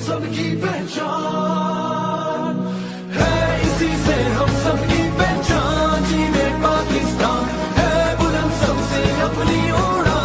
सबकी पहचान है, इसी से हम सबकी पहचान। जीवे पाकिस्तान है बुलंद सबसे अपनी उड़ान।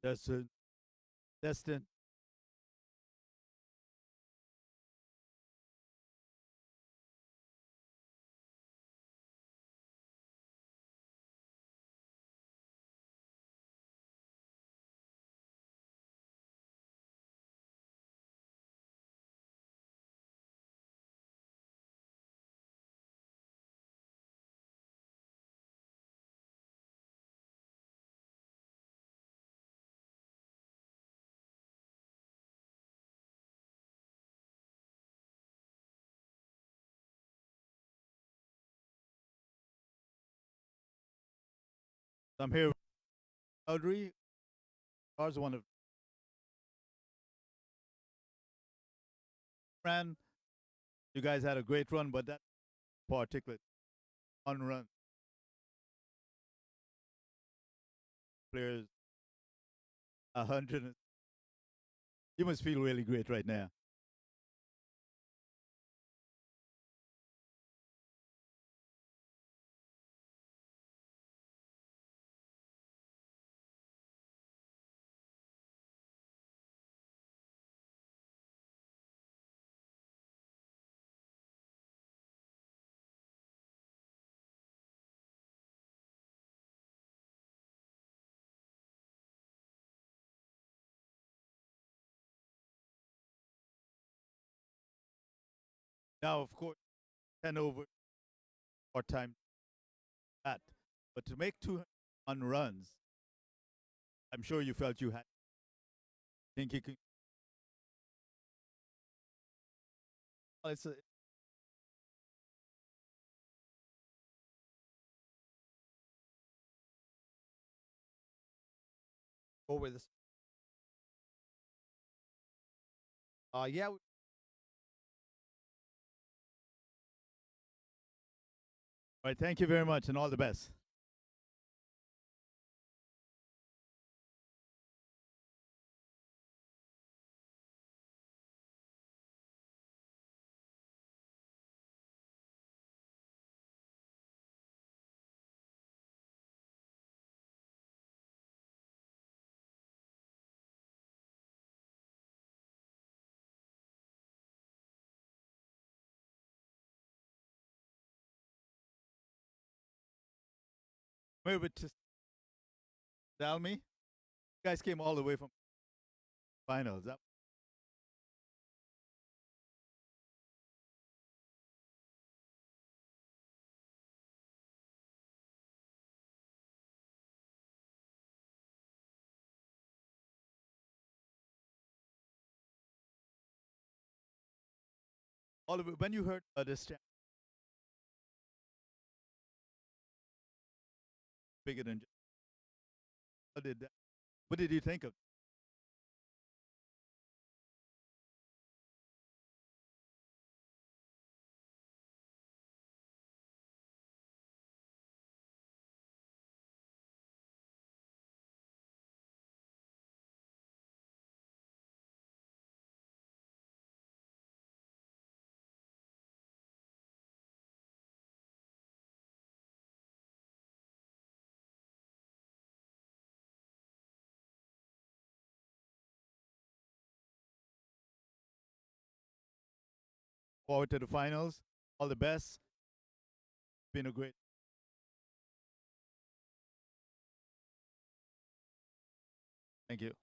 Destin, Destin. I'm here with Audrey. Ours one of ran. You guys had a great run, but that particular on run players 100. You must feel really great right now. Now, of course, 10 over or time that, but to make 200 on runs, I'm sure you felt you had. Think you could. Well, it's a, over this. Yeah. All right. Thank you very much, and all the best. Move it to Zalmi. You guys came all the way from finals. That, all of it. When you heard this chant bigger than just, what did that? What did you think of? Forward to the finals. All the best. Been a great. Thank you.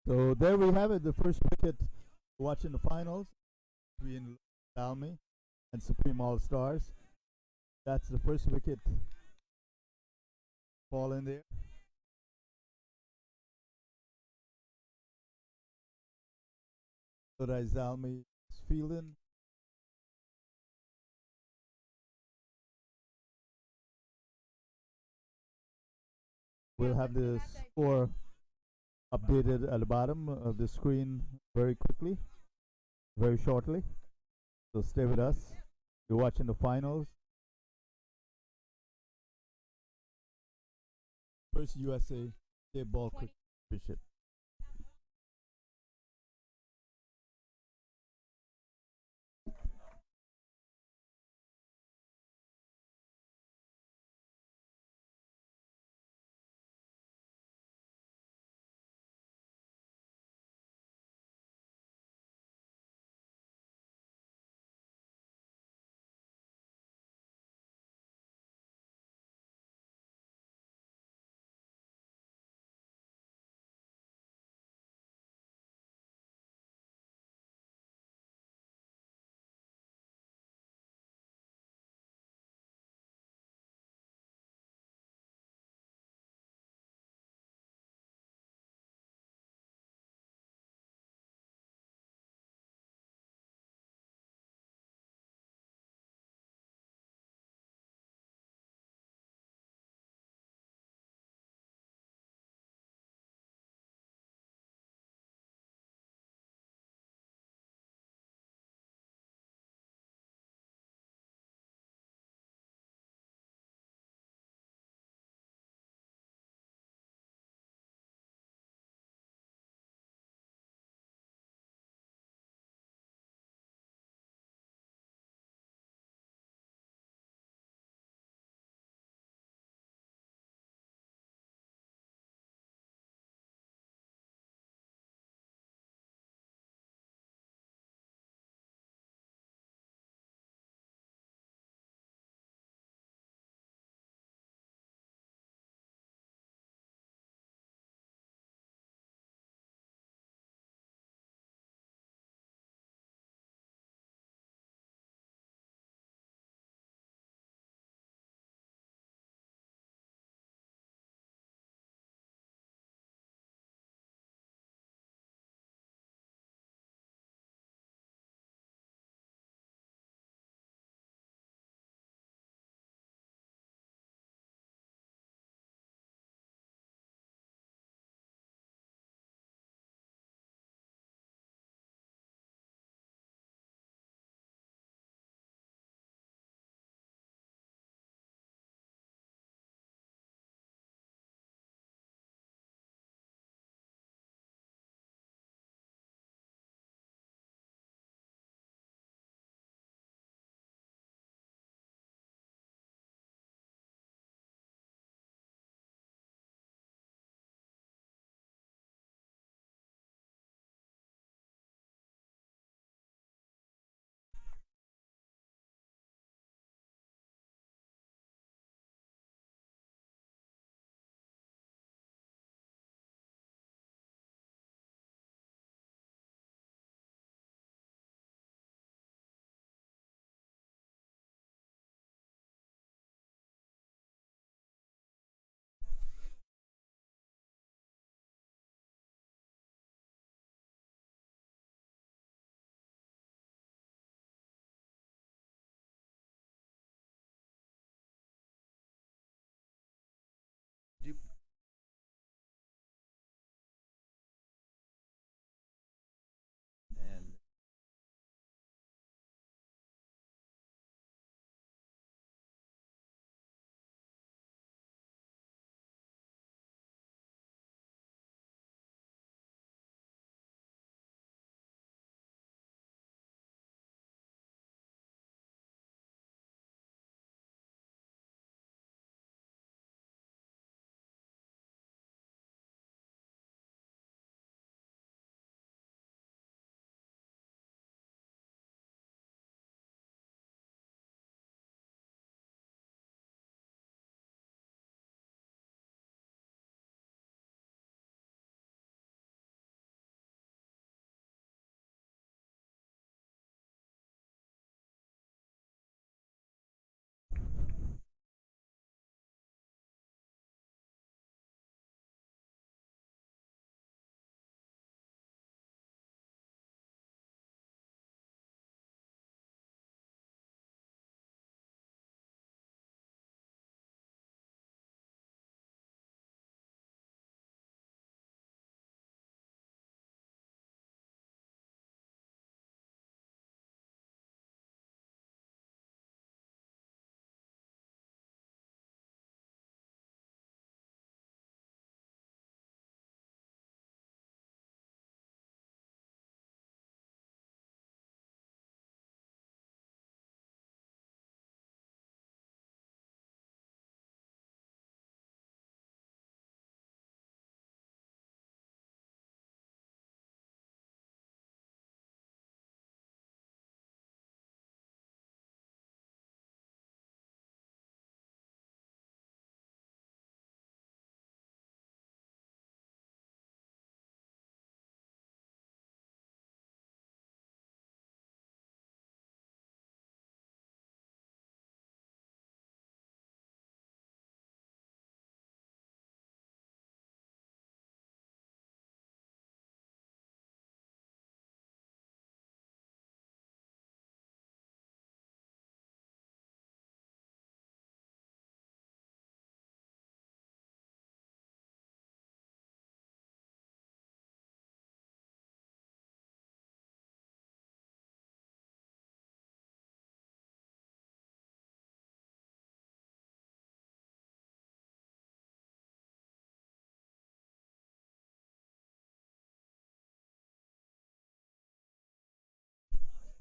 So there we have it, the first wicket watching the finals between Zalmi and Supreme All Stars. That's the first wicket fall in there. So that Zalmi is fielding. We'll have the score updated at the bottom of the screen very quickly, very shortly. So stay with us. You're watching the finals. First USA Tapeball Cricket Championship.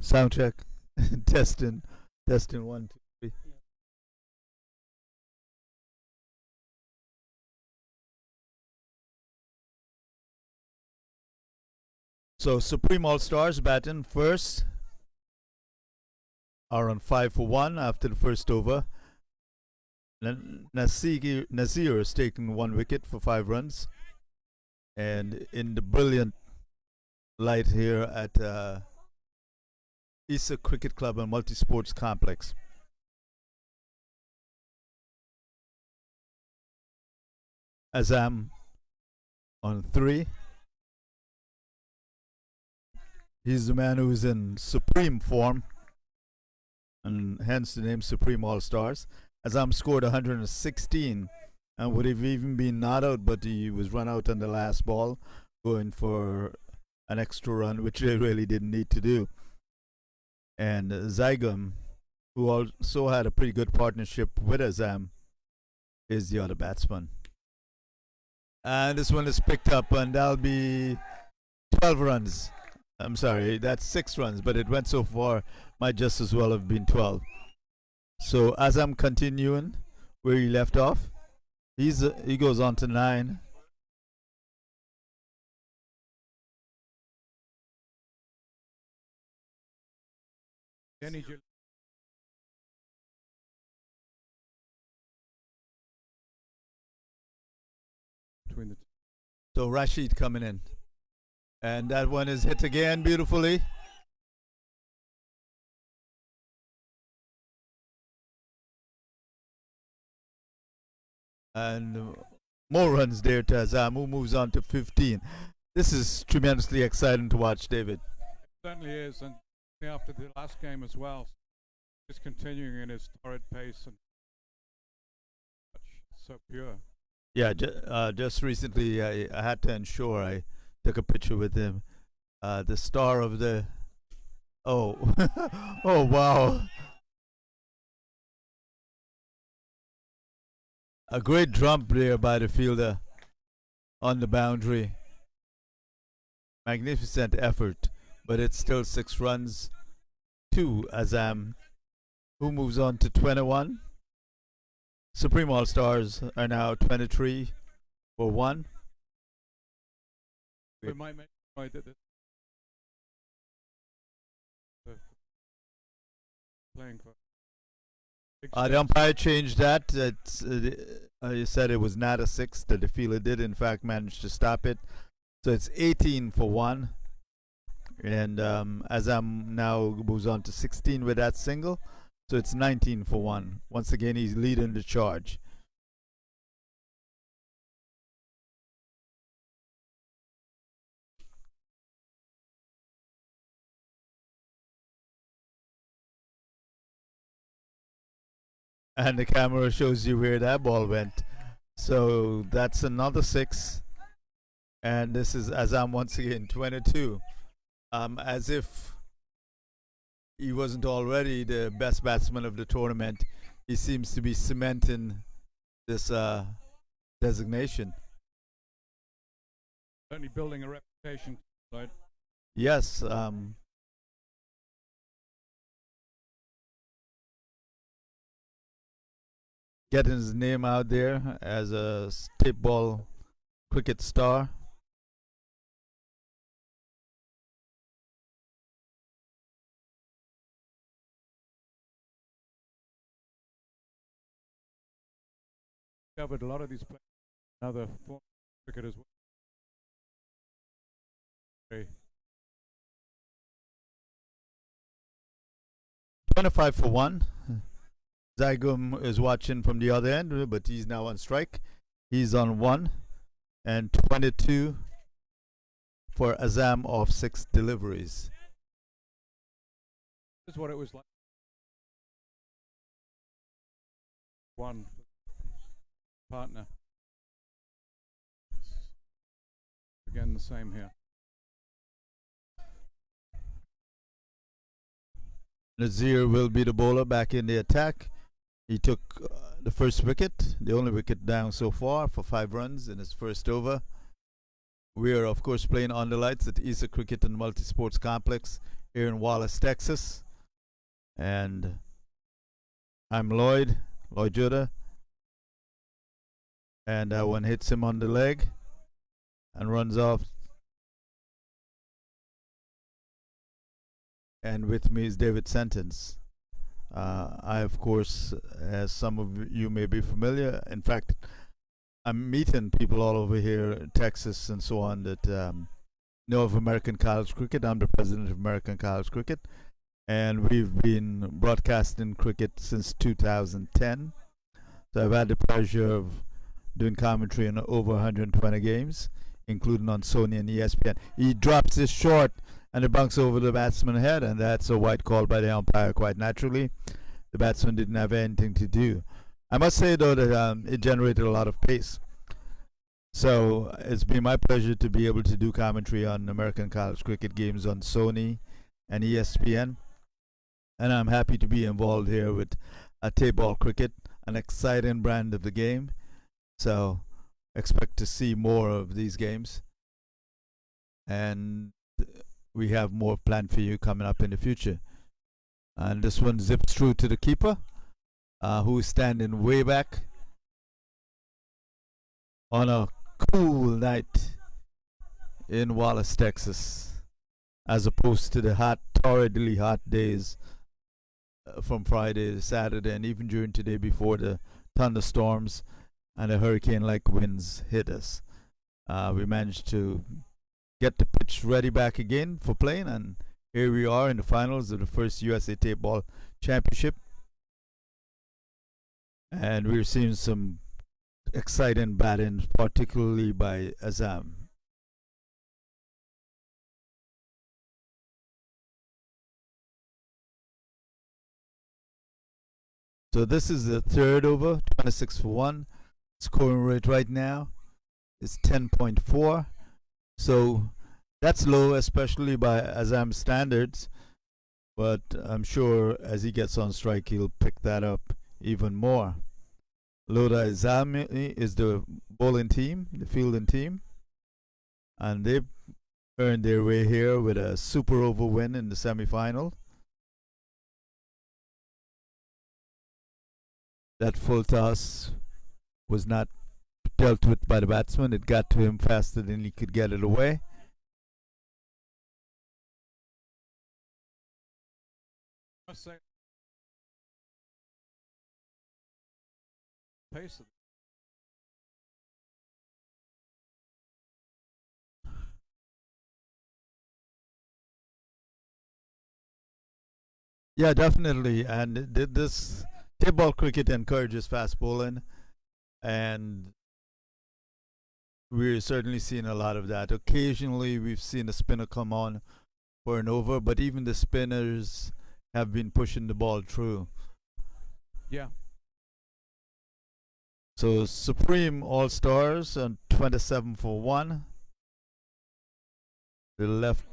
Sound check. Testing. Testing 1, 2, 3. So Supreme All Stars batting first are on 5 for 1 after the first over. Nasir has taken 1 wicket for 5 runs. And in the brilliant light here at Issa Cricket Club and Multi-Sports Complex. Azam on 3. He's the man who's in supreme form, and hence the name Supreme All Stars. Azam scored 116 and would have even been not out, but he was run out on the last ball, going for an extra run, which they really didn't need to do. And Zygum, who also had a pretty good partnership with Azam, is the other batsman. And this one is picked up, and that'll be 12 runs. I'm sorry, that's 6 runs, but it went so far, might just as well have been 12. So Azam continuing where he left off. He goes on to 9. Between the two. So Rashid coming in. And that one is hit again beautifully. And more runs there to Azam, who moves on to 15. This is tremendously exciting to watch, David. It certainly is, and after the last game as well, just continuing in his torrid pace and so pure. Yeah, just recently I had to ensure I took a picture with him. The star of the... Oh, oh wow. A great jump there by the fielder on the boundary. Magnificent effort, but it's still 6 runs to Azam, who moves on to 21. Supreme All Stars are now 23 for 1. We might make a point that playing for. The umpire changed that. You said it was not a 6. The fielder did, in fact, manage to stop it. So it's 18 for 1. And Azam now moves on to 16 with that single. So it's 19 for 1. Once again, he's leading the charge. And the camera shows you where that ball went. So that's another 6. And this is Azam once again, 22. As if he wasn't already the best batsman of the tournament, he seems to be cementing this designation. Certainly building a reputation, right? Yes. Getting his name out there as a Tapeball cricket star. Covered a lot of these players. Another form of cricket as well. Okay. 25 for 1. Zygum is watching from the other end, but he's now on strike. He's on 1. And 22 for Azam of 6 deliveries. This is what it was like. 1 partner. Again, the same here. Nazir will be the bowler back in the attack. He took the first wicket, the only wicket down so far, for 5 runs in his first over. We are, of course, playing on the lights at Issa Cricket and Multi-Sports Complex here in Wallace, Texas. And I'm Lloyd Judah. And that one hits him on the leg and runs off. And with me is David Sentence. I, of course, as some of you may be familiar, in fact, I'm meeting people all over here in Texas and so on that know of American college cricket. I'm the president of American College Cricket, and we've been broadcasting cricket since 2010. So I've had the pleasure of doing commentary on over 120 games, including on Sony and ESPN. He drops this short and it bunks over the batsman's head, and that's a white call by the umpire quite naturally. The batsman didn't have anything to do. I must say, though, that it generated a lot of pace. So it's been my pleasure to be able to do commentary on American college cricket games on Sony and ESPN. And I'm happy to be involved here with Tapeball cricket, an exciting brand of the game. So expect to see more of these games. And we have more planned for you coming up in the future. And this one zips through to the keeper, who is standing way back on a cool night in Wallace, Texas, as opposed to the hot, torridly hot days from Friday to Saturday, and even during today before the thunderstorms and the hurricane-like winds hit us. We managed to get the pitch ready back again for playing, and here we are in the finals of the first USA Tapeball Championship. And we're seeing some exciting batting, particularly by Azam. So this is the third over, 26 for 1. Scoring rate right now is 10.4. So that's low, especially by Azam standards. But I'm sure as he gets on strike, he'll pick that up even more. Lodi Zalmi is the bowling team, the fielding team. And they've earned their way here with a super over win in the semi-final. That full toss was not dealt with by the batsman. It got to him faster than he could get it away. Pace of Yeah, definitely. And this table cricket encourages fast bowling, and we're certainly seeing a lot of that. Occasionally, we've seen a spinner come on for an over, but even the spinners have been pushing the ball through. yeah. So Supreme All Stars on 27 for 1. The left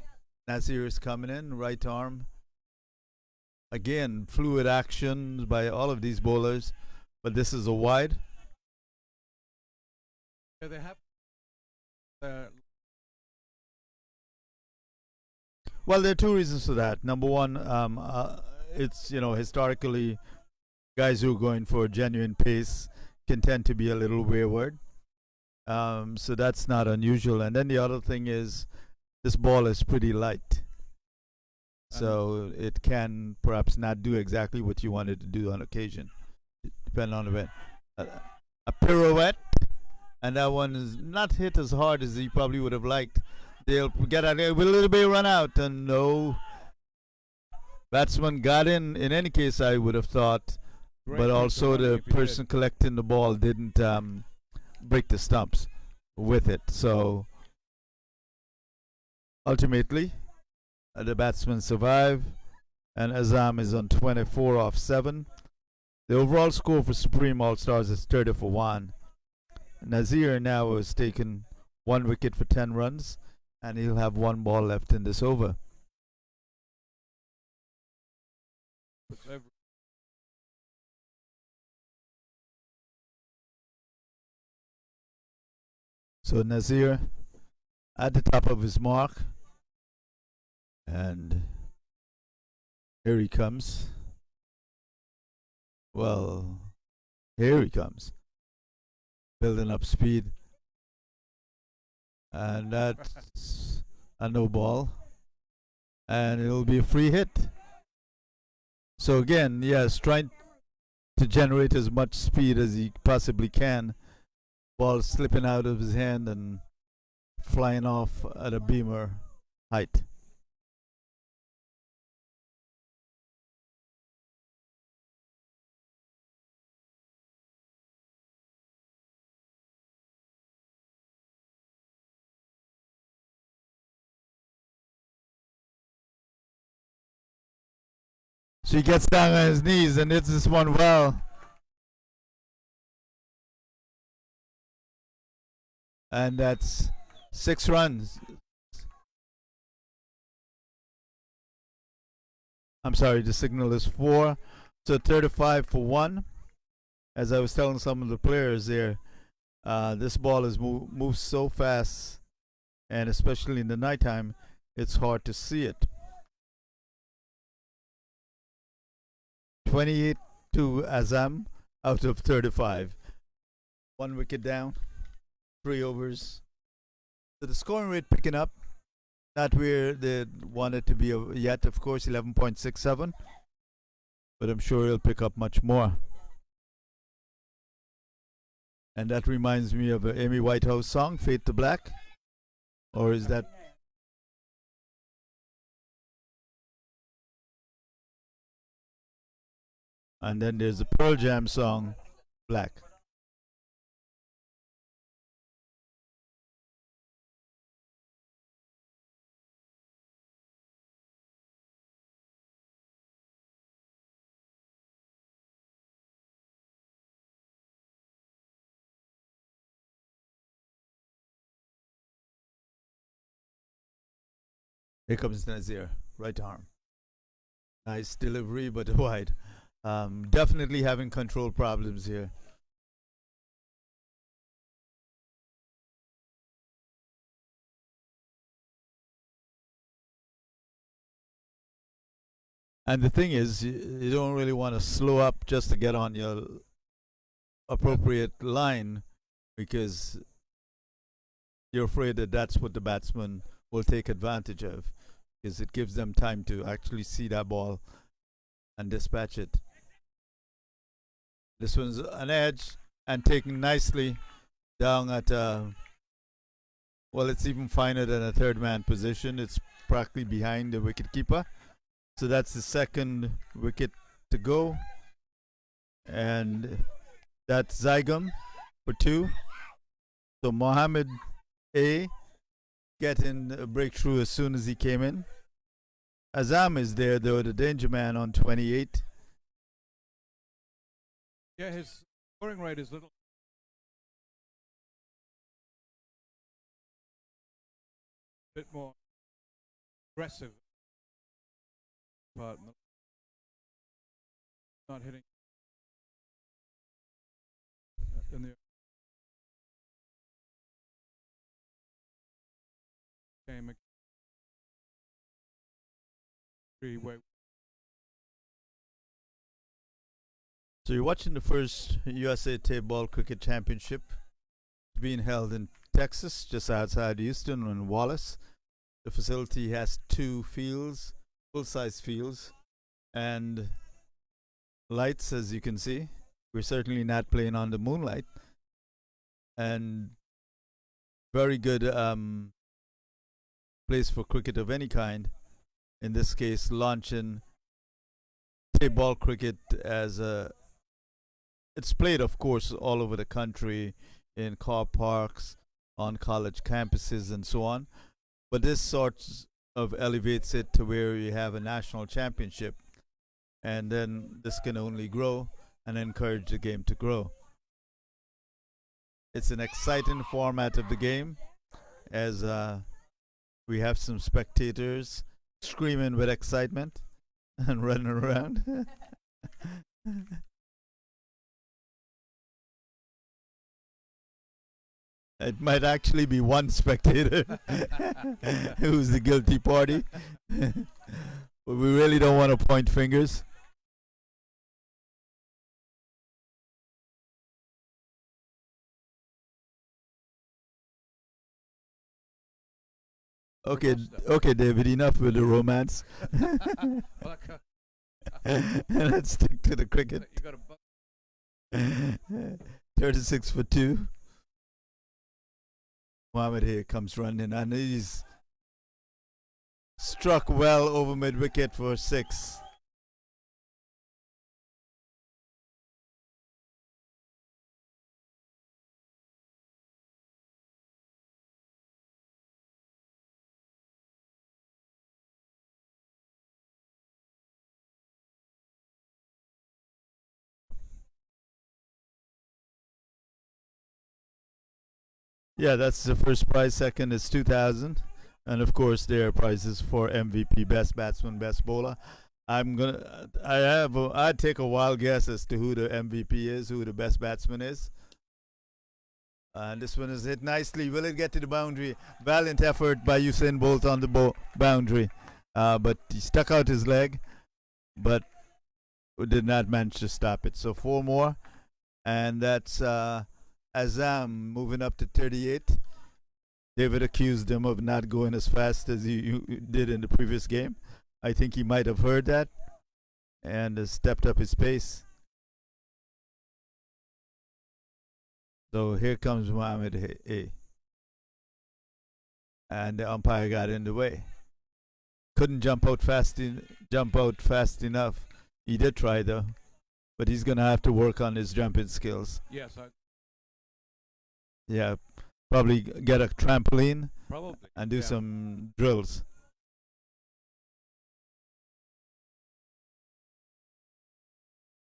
Nazir is coming in, right arm. Again, fluid action by all of these bowlers, but this is a wide. Yeah, they have. Well, there are two reasons for that. Number one, it's historically guys who are going for genuine pace can tend to be a little wayward. So that's not unusual. And then the other thing is this ball is pretty light. So it can perhaps not do exactly what you wanted to do on occasion, depending on the event. A pirouette, and that one is not hit as hard as he probably would have liked. They'll get out there with a little bit run out, and no batsman got in. In any case, I would have thought, but also the person collecting the ball didn't break the stumps with it. So ultimately, the batsmen survive, and Azam is on 24 off 7. The overall score for Supreme All Stars is 30 for 1. Nazir now has taken 1 wicket for 10 runs, and he'll have 1 ball left in this over. So Nazir at the top of his mark, and Here he comes. Well, here he comes. Building up speed. And that's a no ball. And it'll be a free hit. So again, yes, trying to generate as much speed as he possibly can. Ball slipping out of his hand and flying off at a beamer height. So he gets down on his knees and hits this one well. And that's 6 runs. I'm sorry, the signal is 4. So 35 for 1. As I was telling some of the players there, this ball is moves so fast, and especially in the nighttime, it's hard to see it. 28 to Azam out of 35. 1 wicket down, 3 overs. So the scoring rate picking up. Not where they want it to be yet, of course, 11.67. But I'm sure he'll pick up much more. And that reminds me of an Amy Whitehouse song, Fade to Black. Or is that... And then there's the Pearl Jam song, Black. Here comes Nazir, right arm. Nice delivery, but wide. Definitely having control problems here. And the thing is, you don't really want to slow up just to get on your appropriate line, because you're afraid that that's what the batsman will take advantage of, because it gives them time to actually see that ball and dispatch it. This one's an edge and taken nicely down at, well, it's even finer than a third man position. It's practically behind the wicketkeeper. So that's the second wicket to go. And that's Zygum for 2. So Mohammed A getting a breakthrough as soon as he came in. Azam is there though, the danger man on 28. Yeah, his scoring rate is little. Bit more aggressive. But not hitting in the game. So you're watching the first USA Tapeball Cricket Championship being held in Texas, just outside Houston in Wallace. The facility has 2 fields, full-size fields, and lights, as you can see. We're certainly not playing on the moonlight. And very good place for cricket of any kind. In this case, launching Tapeball cricket as a... It's played, of course, all over the country, in car parks, on college campuses, and so on. But this sort of elevates it to where you have a national championship. And then this can only grow and encourage the game to grow. It's an exciting format of the game, as we have some spectators screaming with excitement and running around. It might actually be one spectator who's the guilty party. We really don't want to point fingers. Okay, okay, David, enough with the romance. Let's stick to the cricket. 36 for 2. Mohammed here comes running, and he's struck well over mid wicket for 6. Yeah, that's the first prize. Second is 2,000, and of course there are prizes for MVP, best batsman, best bowler. I'd take a wild guess as to who the MVP is, who the best batsman is. And this one is hit nicely. Will it get to the boundary? Valiant effort by Usain Bolt on the boundary, but he stuck out his leg, but did not manage to stop it. So 4 more, and that's Azam moving up to 38. David accused him of not going as fast as he did in the previous game. I think he might have heard that and has stepped up his pace. So here comes Mohammed A. And the umpire got in the way. Couldn't jump out fast enough. He did try though, but he's gonna have to work on his jumping skills. Yes, Yeah, probably get a trampoline probably and do some drills.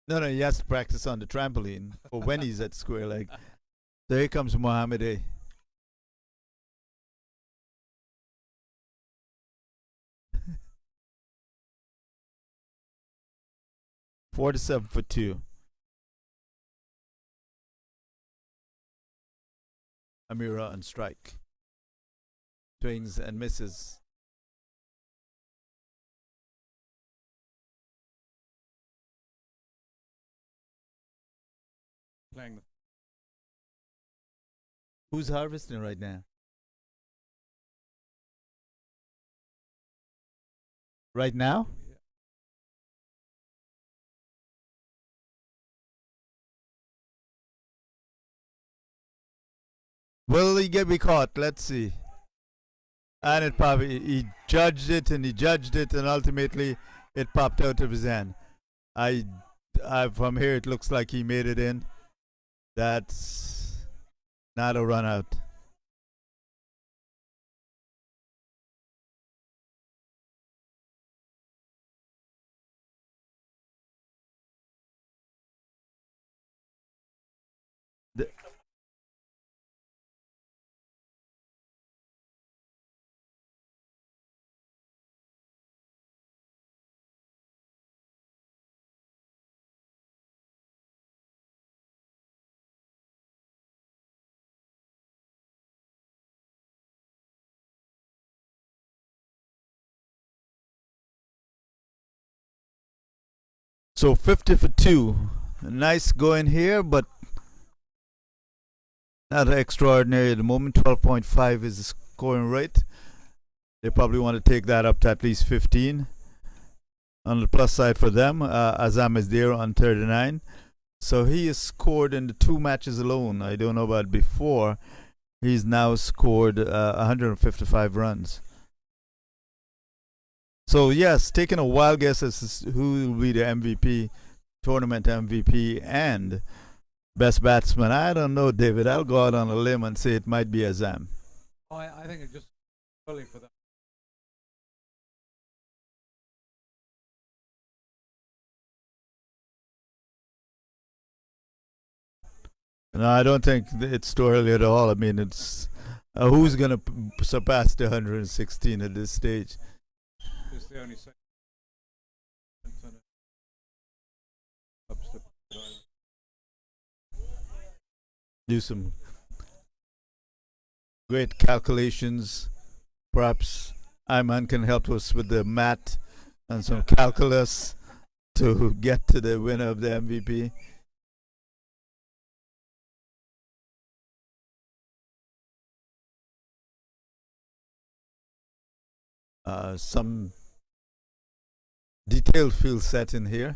No, he has to practice on the trampoline for when he's at square leg. So here comes Mohammed A. $47 for 2. Amira on strike. Swings and misses. playing the Who's harvesting right now? Right now? yeah. Will he get me caught? Let's see. And it probably he judged it and he judged it and ultimately it popped out of his hand. From here it looks like he made it in. That's not a run out. The, so 50 for 2. Nice going here, but not extraordinary at the moment. 12.5 is the scoring rate. They probably want to take that up to at least 15. On the plus side for them, Azam is there on 39. So he has scored in the 2 matches alone. I don't know about before. He's now scored 155 runs. So yes, taking a wild guess as to who will be the MVP, tournament MVP, and best batsman. I don't know, David. I'll go out on a limb and say it might be Azam. I think it's just early for that. No, I don't think it's too early at all. I mean, it's who's going to surpass the 116 at this stage? It's the only second. Do some great calculations. Perhaps Ayman can help us with the math and some calculus to get to the winner of the MVP. Some detailed field set in here,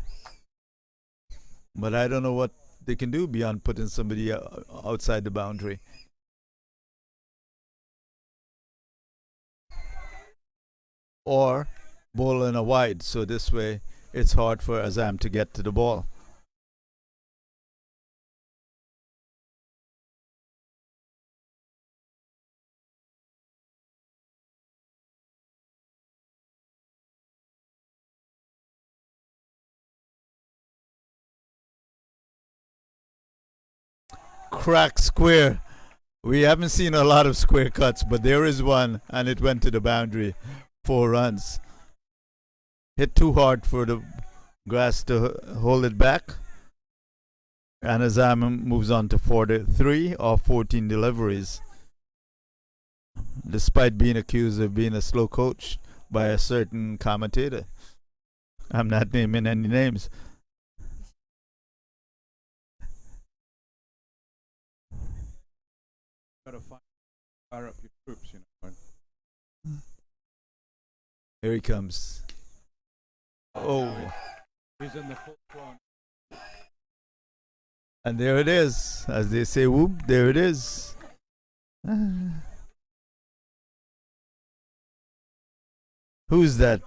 but I don't know what they can do beyond putting somebody outside the boundary. Or bowl in a wide, so this way it's hard for Azam to get to the ball. Crack square. We haven't seen a lot of square cuts, but there is one, and it went to the boundary. 4 runs. Hit too hard for the grass to hold it back. And Azam moves on to 43 of 14 deliveries. Despite being accused of being a slow coach by a certain commentator. I'm not naming any names. Gotta fire up your troops, you know. Here he comes. Oh. He's in the full front. And there it is. As they say, whoop, there it is. Who's that?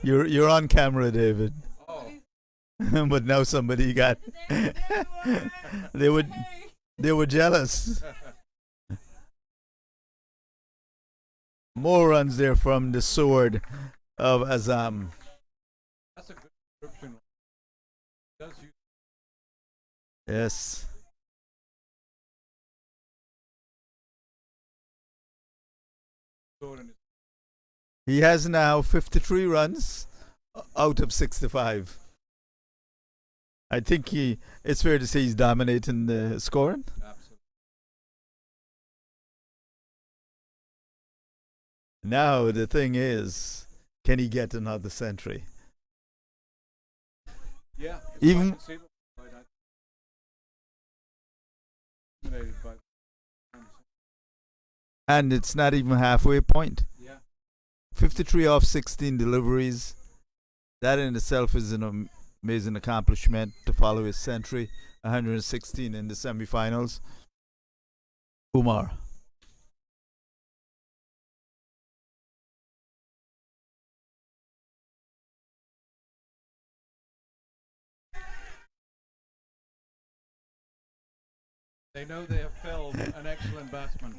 You're on camera, David. Oh. But now somebody got they were jealous. More runs there from the sword of Azam. That's a good description. Does you Yes. sword in his He has now 53 runs out of 65. I think it's fair to say he's dominating the scoring. absolutely. Now the thing is, can he get another century? Yeah. Even- conceivable by that. Intimidated by And it's not even halfway point. yeah. 53 off 16 deliveries. That in itself is an amazing accomplishment to follow his century. 116 in the semifinals. Umar. They know they have felled an excellent batsman.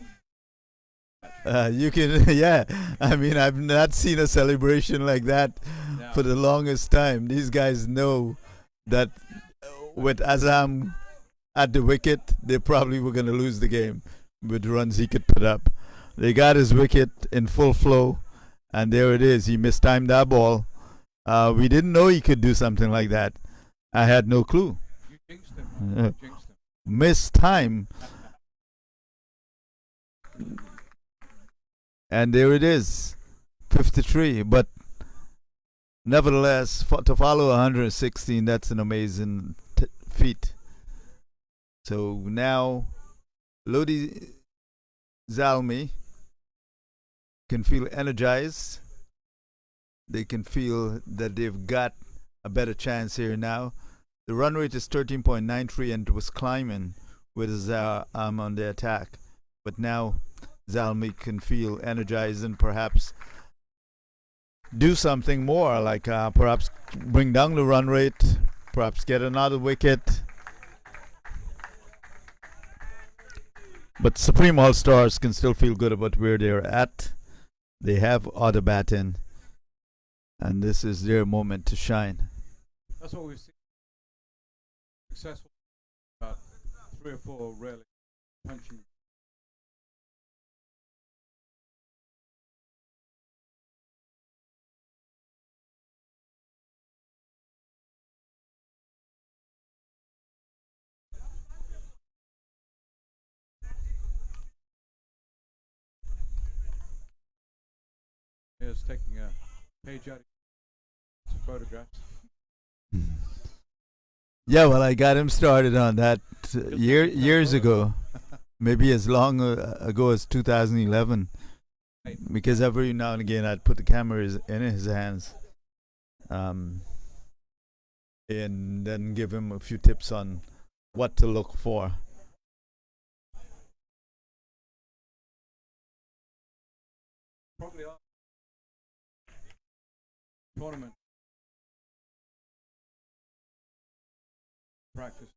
You can, yeah. I mean, I've not seen a celebration like that Yeah. for the longest time. These guys know that with Azam at the wicket, they probably were going to lose the game with the runs he could put up. They got his wicket in full flow, and there it is. He mistimed that ball. We didn't know he could do something like that. I had no clue. You jinxed him. Man. You jinxed him. Missed time. And there it is, 53. But nevertheless, to follow 116, that's an amazing feat. So now, Lodi Zalmi can feel energized. They can feel that they've got a better chance here now. The run rate is 13.93 and it was climbing with Zalmi on the attack. But now Zalmi can feel energized and perhaps do something more, like perhaps bring down the run rate, perhaps get another wicket. But Supreme All Stars can still feel good about where they're at. They have other batting, and this is their moment to shine. That's what we've seen. Successful about 3 or 4 really punching players taking a page out of photographs. Yeah, well, I got him started on that years ago, maybe as long ago as 2011, because every now and again I'd put the camera in his hands, and then give him a few tips on what to look for. Probably are tournament practice.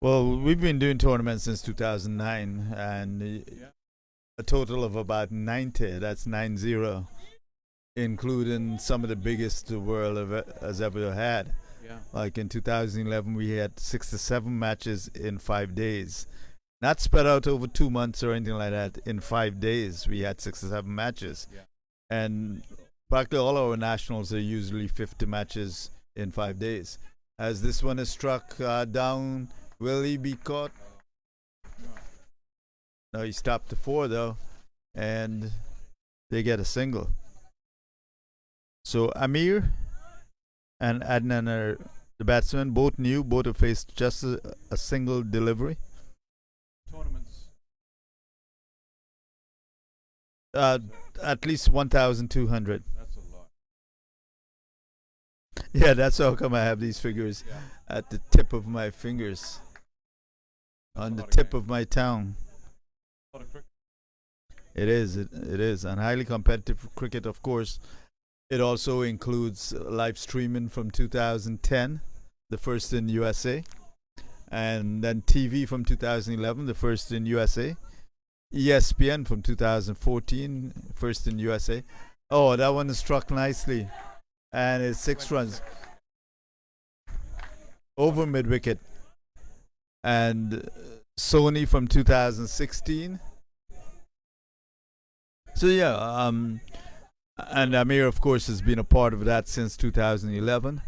Well, we've been doing tournaments since 2009, and a total of about 90. That's 90, including some of the biggest the world has ever had. Yeah. Like in 2011, we had 6 to 7 matches in 5 days. Not spread out over 2 months or anything like that. In 5 days, we had 6 to 7 matches. Yeah. And practically all our nationals are usually 50 matches in 5 days. As this one is struck down, will he be caught? No, he stopped to 4 though, and they get a single. So Amir and Adnan are the batsmen, both new, both have faced just a single delivery. Tournaments. At least 1,200. That's a lot. Yeah, that's how come I have these figures at the tip of my fingers, on the tip of my tongue. A lot of cricket. It is, it is. And highly competitive cricket, of course. It also includes live streaming from 2010, the first in USA. And then TV from 2011, the first in USA. ESPN from 2014, first in USA. Oh, that one is struck nicely. And it's 6 runs. Over mid wicket. And Sony from 2016. So yeah, and Amir, of course, has been a part of that since 2011.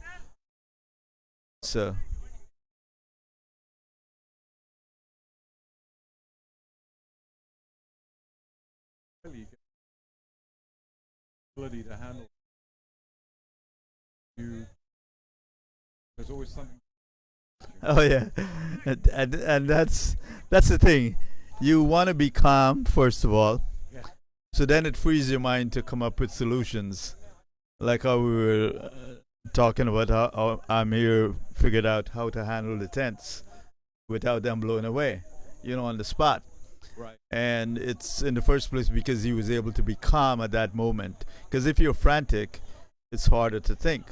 So Really get ability to handle. There's always something. oh yeah, and that's the thing. You want to be calm first of all. Yeah. So then it frees your mind to come up with solutions, like how we were talking about how Amir figured out how to handle the tents without them blowing away, on the spot. Right. And it's in the first place because he was able to be calm at that moment. Because if you're frantic, it's harder to think.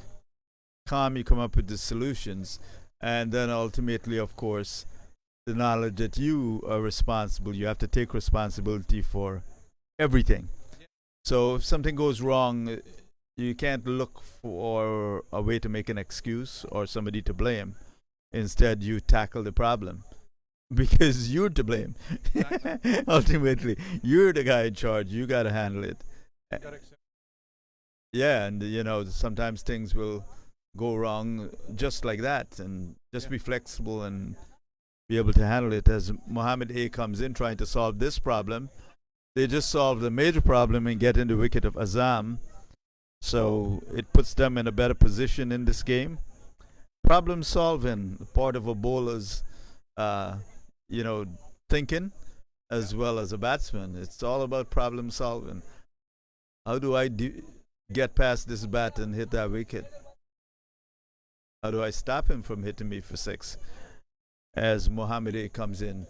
Calm, you come up with the solutions, and then ultimately, of course, the knowledge that you are responsible. You have to take responsibility for everything. So if something goes wrong, you can't look for a way to make an excuse or somebody to blame. Instead, you tackle the problem because you're to blame. Exactly. Ultimately, you're the guy in charge. You got to handle it. You gotta accept. Yeah, and sometimes things will go wrong just like that, and just be flexible and be able to handle it. As Mohammed A comes in trying to solve this problem, they just solved a major problem and get in the wicket of Azam. So it puts them in a better position in this game. Problem solving, part of a bowler's, thinking, as well as a batsman. It's all about problem solving. How do I get past this bat and hit that wicket? How do I stop him from hitting me for 6? As Mohammed A comes in,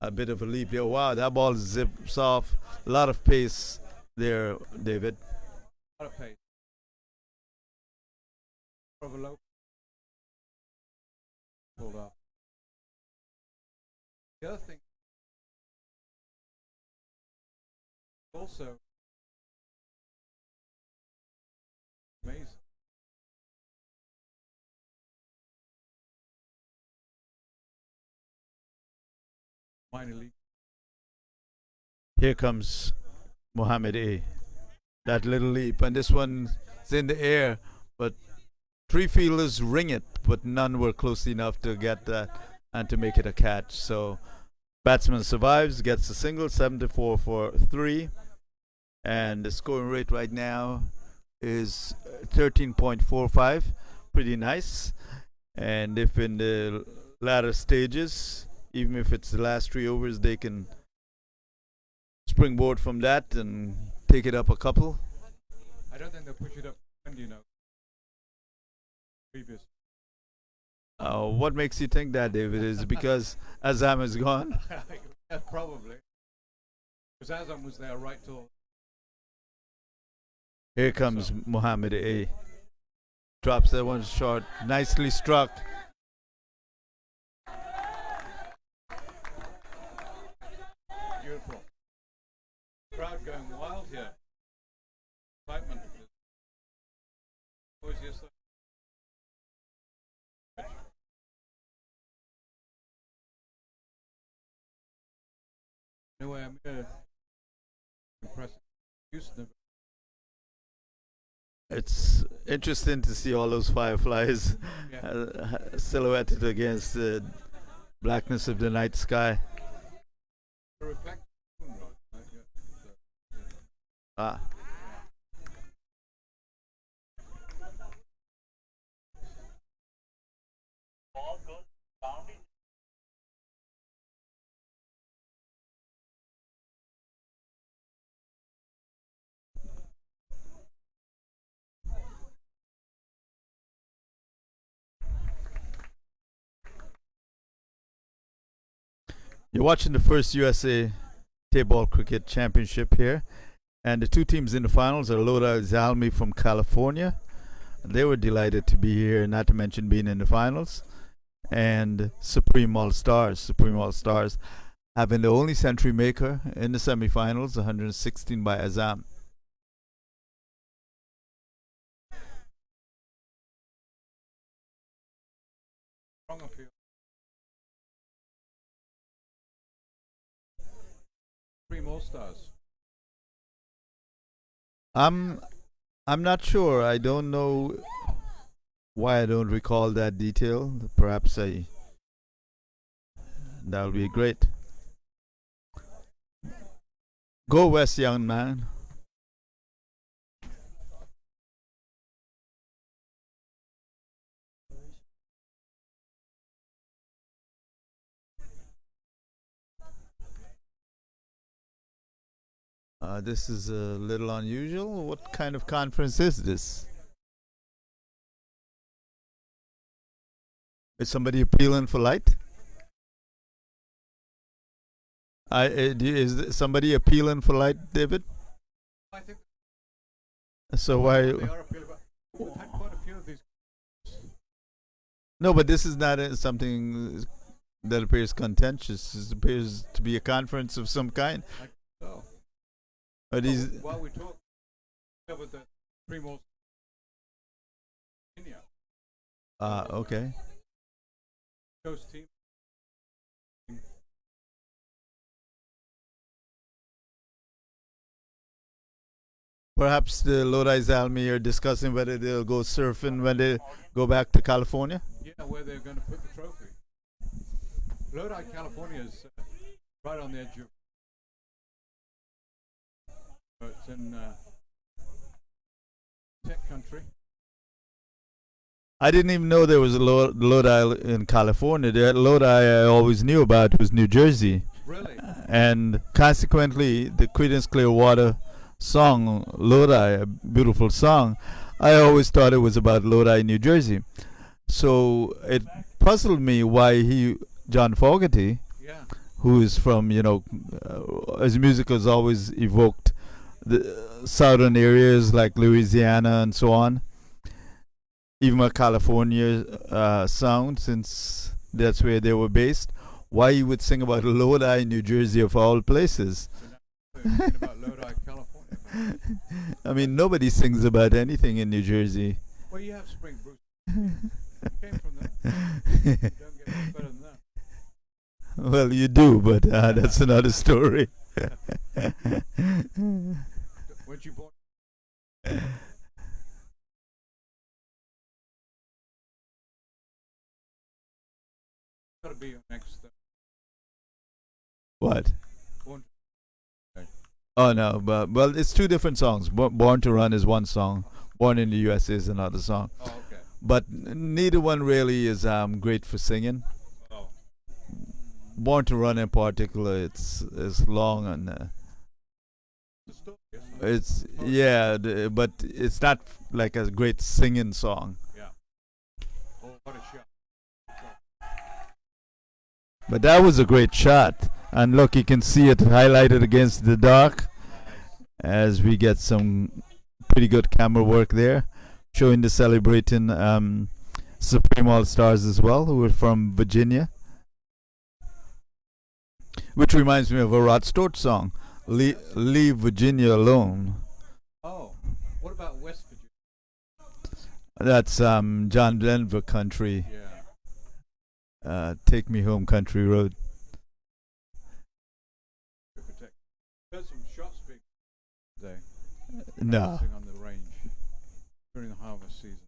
a bit of a leap there. Wow, that ball zips off. A lot of pace there, David. A lot of pace. Of a low. Pulled up. The other thing, also amazing. Minor league. Here comes Mohammed A. That little leap, and this one's in the air, but 3 fielders ring it, but none were close enough to get that and to make it a catch. So Batsman survives, gets a single, 74 for 3. And the scoring rate right now is 13.45. Pretty nice. And if in the latter stages, even if it's the last 3 overs, they can springboard from that and take it up a couple. I don't think they'll push it up, previous. What makes you think that, David? Is it because Azam is gone? Yeah, probably. Because Azam was there right till. Here comes Muhammad A. Drops that one short. Nicely struck. Beautiful. Crowd going wild here. Excitement. What was yesterday? Anyway, I'm here. Impressive. Houston. It's interesting to see all those fireflies silhouetted against the blackness of the night sky. The reflected moon, right? Ah. You're watching the first USA Tapeball Cricket Championship here. And the two teams in the finals are Lodi Zalmi from California. They were delighted to be here, not to mention being in the finals. And Supreme All Stars. Supreme All Stars having the only century maker in the semifinals, 116 by Azam. Supreme All Stars. I'm not sure. I don't know why I don't recall that detail. Perhaps that'll be great. Go West, young man. This is a little unusual. What kind of conference is this? Is somebody appealing for light? Is somebody appealing for light, David? I think so. Why? they are appealing. We've had quite a few of these. No, but this is not something that appears contentious. It appears to be a conference of some kind. So. Are these? While we talk, covered the Supreme All Stars. Okay. Coast team. Perhaps the Lodi Zalmi are discussing whether they'll go surfing when they go back to California. Yeah, where they're going to put the trophy. Lodi, California is right on the edge of. It's in tech country. I didn't even know there was a Lodi in California. The Lodi I always knew about was New Jersey. Really? And consequently, the Creedence Clearwater song, Lodi, a beautiful song, I always thought it was about Lodi, New Jersey. So it puzzled me why John Fogerty, who is from, his music has always evoked the southern areas like Louisiana and so on, even a California sound, since that's where they were based. Why he would sing about Lodi, New Jersey, of all places? About Lodi, California. I mean, nobody sings about anything in New Jersey. Well, you have Spring Bruce. Came from there. You don't get much better than that. Well, you do, but that's another story. Weren't you born? Got to be your next. what? Born- okay. Oh no, but well, it's two different songs. Born to Run is one song. Born in the USA is another song. Oh, okay. But neither one really is great for singing. Oh, Born to Run in particular, it's long and the story, isn't it? it's but it's not like a great singing song. Yeah. Oh, what a shot. But that was a great shot, and look, you can see it highlighted against the dark as we get some pretty good camera work there, showing the celebrating Supreme All Stars as well, who are from Virginia. Which reminds me of a Rod Stewart song, Leave Virginia Alone. Oh, what about West Virginia? That's John Denver Country, Yeah. Take Me Home Country Road. There's some shots being today. No. Practicing on the range during the harvest season.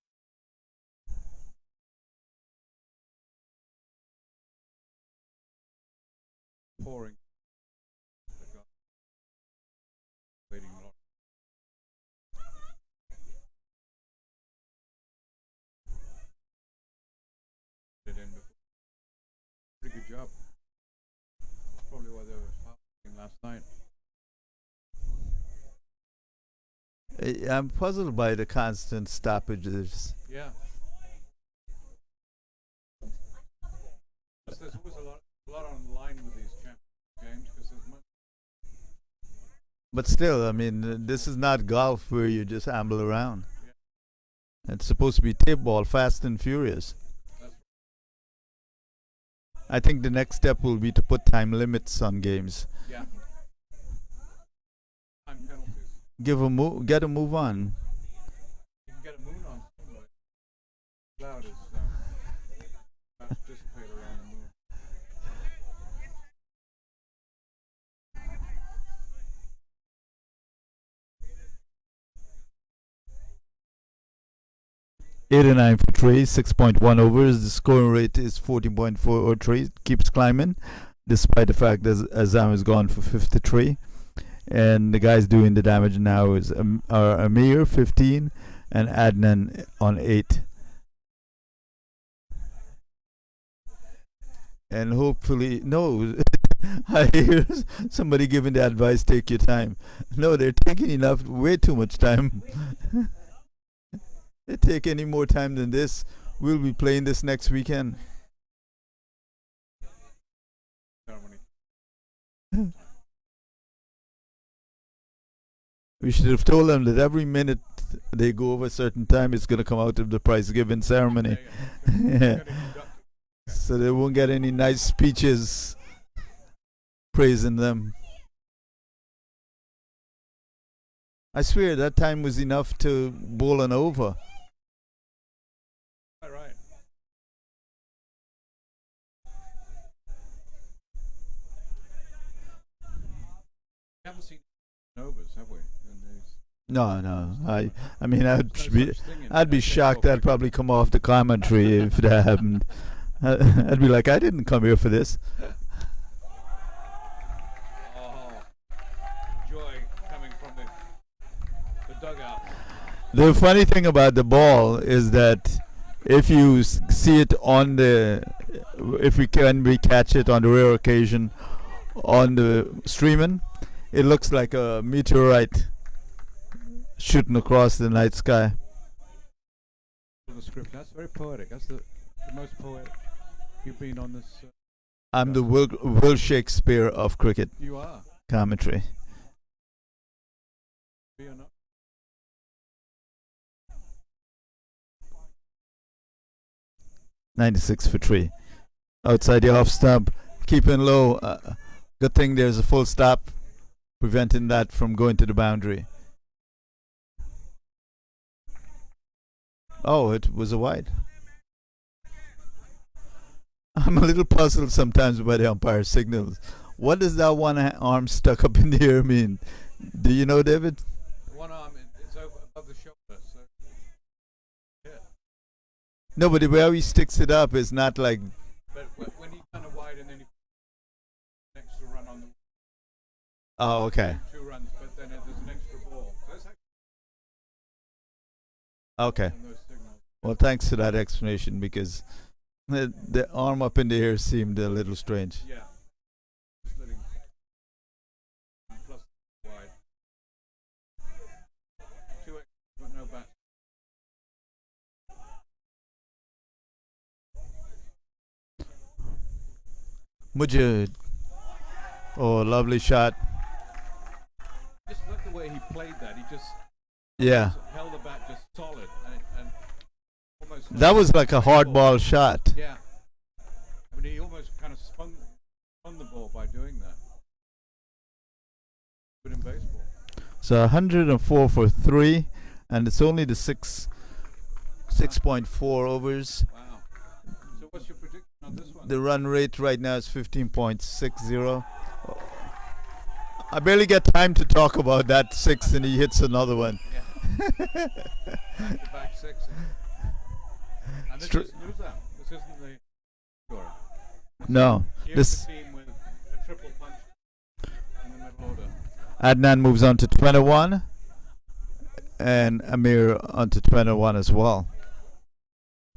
Pouring. Waiting a lot. Did in before. Pretty good job. Probably why they were harvesting last night. I'm puzzled by the constant stoppages. Yeah. There's always a lot on the line with these games because there's much. But still, I mean, this is not golf where you just amble around. Yeah. It's supposed to be Tapeball, fast and furious. I think the next step will be to put time limits on games. Yeah. Time penalties. Get a move on. You can get a moon on somewhere. Cloud is about to dissipate around the moon. Eight and 9 for Trey, 6.1 overs. The scoring rate is 14.4 or Trey keeps climbing, despite the fact that Azam is gone for 53. And the guys doing the damage now is Amir 15 and Adnan on 8. And hopefully, no, I hear somebody giving the advice, take your time. No, they're taking way too much time. They take any more time than this, we'll be playing this next weekend. Ceremony. We should have told them that every minute they go over a certain time, it's going to come out of the prize giving ceremony. Yeah. So they won't get any nice speeches praising them. I swear that time was enough to bowl an over. All right. We haven't seen overs, have we? No. I mean, I'd I'd be shocked. I'd probably come off the commentary if that happened. I'd be like, I didn't come here for this. Oh, joy coming from the dugout. The funny thing about the ball is that if you see it on if we catch it on the rare occasion on the streaming, it looks like a meteorite shooting across the night sky. The script. That's very poetic. That's the most poetic you've been on this. I'm the Will Shakespeare of cricket You are. commentary. Be or not. .96 for 3. Outside the off stump, keeping low. Good thing there's a full stop, preventing that from going to the boundary. Oh, it was a wide. I'm a little puzzled sometimes by the umpire signals. What does that one arm stuck up in the air mean? Do you know, David? One arm is over above the shoulder, so yeah. No, but the way he sticks it up is not like. But when he kind of wide and then he next to run on the Oh, okay. 2 runs, but then there's an extra ball. That's actually Okay. on those signals. Well, thanks for that explanation because the arm up in the air seemed a little strange. Yeah. Just letting plus wide. 2 extra, but no bat. Mujid. Oh, lovely shot. Just look the way he played that. He just Yeah. held the bat just solid and almost. That was like a hard ball shot. Yeah. I mean, he almost kind of spun the ball by doing that. Good in baseball. So 104 for 3, and it's only the 6.4 overs. Wow. So what's your prediction on this one? The run rate right now is 15.60. I barely get time to talk about that 6, and he hits another one. Yeah. Back-to-back sixes. And this is news out. This isn't the score. No, Here's this the team with a triple punch in the middle order. Adnan moves on to 21, and Amir on to 21 as well.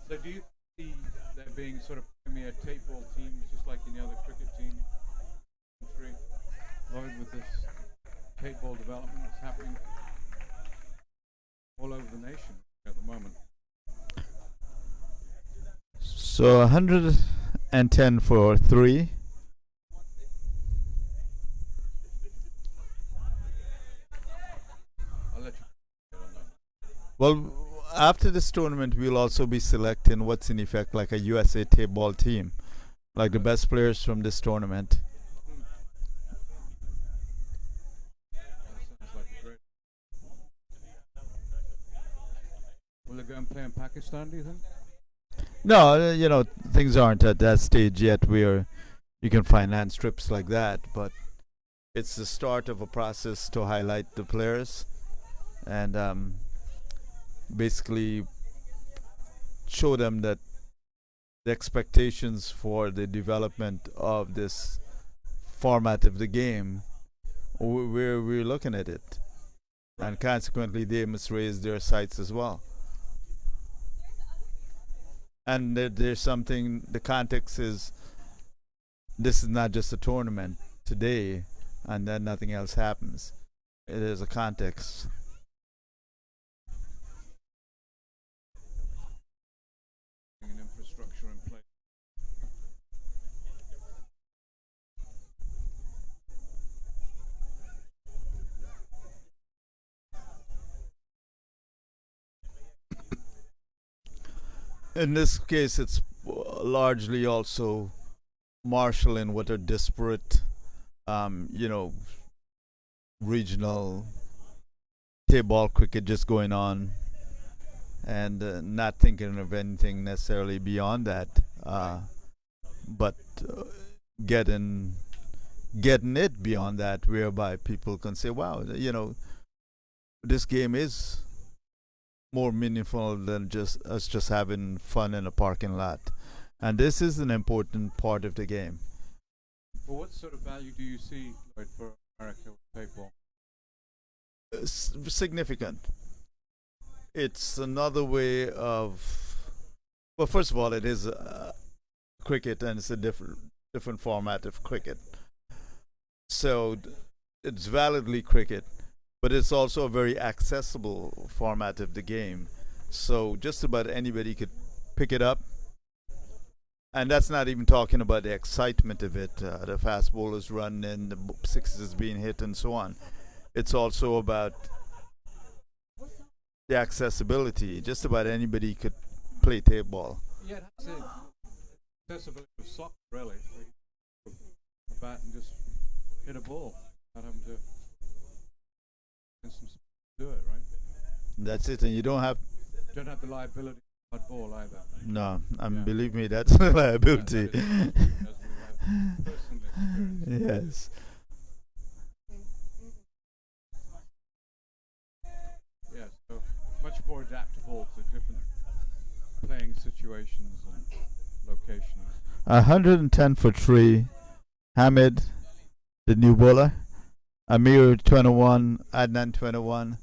So do you see there being sort of premier tape ball teams just like any other cricket team? Lloyd, with this tape ball development that's happening all over the nation at the moment. So 110 for 3. I'll let you get on that. Well, after this tournament, we'll also be selecting what's in effect like a USA tape ball team, like the best players from this tournament. That sounds like a great. Will they go and play in Pakistan, do you think? No, things aren't at that stage yet where you can finance trips like that, but it's the start of a process to highlight the players and basically show them that the expectations for the development of this format of the game, we're looking at it, and consequently they must raise their sights as well. And there's something, the context is, this is not just a tournament today and then nothing else happens. It is a context. An infrastructure in place. In this case, it's largely also marshalling what are disparate, regional table cricket just going on, and not thinking of anything necessarily beyond that, but getting it beyond that, whereby people can say, "Wow, this game is more meaningful than just us just having fun in a parking lot," and this is an important part of the game. Well, what sort of value do you see, Lloyd, for America with tape ball? Significant. It's another way of, well, first of all, it is cricket, and it's a different format of cricket. So it's validly cricket, but it's also a very accessible format of the game. So just about anybody could pick it up. And that's not even talking about the excitement of it, the fast bowlers running, the sixes being hit, and so on. It's also about the accessibility. Just about anybody could play tape ball. Yeah, that's it. Accessibility of soccer, really. A bat and just hit a ball. Not having to do it, right? That's it, and you don't have Don't have the liability of hard ball either. no. Yeah. Believe me, that's a liability. As we have personal experience. Yes. Yeah, so much more adaptable to different playing situations and locations. 110 for 3. Hamid, the new bowler. Amir 21, Adnan 21.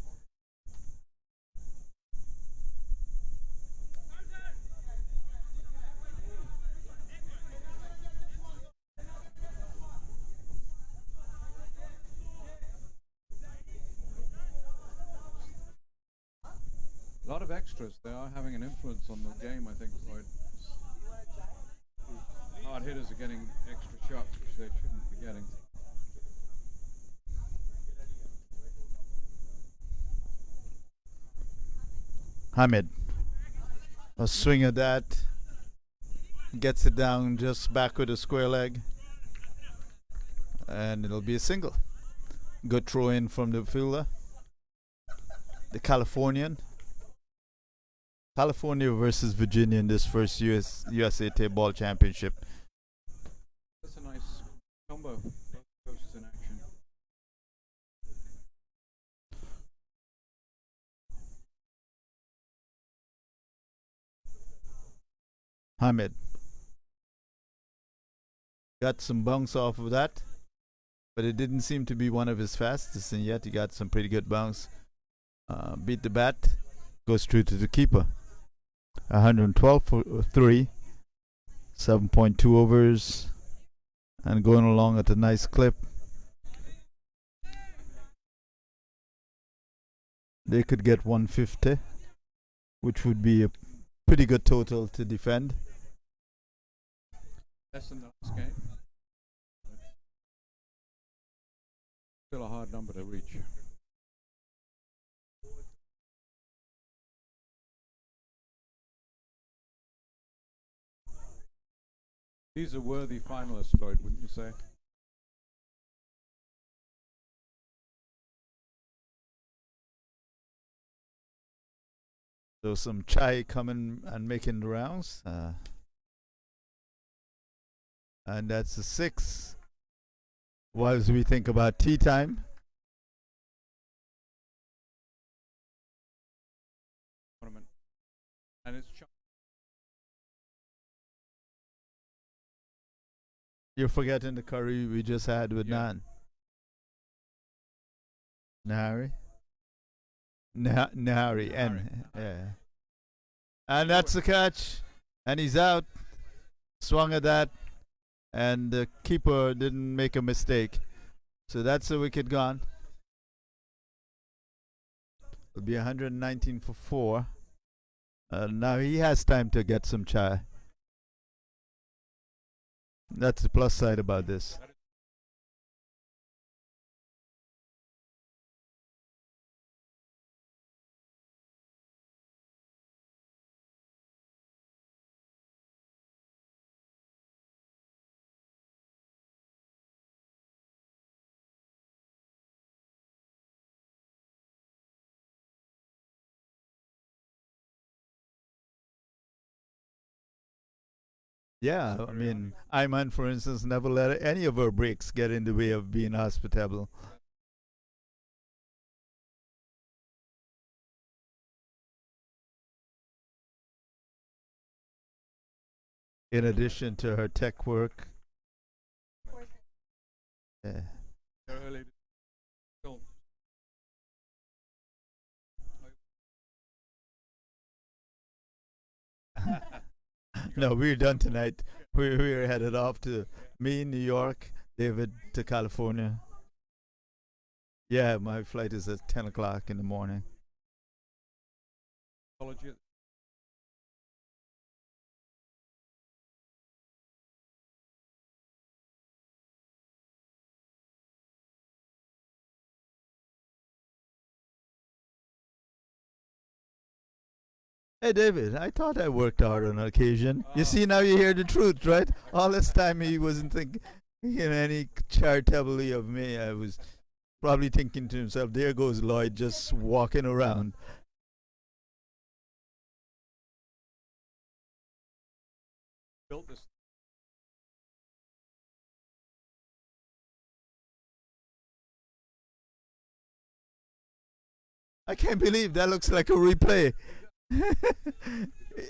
A lot of extras. They are having an influence on the game, I think, Lloyd. Hard hitters are getting extra shots, which they shouldn't be getting. Hamid. A swing of that. Gets it down just back with a square leg. And it'll be a single. Good throw in from the fielder. The Californian. California versus Virginia in this first USA Tapeball Championship. That's a nice combo. Both coaches in action. Hamid. Got some bounce off of that, but it didn't seem to be one of his fastest, and yet he got some pretty good bounce. Beat the bat, goes through to the keeper. 112 for 3, 7.2 overs, and going along at a nice clip. They could get 150, which would be a pretty good total to defend. Less than the last game. Still a hard number to reach. These are worthy finalists, Lloyd, wouldn't you say? So some chai coming and making the rounds. And that's the 6. Whilst we think about tea time. And it's You're forgetting the curry we just had with Naan. Nahari? Nahari. Yeah. And that's the catch. And he's out. Swung at that. And the keeper didn't make a mistake. So that's a wicket gone. It'll be 119 for 4. Now he has time to get some chai. That's the plus side about this. Yeah, I mean, Ayman, for instance, never let any of her breaks get in the way of being hospitable. In addition to her tech work. Yeah. No, we're done tonight. We're headed off to me in New York, David to California. Yeah, my flight is at 10 o'clock in the morning. Hey, David, I thought I worked hard on occasion. You see, now you hear the truth, right? All this time he wasn't thinking any charitably of me. I was probably thinking to himself, there goes Lloyd just walking around. Built this. I can't believe that looks like a replay.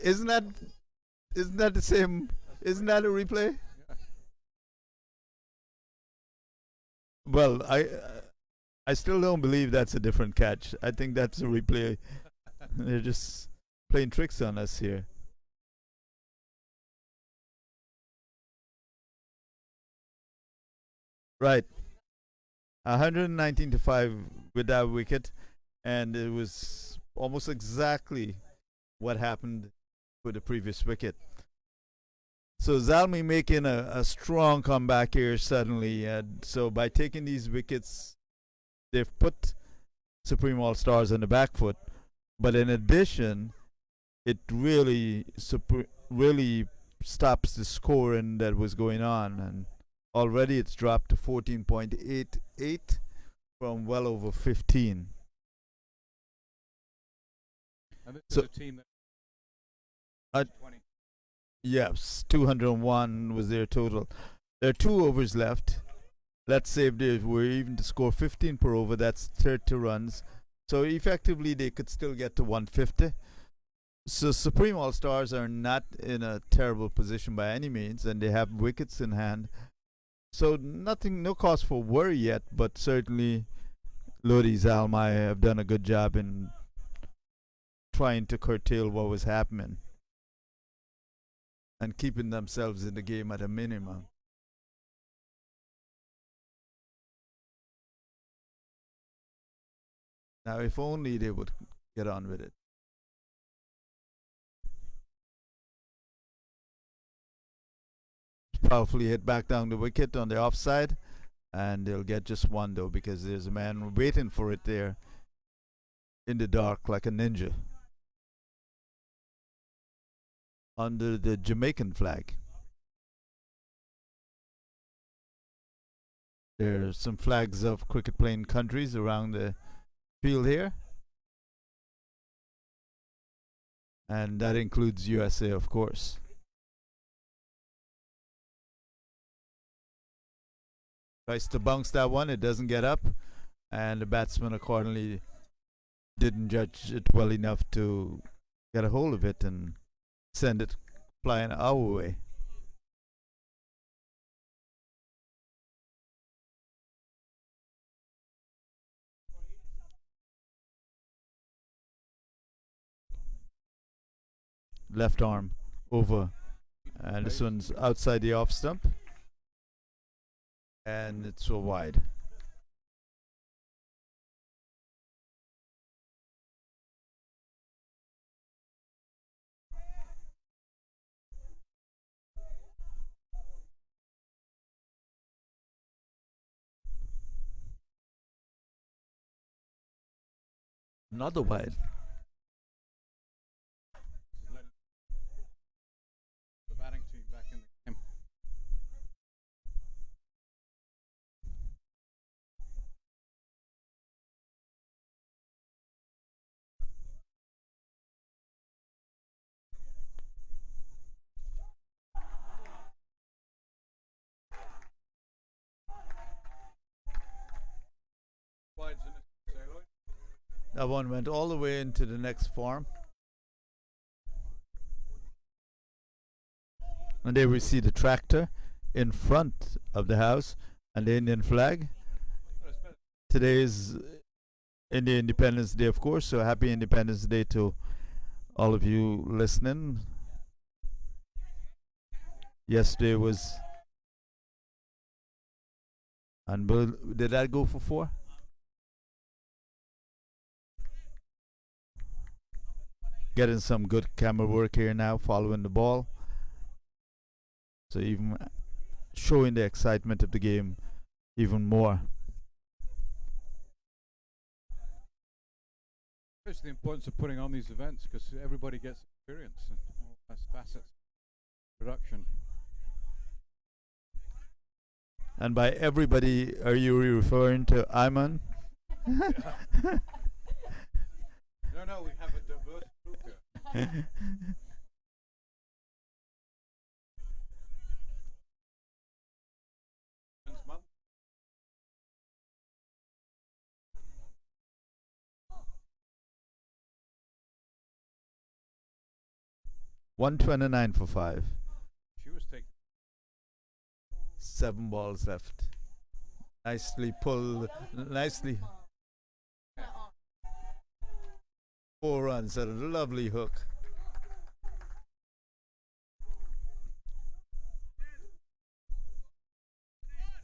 Isn't that the same? Isn't that a replay? Yeah. Well, I still don't believe that's a different catch. I think that's a replay. They're just playing tricks on us here. Right. 119 to 5 with that wicket, and it was almost exactly what happened with the previous wicket. So Zalmi making a strong comeback here suddenly. So by taking these wickets, they've put Supreme All Stars on the back foot. But in addition, it really stops the scoring that was going on, and already it's dropped to 14.88 from well over 15. And this So- is a team that Uh, 20. Yes, 201 was their total. There are 2 overs left. Let's say if they were even to score 15 per over, that's 30 runs. So effectively, they could still get to 150. So Supreme All Stars are not in a terrible position by any means, and they have wickets in hand. So no cause for worry yet, but certainly Lodi Zalmi have done a good job in trying to curtail what was happening and keeping themselves in the game at a minimum. Now, if only they would get on with it. Powerfully hit back down the wicket on the offside, and they'll get just one though because there's a man waiting for it there in the dark like a ninja under the Jamaican flag. There are some flags of cricket playing countries around the field here, and that includes USA, of course. Tries to bounce that one, it doesn't get up, and the batsman accordingly didn't judge it well enough to get a hold of it and send it flying our way. Left arm over, and this one's outside the off stump, and it's so wide. Another wide. The batting team back in the game. Wides in it, say, Lloyd. That one went all the way into the next farm. And there we see the tractor in front of the house and the Indian flag. Today is Indian Independence Day, of course, so happy Independence Day to all of you listening. Yesterday was. Did that go for 4? Getting some good camera work here now, following the ball. So even showing the excitement of the game even more. It's the importance of putting on these events because everybody gets experience and all those facets of production. And by everybody, are you referring to Ayman? No, we have a diverse group here. Men's month. $129 for 5. She was taking 7 balls left. Nicely pulled. Nicely. 4 runs. A lovely hook.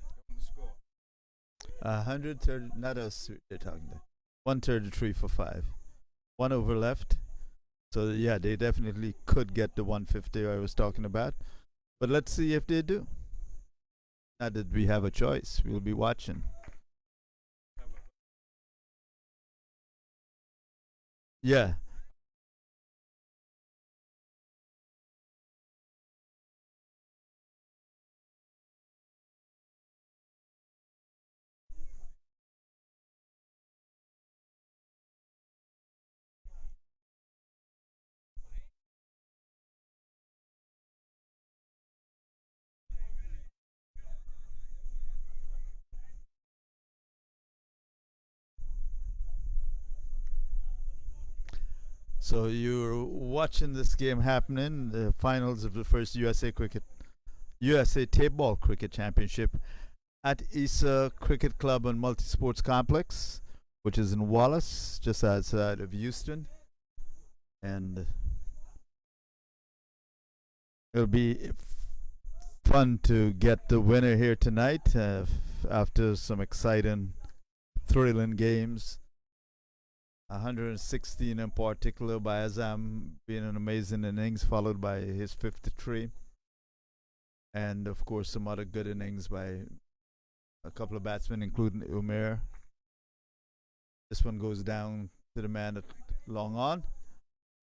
On the score. 130. Not us. They're talking there. 133 for 5. 1 over left. So yeah, they definitely could get the 150 I was talking about. But let's see if they do. Not that we have a choice. We'll be watching. Yeah. So you're watching this game happening, the finals of the first USA Tapeball Cricket Championship at Isa Cricket Club and Multi-Sports Complex, which is in Wallace, just outside of Houston. And it'll be fun to get the winner here tonight after some exciting, thrilling games. 116 in particular by Azam being an amazing innings, followed by his 53. And of course, some other good innings by a couple of batsmen, including Umair. This one goes down to the man at long on,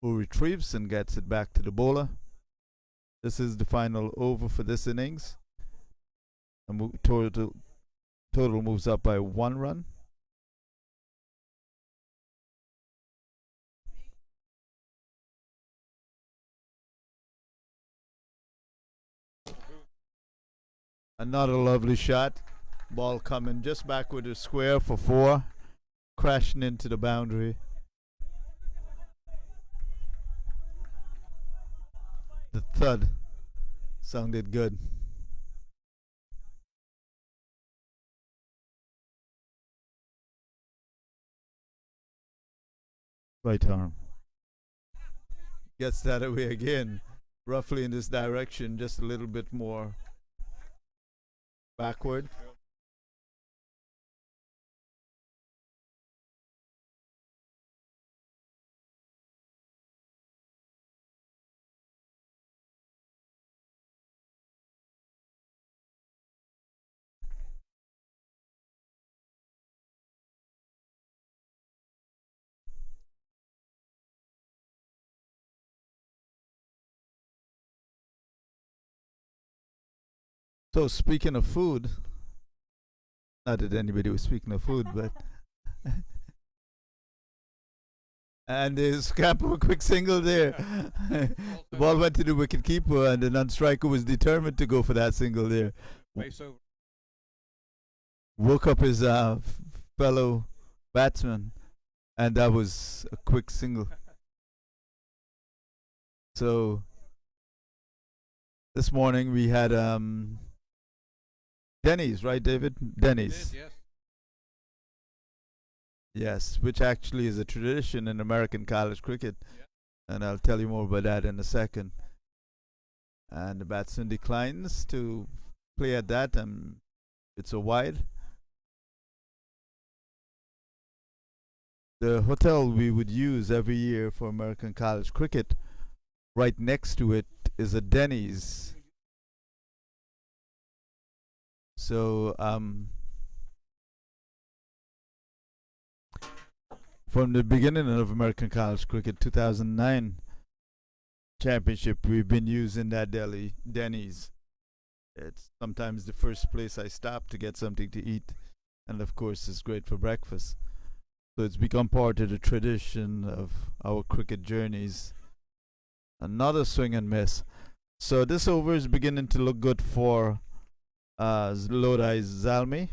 who retrieves and gets it back to the bowler. This is the final over for this innings. Total moves up by 1 run. Another lovely shot. Ball coming just back with a square for 4. Crashing into the boundary. The thud sounded good. Right arm. Gets that away again. Roughly in this direction, just a little bit more backward. So speaking of food, not that anybody was speaking of food, but and there's Scamper a quick single there. The ball went to the wicket keeper, and the non-striker was determined to go for that single there. Base over. Woke up his fellow batsman, and that was a quick single. So this morning we had Denny's, right, David? Denny's. Yes. Yes, which actually is a tradition in American college cricket. Yeah. And I'll tell you more about that in a second. And the batsman declines to play at that, and it's a wide. The hotel we would use every year for American college cricket, right next to it is a Denny's. So, from the beginning of American college cricket, 2009 championship, we've been using that Denny's. It's sometimes the first place I stop to get something to eat, and of course, it's great for breakfast. So it's become part of the tradition of our cricket journeys. Another swing and miss. So this over is beginning to look good for Lodi's Zalmi.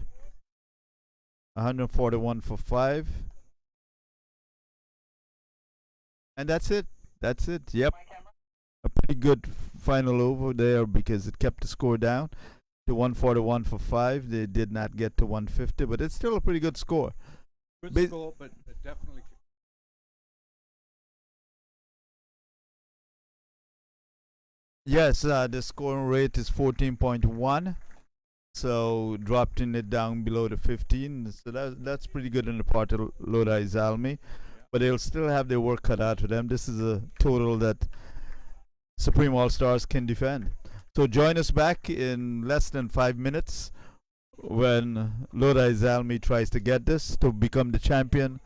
141 for 5. And that's it. That's it. Yep. A pretty good final over there because it kept the score down. to 141 for 5. They did not get to 150, but it's still a pretty good score. Good Ba- score, but it definitely. Yes, the scoring rate is 14.1, so dropping it down below the 15. So that's pretty good in the part of Lodi Zalmi, but they'll still have their work cut out for them. This is a total that Supreme All Stars can defend. So join us back in less than 5 minutes when Lodi Zalmi tries to get this to become the champion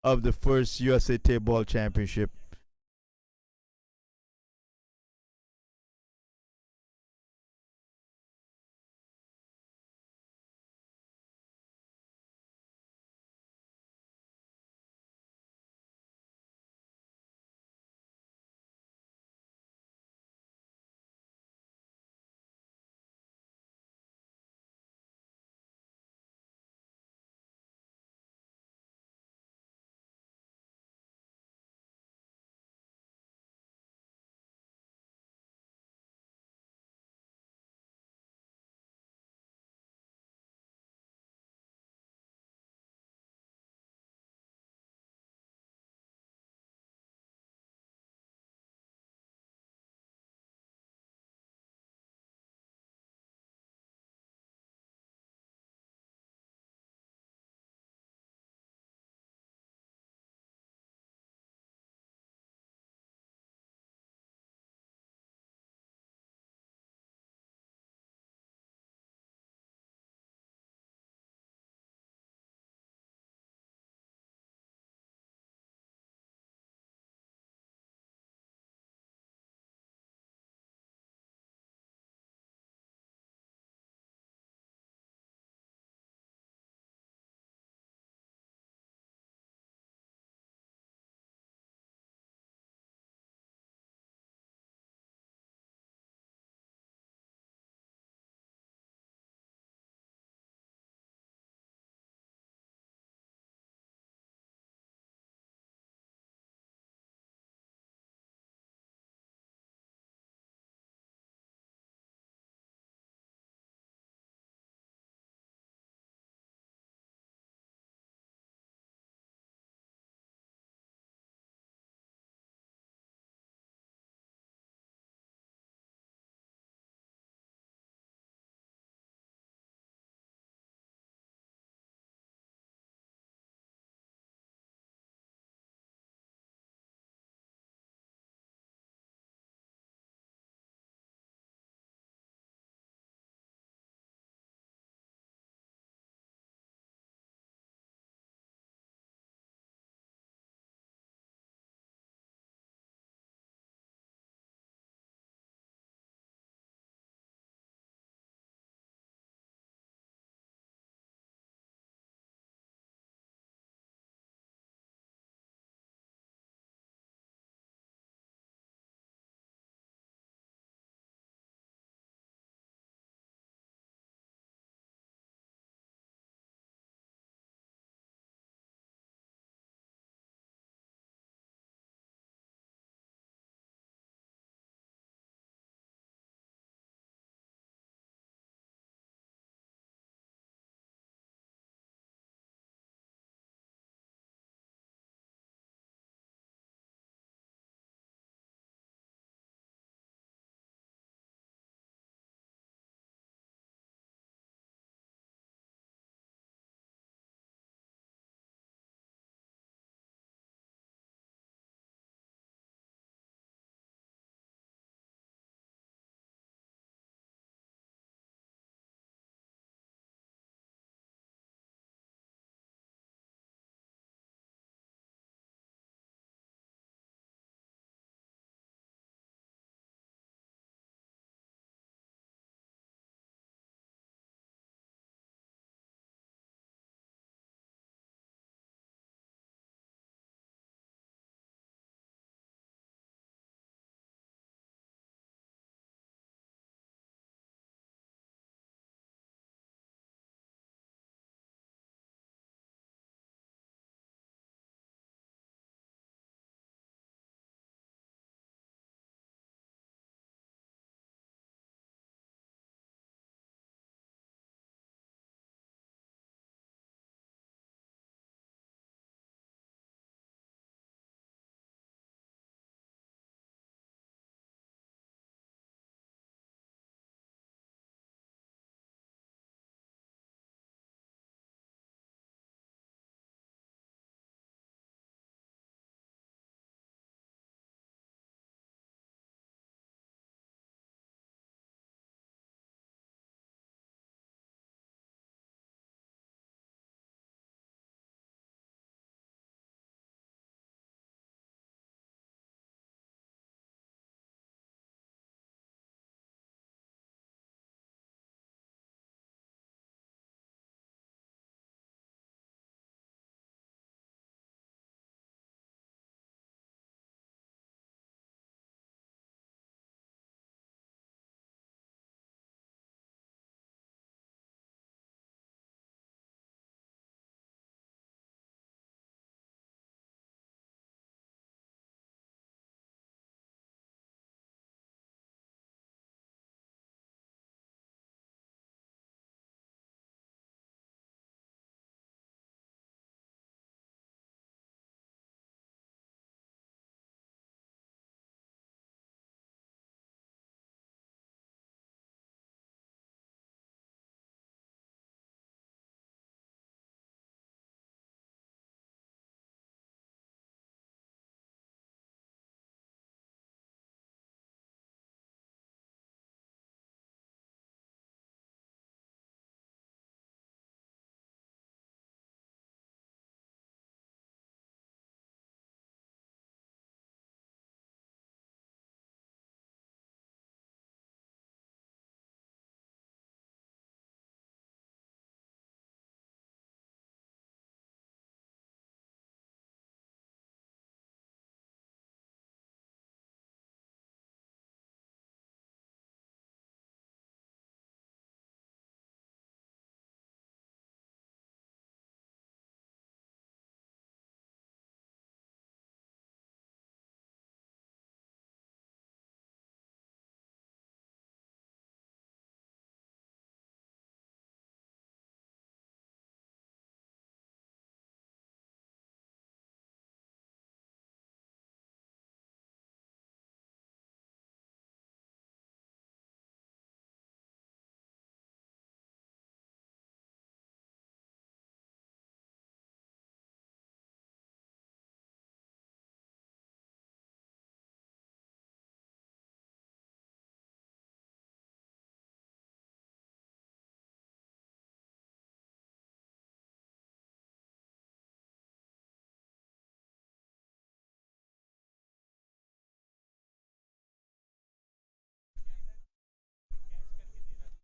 of the first USA Tapeball Championship.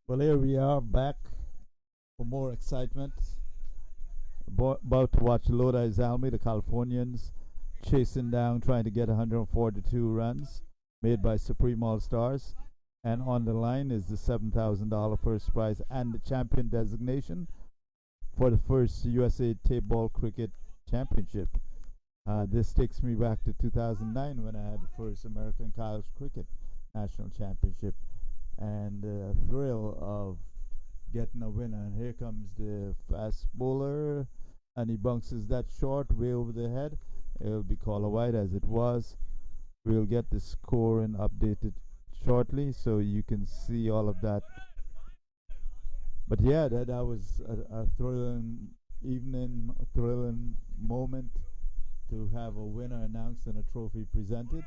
Well, here we are back for more excitement. About to watch Lodi Zalmi, the Californians, chasing down, trying to get 142 runs made by Supreme All Stars. And on the line is the $7,000 first prize and the champion designation for the first USA Tapeball Cricket Championship. This takes me back to 2009 when I had the first American College Cricket National Championship. And the thrill of getting a winner. And here comes the fast bowler, and he bounces that short way over the head. It'll be called a wide as it was. We'll get the scoring updated shortly so you can see all of that. But yeah, that was a thrilling evening, a thrilling moment to have a winner announced and a trophy presented.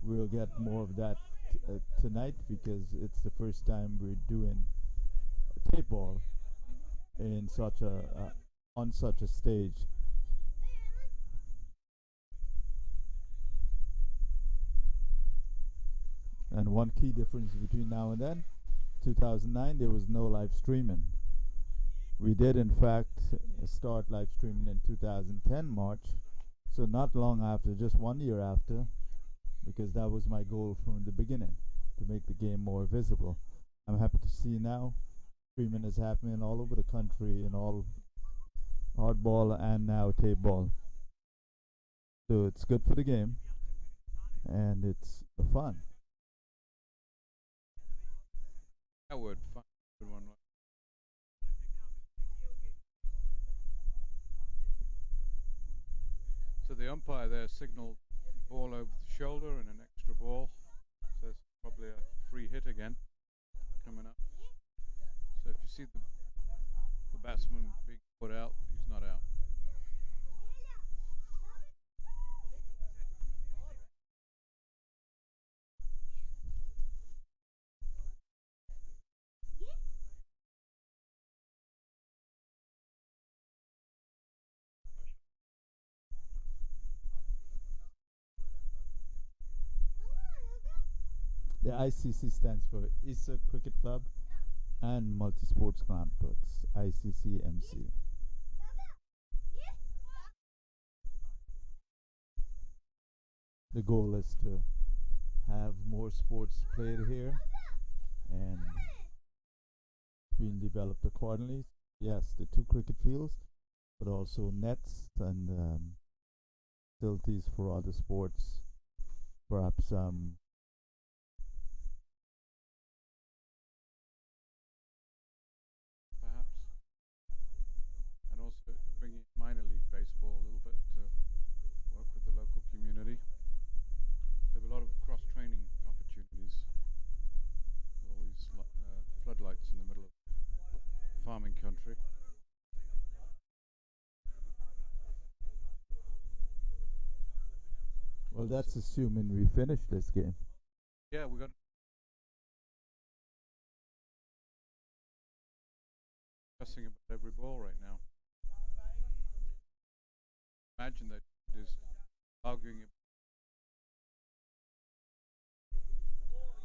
We'll get more of that tonight because it's the first time we're doing tape ball in such a on such a stage. And one key difference between now and then, 2009, there was no live streaming. We did, in fact, start live streaming in 2010 March, so not long after, just 1 year after, because that was my goal from the beginning, to make the game more visible. I'm happy to see now streaming is happening all over the country in all hardball and now tape ball. So it's good for the game and it's fun. That would fun. Good one. So the umpire there signaled ball over the shoulder and an extra ball. So it's probably a free hit again coming up. So if you see the batsman being put out, he's not out. The ICC stands for ISA Cricket Club and Multi-Sports Complex, ICCMC. The goal is to have more sports played here and being developed accordingly. Yes, the 2 cricket fields, but also nets and facilities for other sports. Perhaps And also bringing minor league baseball a little bit to work with the local community. So there are a lot of cross-training opportunities. All these floodlights in the middle of farming country. well, that's assuming we finish this game. Yeah, we got discussing about every ball right now. Imagine that just arguing.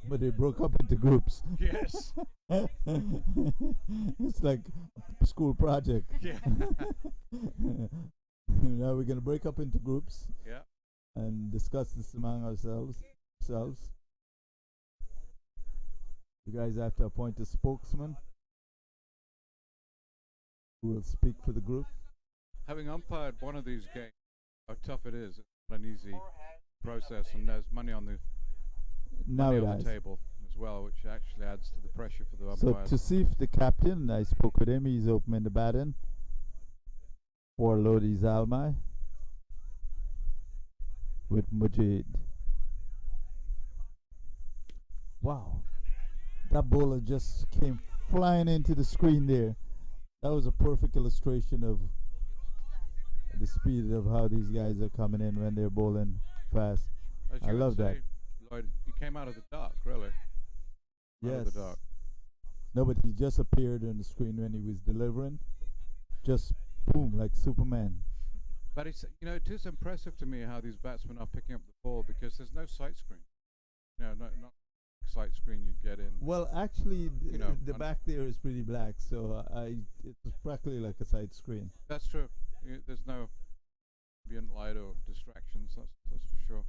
But they broke up into groups. Yes. It's like a school project. Yeah. Now we're gonna break up into groups Yeah. and discuss this among ourselves. You guys have to appoint a spokesman who will speak for the group. Having umpired one of these games, how tough it is. It's not an easy process, and there's money on the table as well, which actually adds to the pressure for the So umpires. to see if the captain, I spoke with him, he's opening the batting for Lodi Zalmi with Mujid. Wow. That bowler just came flying into the screen there. That was a perfect illustration of the speed of how these guys are coming in when they're bowling fast. As I you would love that. say, Lloyd, he came out of the dark, really. Out of Yes. the dark. No, but he just appeared on the screen when he was delivering. Just boom, like Superman. But it's, it is impressive to me how these batsmen are picking up the ball because there's no sight screen. Not sight screen you'd get in. Well, actually, You know, the and- back there is pretty black, so it's practically like a side screen. That's true. There's no ambient light or distractions. That's for sure.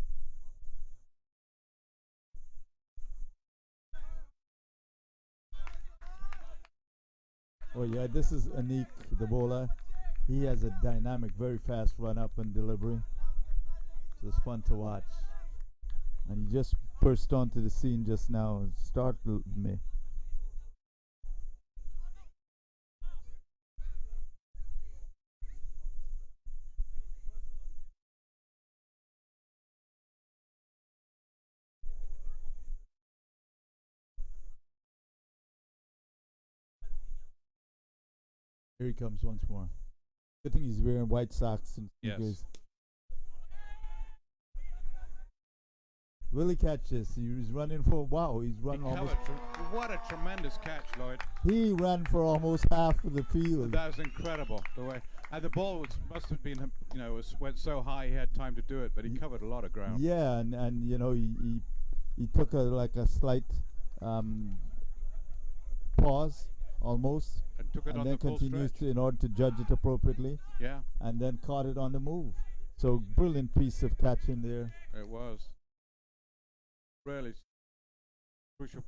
Oh yeah, this is Anik, the bowler. He has a dynamic, very fast run up and delivery. So it's fun to watch. And he just burst onto the scene just now and startled me. Here he comes once more. Good thing he's wearing white socks and Yes. sneakers. Will he catch this? He's running for wow. He's He running almost. covered. What a tremendous catch, Lloyd. He ran for almost half of the field. That was incredible. The way and the ball must have been, went so high he had time to do it, but he covered a lot of ground. Yeah, and you know he took a slight pause almost, And took it and on then the full continues stretch. to in order to judge it appropriately, Yeah, and then caught it on the move. So brilliant piece of catching there. it was. Really crucial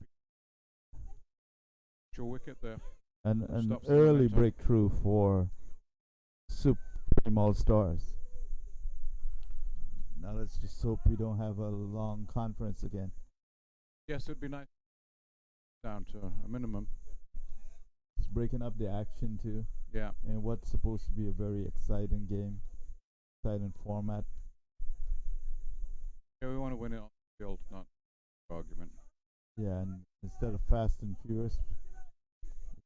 wicket there. And an Stops the early momentum. breakthrough for Supreme All Stars. Now let's just hope we don't have a long conference again. Yes, it'd be nice down to a minimum. It's breaking up the action too, Yeah. in what's supposed to be a very exciting game, exciting format. Yeah, we want to win it on the field, not argument. Yeah, and instead of fast and furious,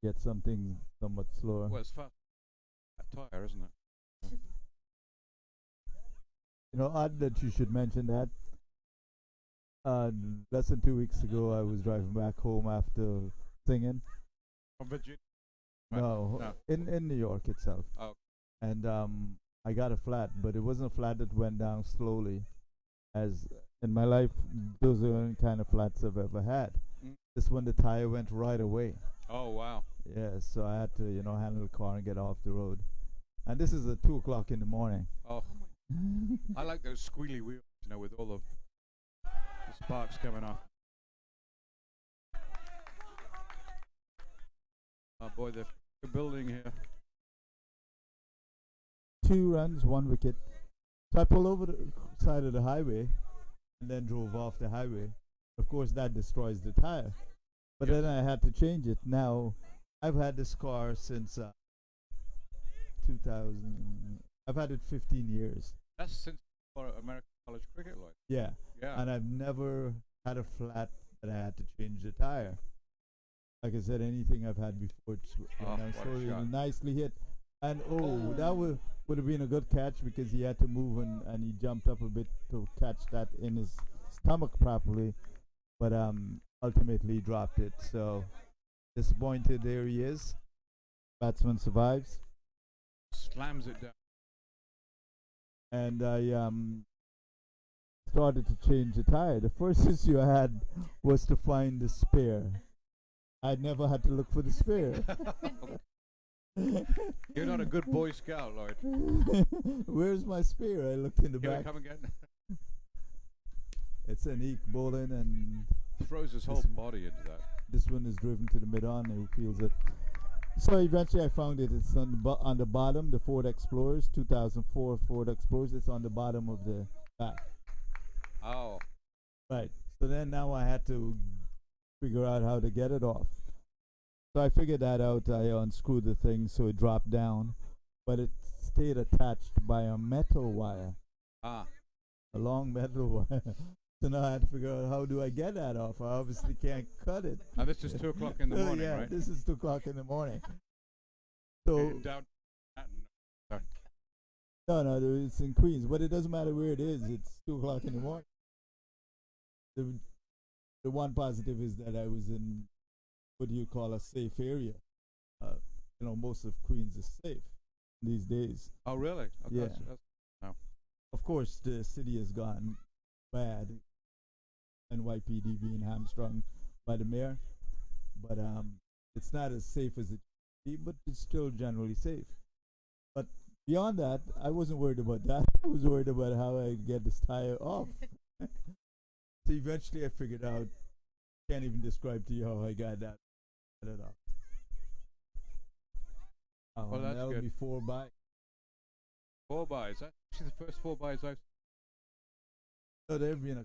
get something somewhat slower. Well, it's fast. That tire, isn't it? You know, odd that you should mention that. Less than 2 weeks ago, I was driving back home after singing. From Virginia. No, No. in New York itself. Oh. And I got a flat, but it wasn't a flat that went down slowly. As in my life, those are the only kind of flats I've ever had. Mm. This one, the tire went right away. Oh wow. Yeah, so I had to, handle the car and get off the road. And this is at 2 o'clock in the morning. Oh, I like those squealy wheels, with all the sparks coming off. Oh boy, they're building here. 2 runs, 1 wicket. So I pulled over the side of the highway and then drove off the highway. Of course, that destroys the tire. But Yes. then I had to change it. Now, I've had this car since 2000. I've had it 15 years. That's since for American college cricket, Lloyd. Yeah. Yeah. And I've never had a flat that I had to change the tire. Like I said, anything I've had before, it's Oh, nice, what a shot. nicely hit. And that would have been a good catch because he had to move and he jumped up a bit to catch that in his stomach properly. But ultimately dropped it. So disappointed. There he is. Batsman survives. Slams it down. And I started to change the tire. The first issue I had was to find the spare. I never had to look for the spare. You're not a good Boy Scout, Lloyd. Where's my spare? I looked in the Here, back. come again. It's Anik bowling, and Throws his whole This- body into that. this one is driven to the mid-on. Who feels it? So eventually I found it. It's on the bottom, the Ford Explorers, 2004 Ford Explorers. It's on the bottom of the back. Oh, Right. So then now I had to figure out how to get it off. So I figured that out. I unscrewed the thing so it dropped down, but it stayed attached by a metal wire, ah, a long metal wire. So now I had to figure out how do I get that off. I obviously can't cut it. and this is 2 o'clock in the Oh, morning, yeah, right? this is 2 o'clock in the morning. So Down. no, it's in Queens, but it doesn't matter where it is. It's 2 o'clock in the morning. The one positive is that I was in what do you call a safe area. Most of Queens is safe these days. Oh, really? Oh, Yeah. that's- Of course, the city has gone bad. NYPD being hamstrung by the mayor. But it's not as safe as it should be, but it's still generally safe. But beyond that, I wasn't worried about that. I was worried about how I get this tire off. So eventually I figured out, can't even describe to you how I got that. I don't know. Well, that's that'll good. be 4 by. 4 buys. That's actually the first 4 buys I've. So there have been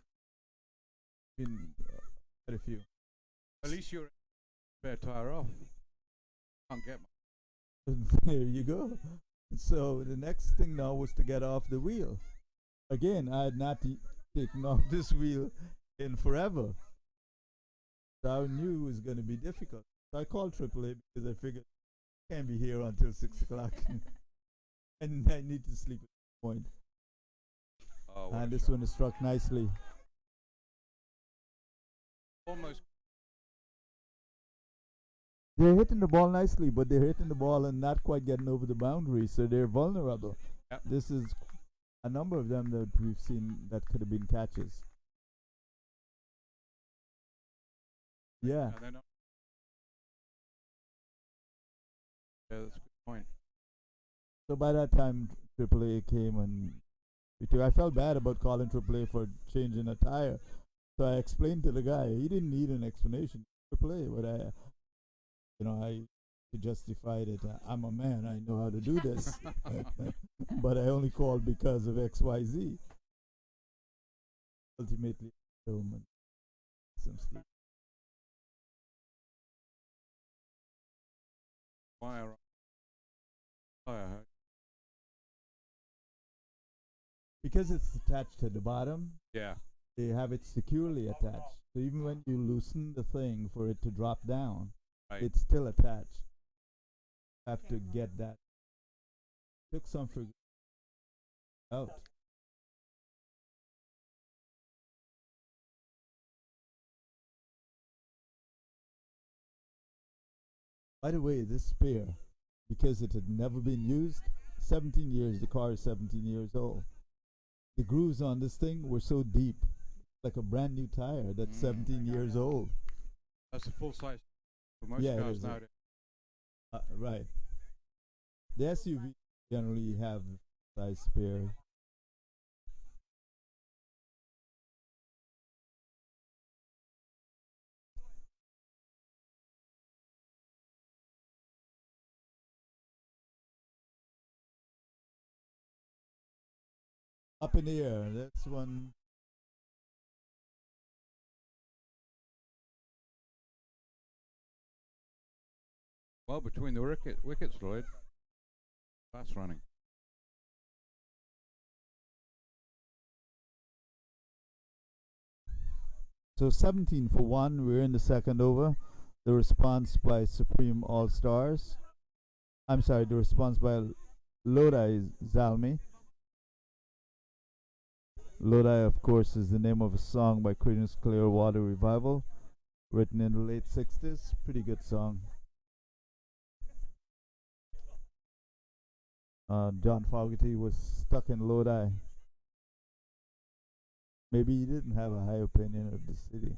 quite a few. At least you're spare tire off. Can't get There you go. So the next thing now was to get off the wheel. Again, I had not taken off this wheel in forever. So I knew it was going to be difficult. So I called AAA because I figured I can't be here until 6 o'clock. And I need to sleep at this point. Oh, And this one is struck nicely. almost. They're hitting the ball nicely, but they're hitting the ball and not quite getting over the boundary, so they're vulnerable. Yep. This is a number of them that we've seen that could have been catches. Yeah. They're not. Yeah, that's a good point. So by that time, AAA came and I felt bad about calling AAA for changing a tire. So I explained to the guy. He didn't need an explanation. AAA, but I justified it. I'm a man. I know how to do this. But I only called because of X, Y, Z. Ultimately, home and some sleep. Wire. Tire. Because it's attached to the bottom, Yeah. they have it securely attached. So even when you loosen the thing for it to drop down, Right. it's still attached. Have to get that. Took some figure out. By the way, this spare, because it had never been used, 17 years, the car is 17 years old. The grooves on this thing were so deep, like a brand new tire that's 17 years old. That's a full size. For most Yeah, it cars is. nowadays. Right. The SUV generally have size spare. Up in the air, that's one. Well, between the wickets, Lloyd. Fast running. So 17 for one, we're in the second over. The response by Supreme All Stars. I'm sorry, the response by Lodi Zalmi. Lodi, of course, is the name of a song by Creedence Clearwater Revival, written in the late 60s. Pretty good song. John Fogerty was stuck in Lodi. Maybe he didn't have a high opinion of the city,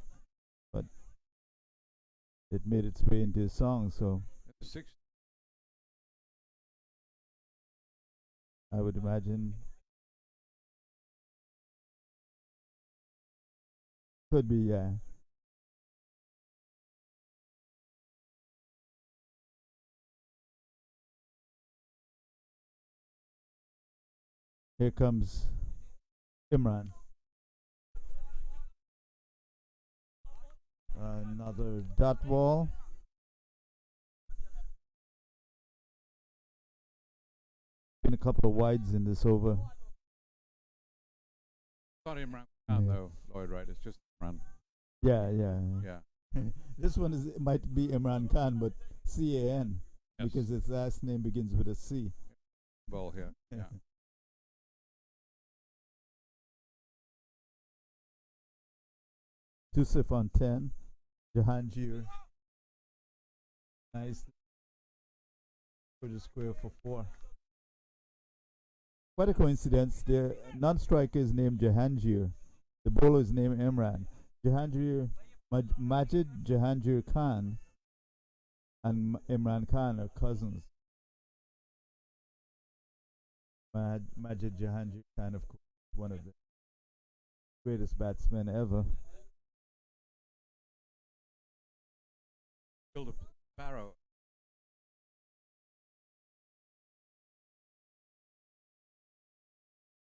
but it made its way into his song, so The 60s. I would imagine could be, yeah. Here comes Imran. Another dot ball. Been a couple of wides in this over. Not Imran Khan Yeah. though, Lloyd. Right? It's just Imran. Yeah, yeah. Yeah. This one might be Imran Khan, but CAN Yes. because his last name begins with a C. Ball here. Yeah. Tusif on 10. Jahangir. Nice. For the square for 4. Quite a coincidence. The non-striker is named Jahangir. The bowler is named Imran. Jahangir, Majid Jahangir Khan and Imran Khan are cousins. Majid Jahangir Khan, of course, one of the greatest batsmen ever. Killed a sparrow.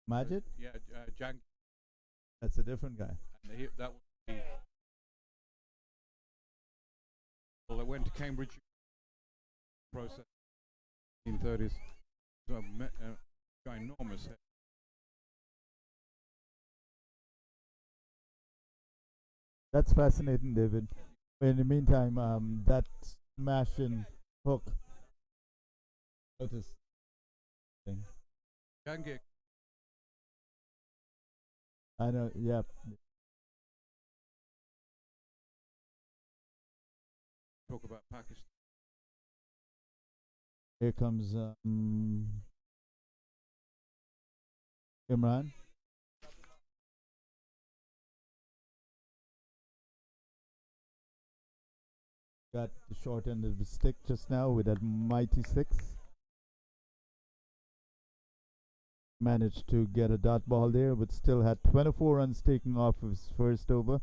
Majid? Yeah, Jang. That's a different guy. And that was the. Well, they went to Cambridge process 1930s. So ginormous head. That's fascinating, David. In the meantime, that smashing hook. Notice thing. Jangir. I know, yeah. Talk about Pakistan. Here comes Imran. Got the short end of the stick just now with that mighty six. Managed to get a dot ball there, but still had 24 runs taken off of his first over.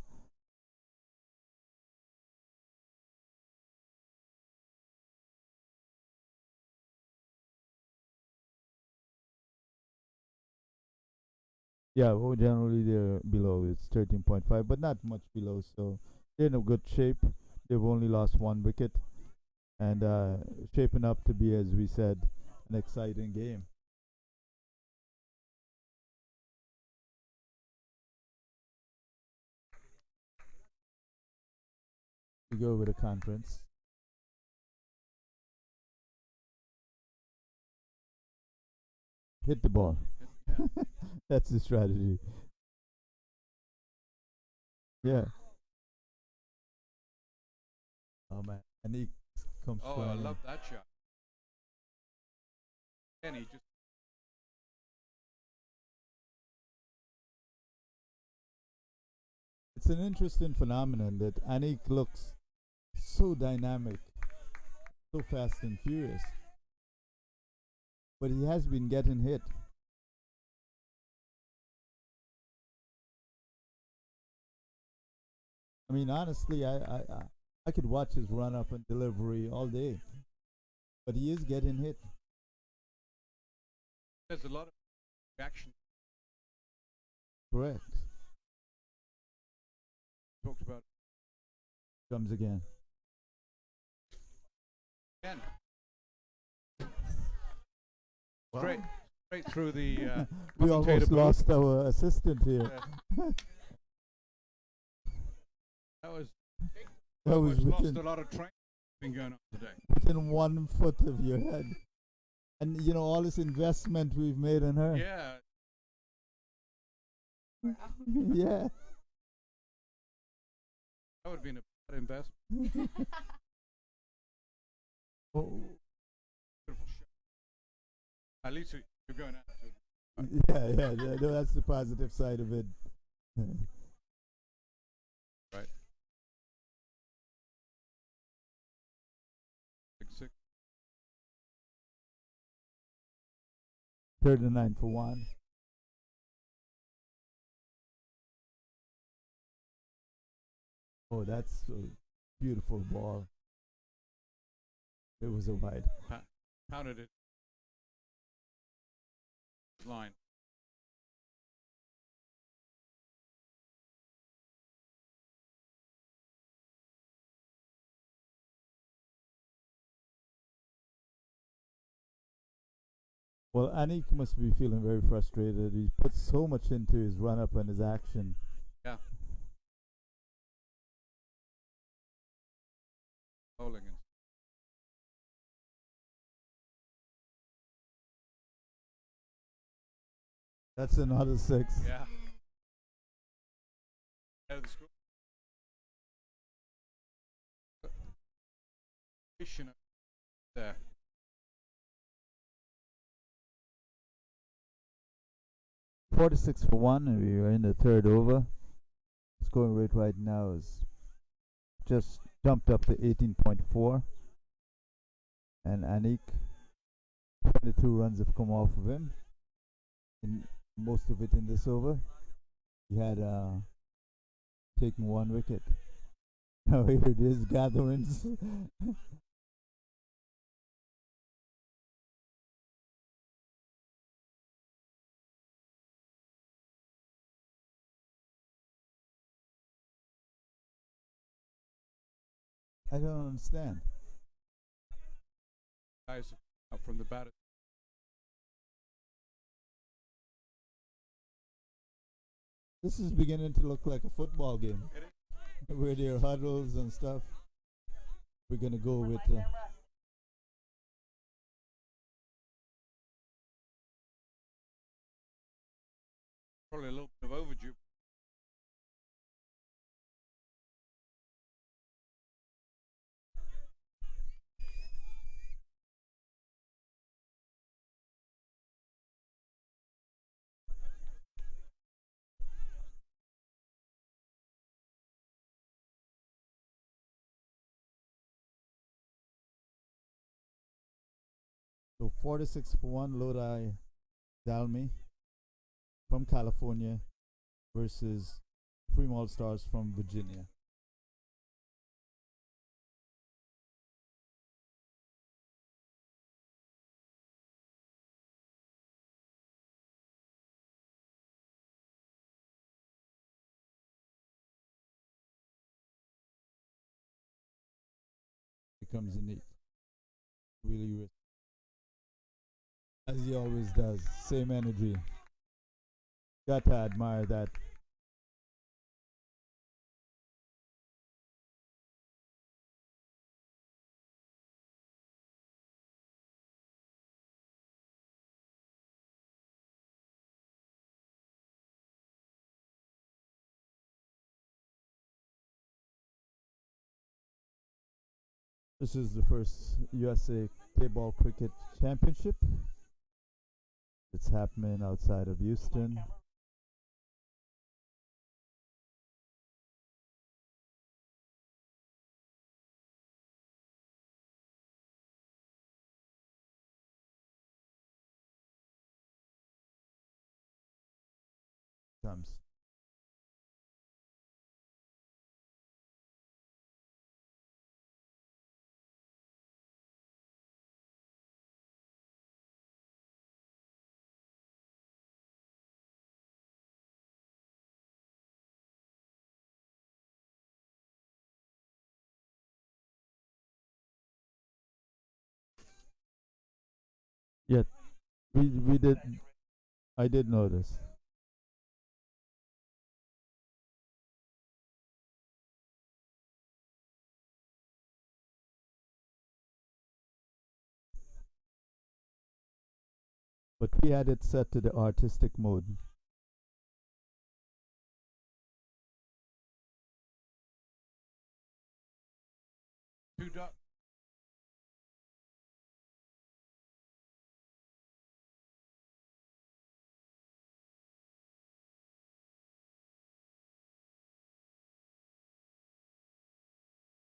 Yeah, well, generally they're below. It's 13.5, but not much below. So they're in a good shape. They've only lost one wicket, and shaping up to be, as we said, an exciting game. We go with a conference. Hit the ball. That's the strategy. Yeah. Oh man, and he comes. Oh, I love that shot. And he just. It's an interesting phenomenon that Anik looks so dynamic, so fast and furious, but he has been getting hit. I mean, honestly, I could watch his run up and delivery all day, but he is getting hit. There's a lot of reaction. Correct. Talked about Comes again. again. Straight through the. We commentator almost booth. lost our assistant here. Yeah. That was. That was Lost within, a lot of training been going on today. within 1 foot of your head. And you know, all this investment we've made in her. Yeah. Yeah. That would have been a bad investment. Oh, At least you're going out to. yeah, no, that's the positive side of it. Right. Big six. 39 for one. Oh, that's a beautiful ball. It was a wide. Pounded it. Line. Well, Anik must be feeling very frustrated. He put so much into his run up and his action. Yeah. Bowling and That's another six. yeah. Out of the school. There. .46 for one, and we are in the third over. scoring rate right now is just jumped up to 18.4, and Anik, 22 runs have come off of him, in most of it in this over. He had taken one wicket. Now here it is, gatherings. I don't understand. Guys up from the batter. This is beginning to look like a football game where there are huddles and stuff. We're gonna go with Probably a little bit of overdue. so 46 for 1 Lodi Zalmi from California versus Fremont Stars from Virginia. Becomes neat. Really, as he always does. Same energy. Got to admire that. This is the first USA Tapeball Cricket Championship. It's happening outside of Houston. Comes. Yet we did I did notice. But we had it set to the artistic mode. Two ducks.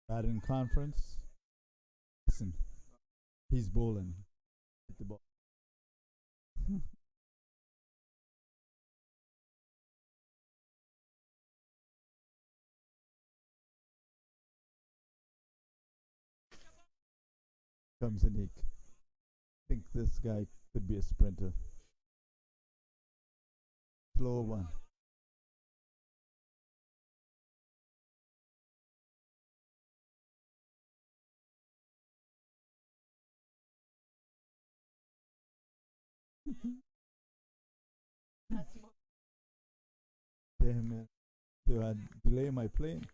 Batting conference. Listen, he's bowling. Hit the ball. Comes Anik. Think this guy could be a sprinter. Slow one. Damn it. Do I delay my plane?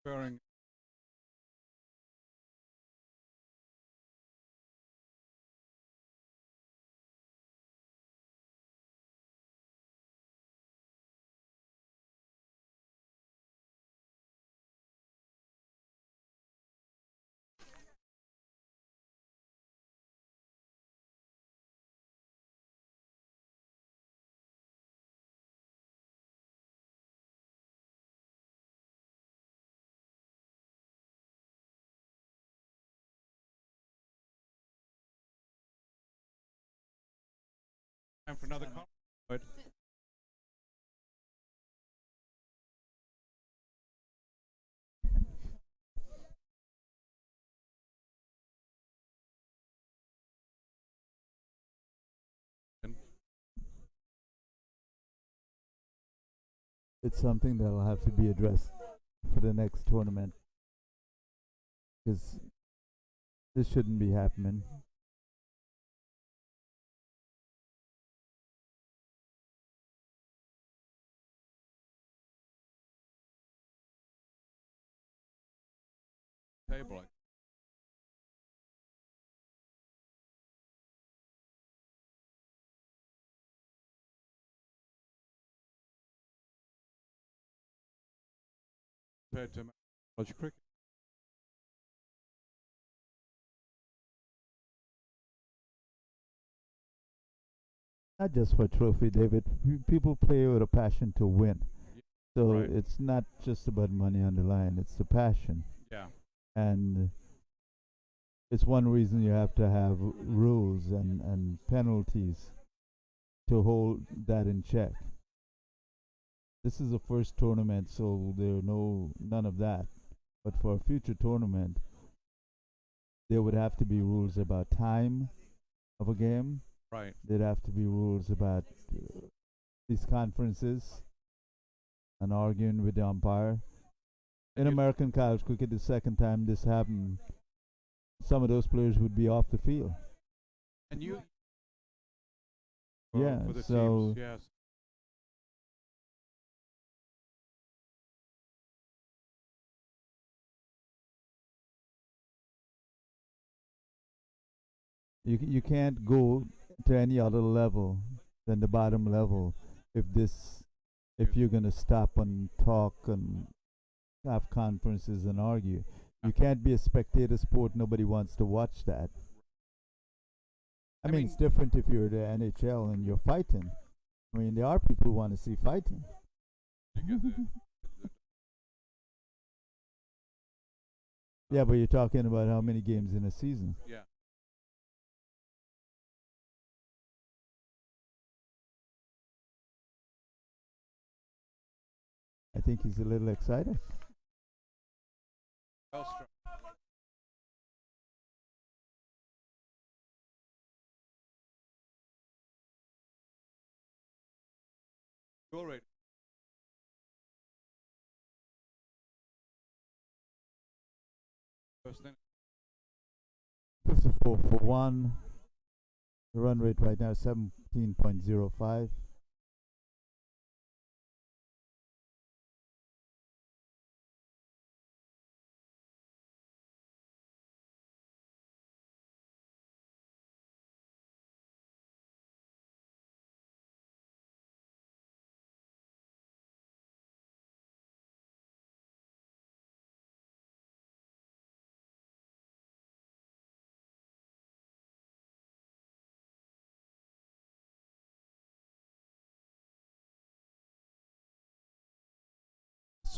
Bearing time for another call. But It's something that'll have to be addressed for the next tournament because this shouldn't be happening. table. Compared to college cricket. Not just for trophy, David. People play with a passion to win. So Right. it's not just about money on the line, it's the passion. Yeah. And it's one reason you have to have rules and penalties to hold that in check. This is the first tournament, so there are none of that. But for a future tournament, there would have to be rules about time of a game. Right. There'd have to be rules about these conferences and arguing with the umpire. In American college cricket, the second time this happened, some of those players would be off the field. And you Yeah, for the so teams, yes. you can't go to any other level than the bottom level if you're gonna stop and talk and have conferences and argue. You can't be a spectator sport. Nobody wants to watch that. I mean, it's different if you're the NHL and you're fighting. I mean, there are people who want to see fighting. Yeah, but you're talking about how many games in a season. Yeah. I think he's a little excited. Well struck. Goal rate. First inning. 54 for 1. The run rate right now is 17.05.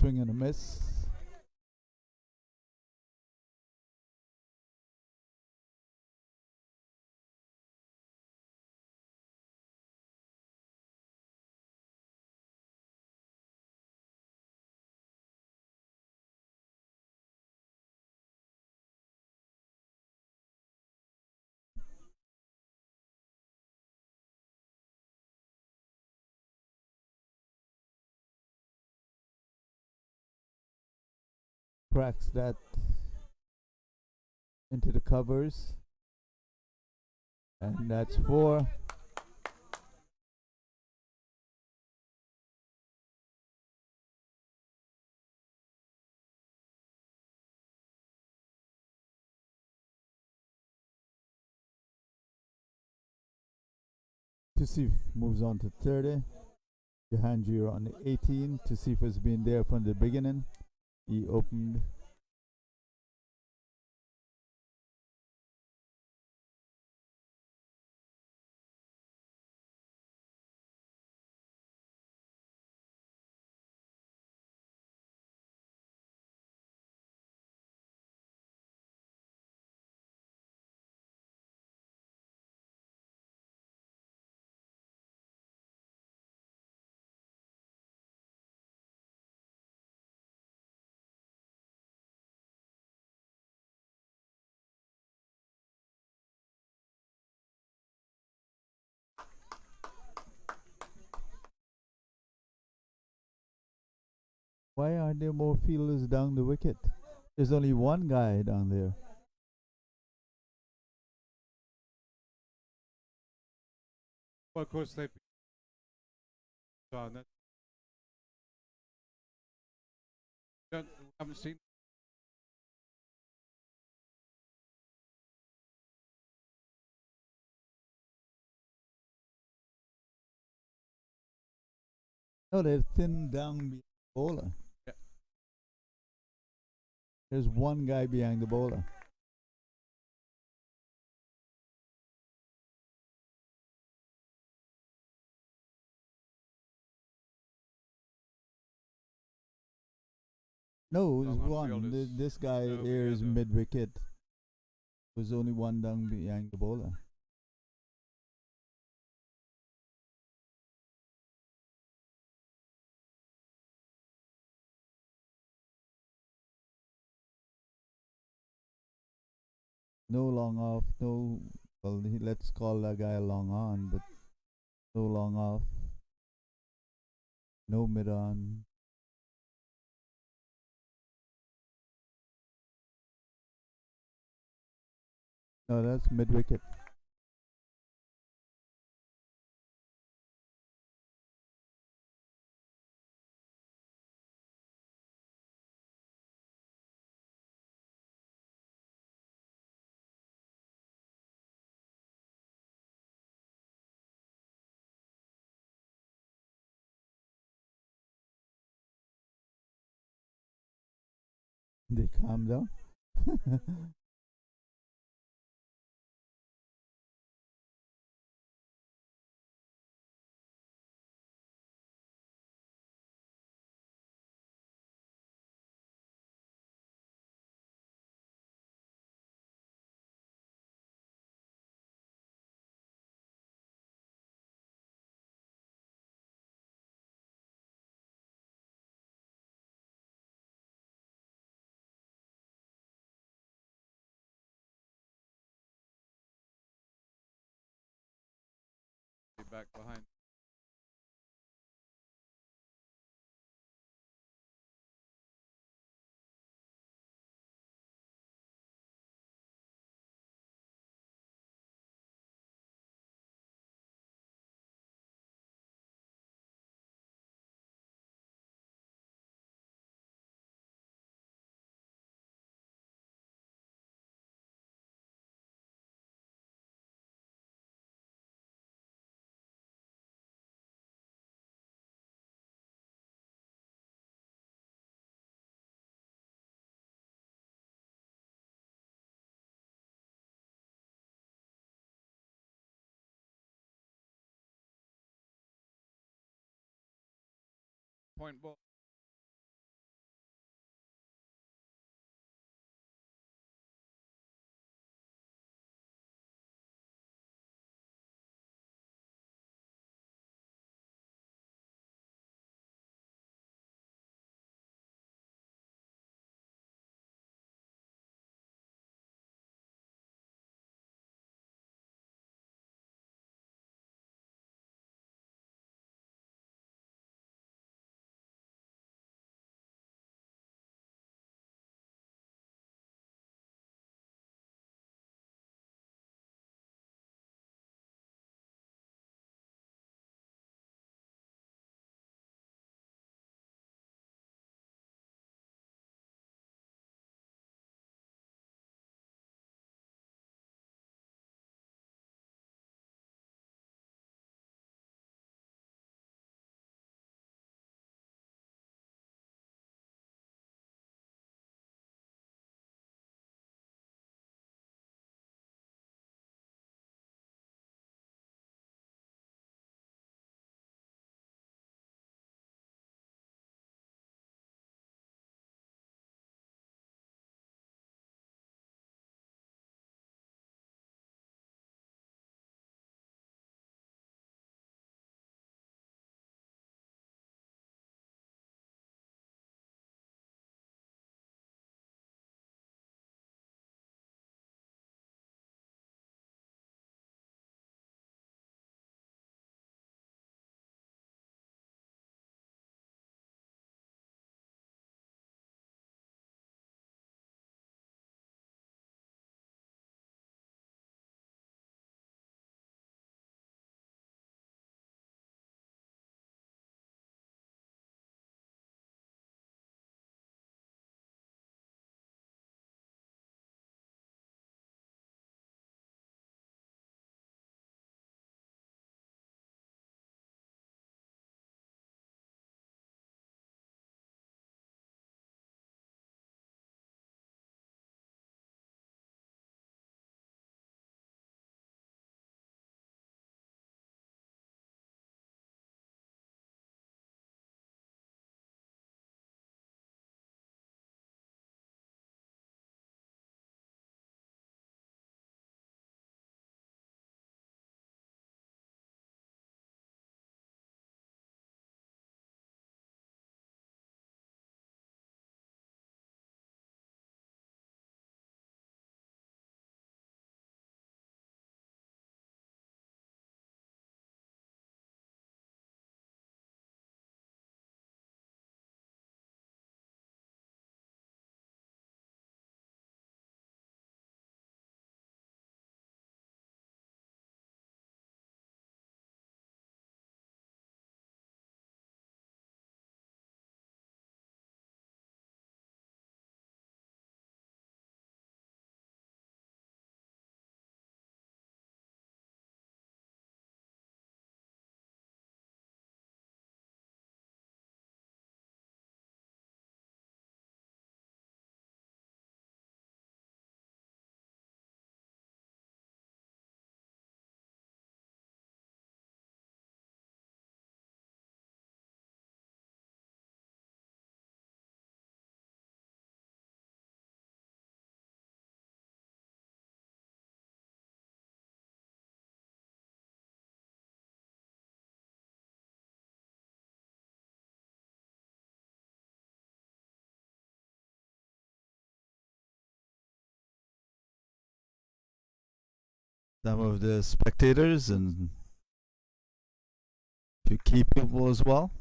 Swing and a miss. Cracks that into the covers. And that's 4. Tusif moves on to 30. Jahanjir on 18. Tusif has been there from the beginning. He opened. Why aren't there more fielders down the wicket? There's only one guy down there. Well, of course, they've done that. We haven't seen. No, they're thin down the bowler. Yeah. There's one guy behind the bowler. No, there's Long on one. fielders. This guy No, here is the other. mid wicket. There's only one down behind the bowler. No long off, no. Well, let's call that guy long on, but no long off, no mid on. No, that's mid wicket. They calm down. Back behind. Point ball. some of the spectators and to keep people as well.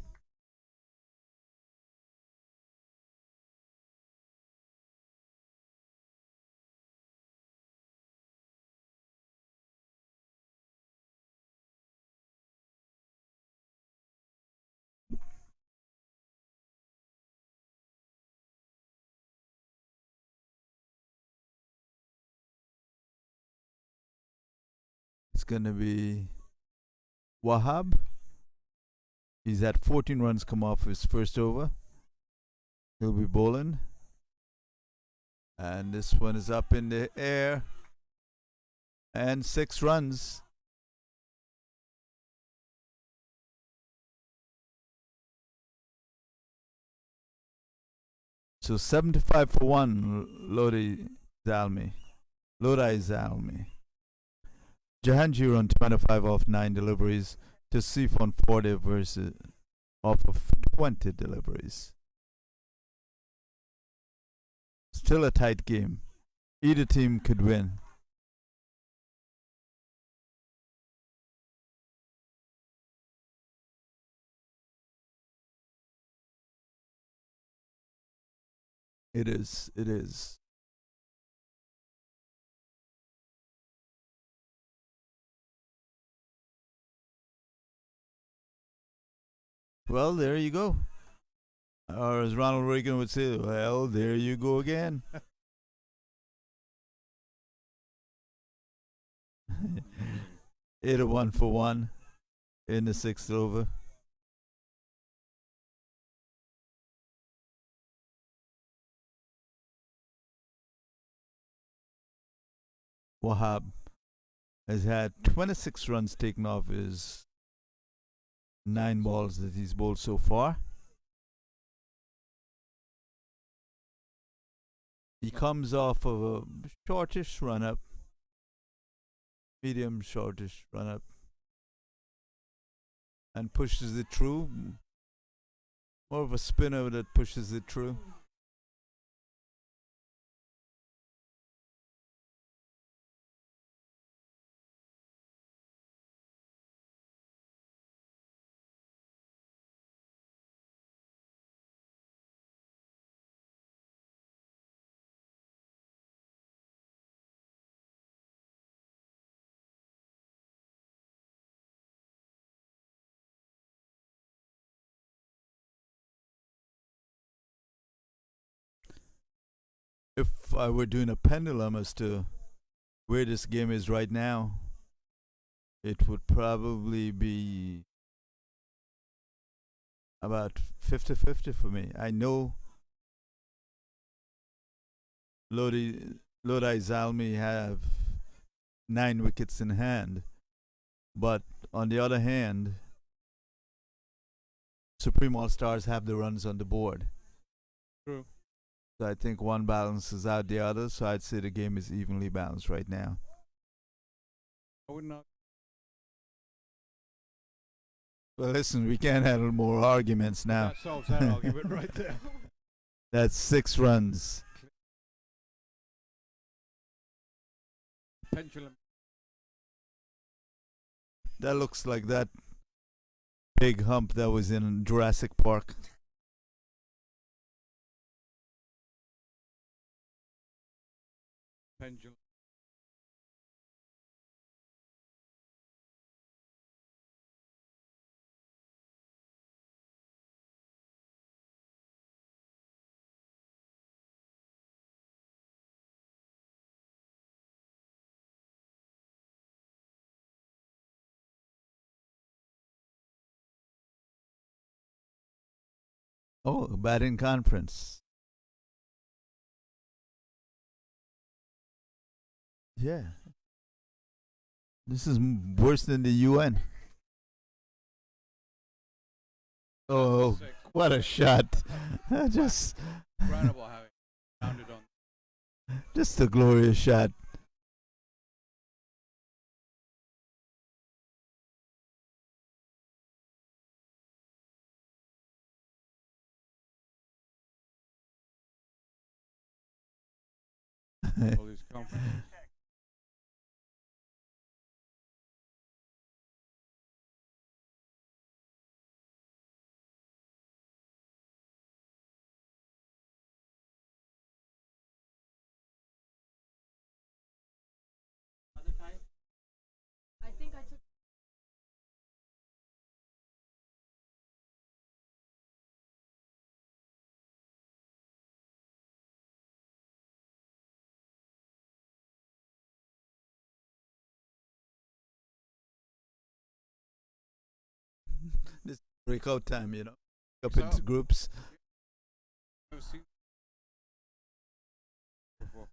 It's going to be Wahab. He's had 14 runs come off his first over. He'll be bowling. And this one is up in the air. And 6 runs. So 75 for 1, Lodi Zalmi. Lodi Zalmi. Jahangir on 25 off 9 deliveries. To Sif on 40 versus off of 20 deliveries. Still a tight game. Either team could win. It is. It is. Well, there you go. Or as Ronald Reagan would say, well, there you go again. 8-1 for 1 in the 6th over. Wahab has had 26 runs taken off his 9 balls that he's bowled so far. He comes off of a shortish run up, medium shortish run up, and pushes it through. More of a spinner that pushes it through. If I were doing a pendulum as to where this game is right now, it would probably be about 50-50 for me. I know Lodi Zalmi have 9 wickets in hand, but on the other hand, Supreme All Stars have the runs on the board. True. So I think one balances out the other. So I'd say the game is evenly balanced right now. I would not. Well, listen, we can't handle more arguments now. That solves that argument right there. That's 6 runs. Pendulum. That looks like that big hump that was in Jurassic Park. Pendulum. Oh, batting conference. Yeah. This is worse than the UN. Oh, what a shot. Just Incredible how it rounded on. just a glorious shot. All these confidence. This breakout time, up So, into groups. never seen before.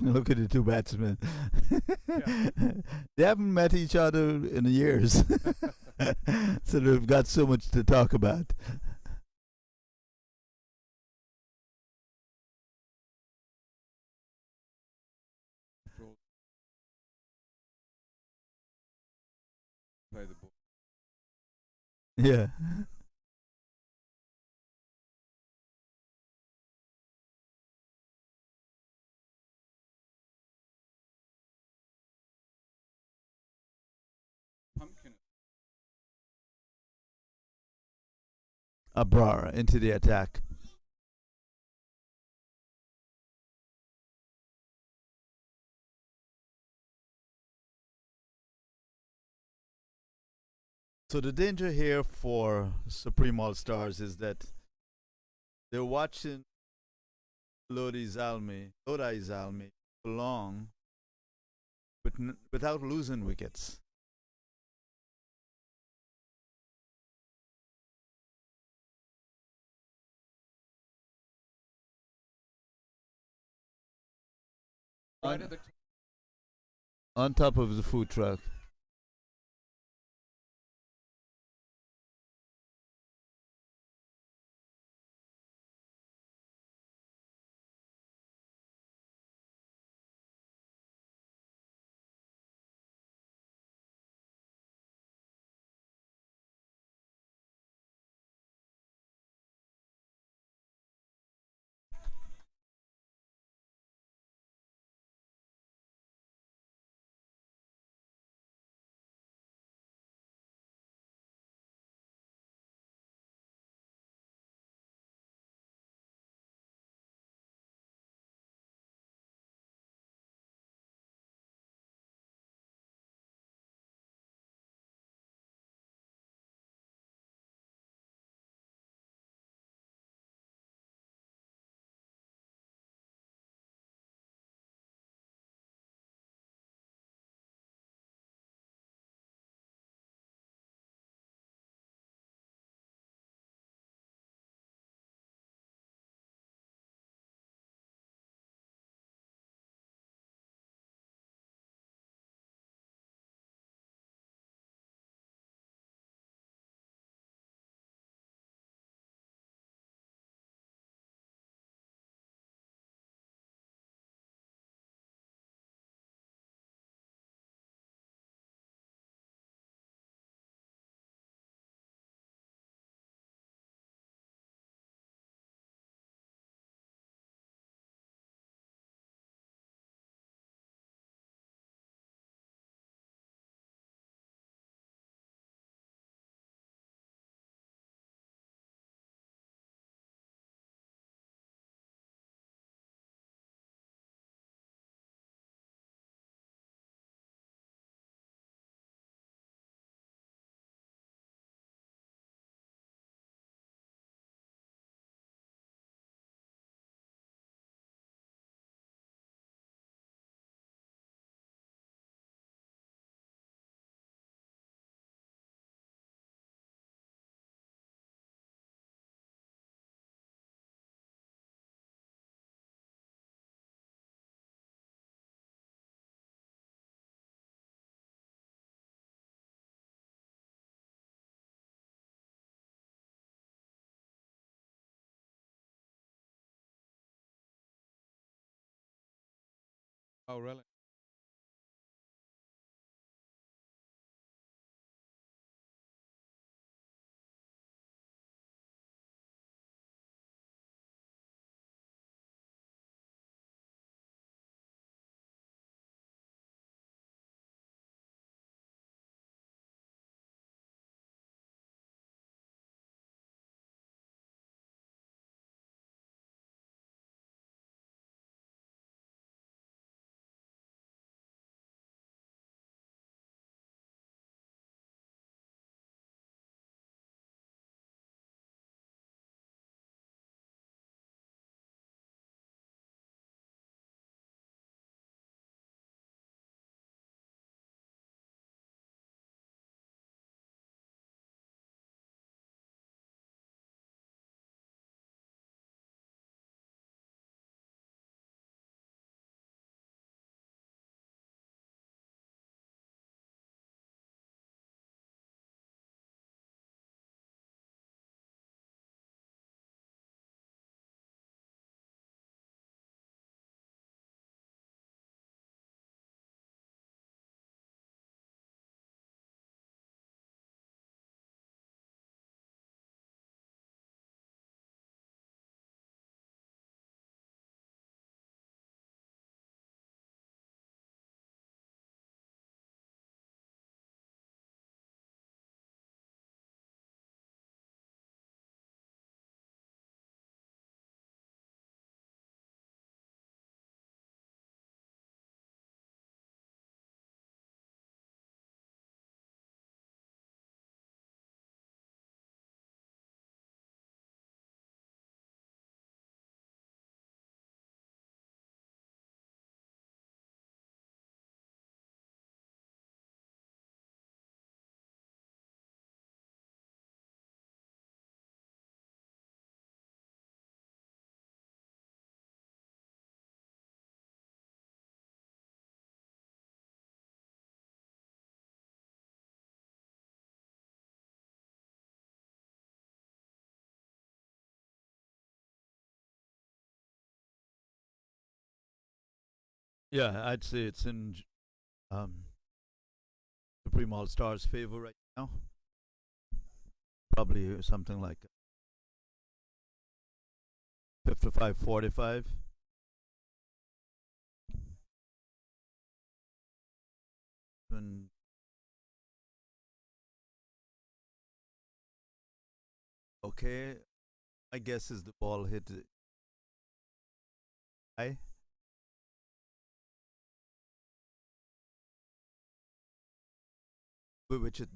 Look at the two batsmen. Yeah. They haven't met each other in years. So they've got so much to talk about. Control, play the ball. Yeah. Pumpkin. Abrar into the attack. So the danger here for Supreme All Stars is that they're watching Lodi Zalmi long without losing wickets. Right On, at the on top of the food truck. Oh, really? Yeah, I'd say it's in Supreme All Stars' favor right now. Probably something like 55-45. And okay, I guess is the ball hit high. Which it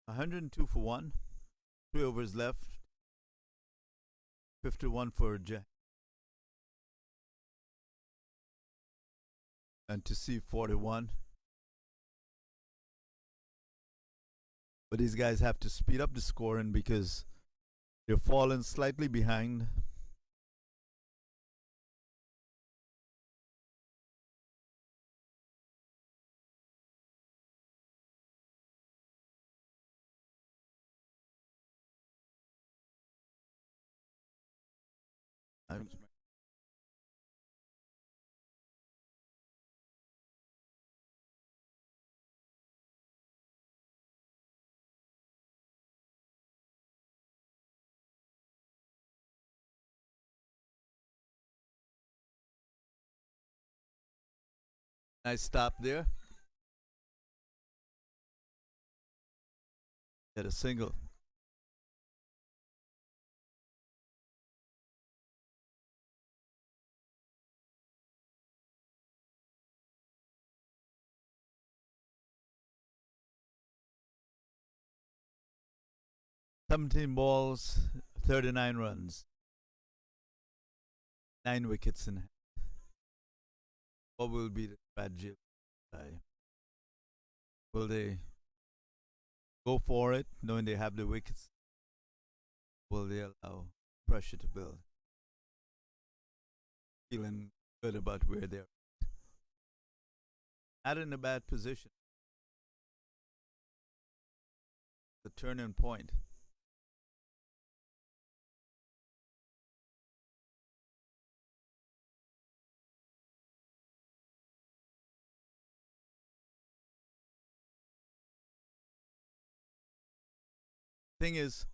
102 for one. 3 overs left. 51 for Jack. And to see 41. But these guys have to speed up the scoring because they're falling slightly behind. I'm, nice stop there. Get a single. Seventeen balls, 39 runs, 9 wickets in hand. What will be the strategy? Will they go for it, knowing they have the wickets? Will they allow pressure to build? Feeling good about where they're not in a bad position. The turning point. Thing is,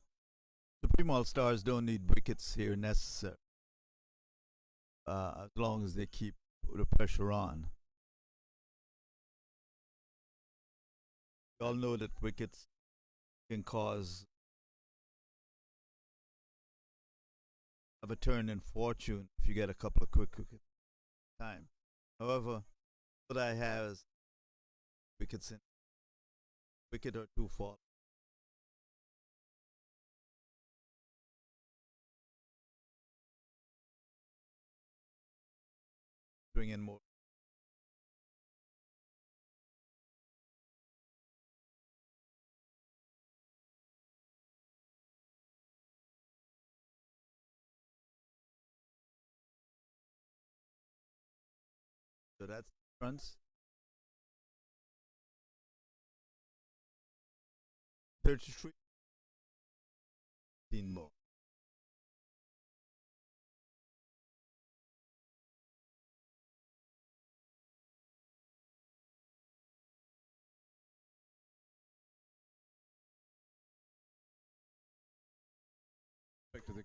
Supreme All Stars don't need wickets here necessary. As long as they keep the pressure on. We all know that wickets can cause of a turn in fortune if you get a couple of quick wickets time. However, what I have is wickets in wicket or two fall. Bring in more. So that's runs. 33. 15 more. Back to the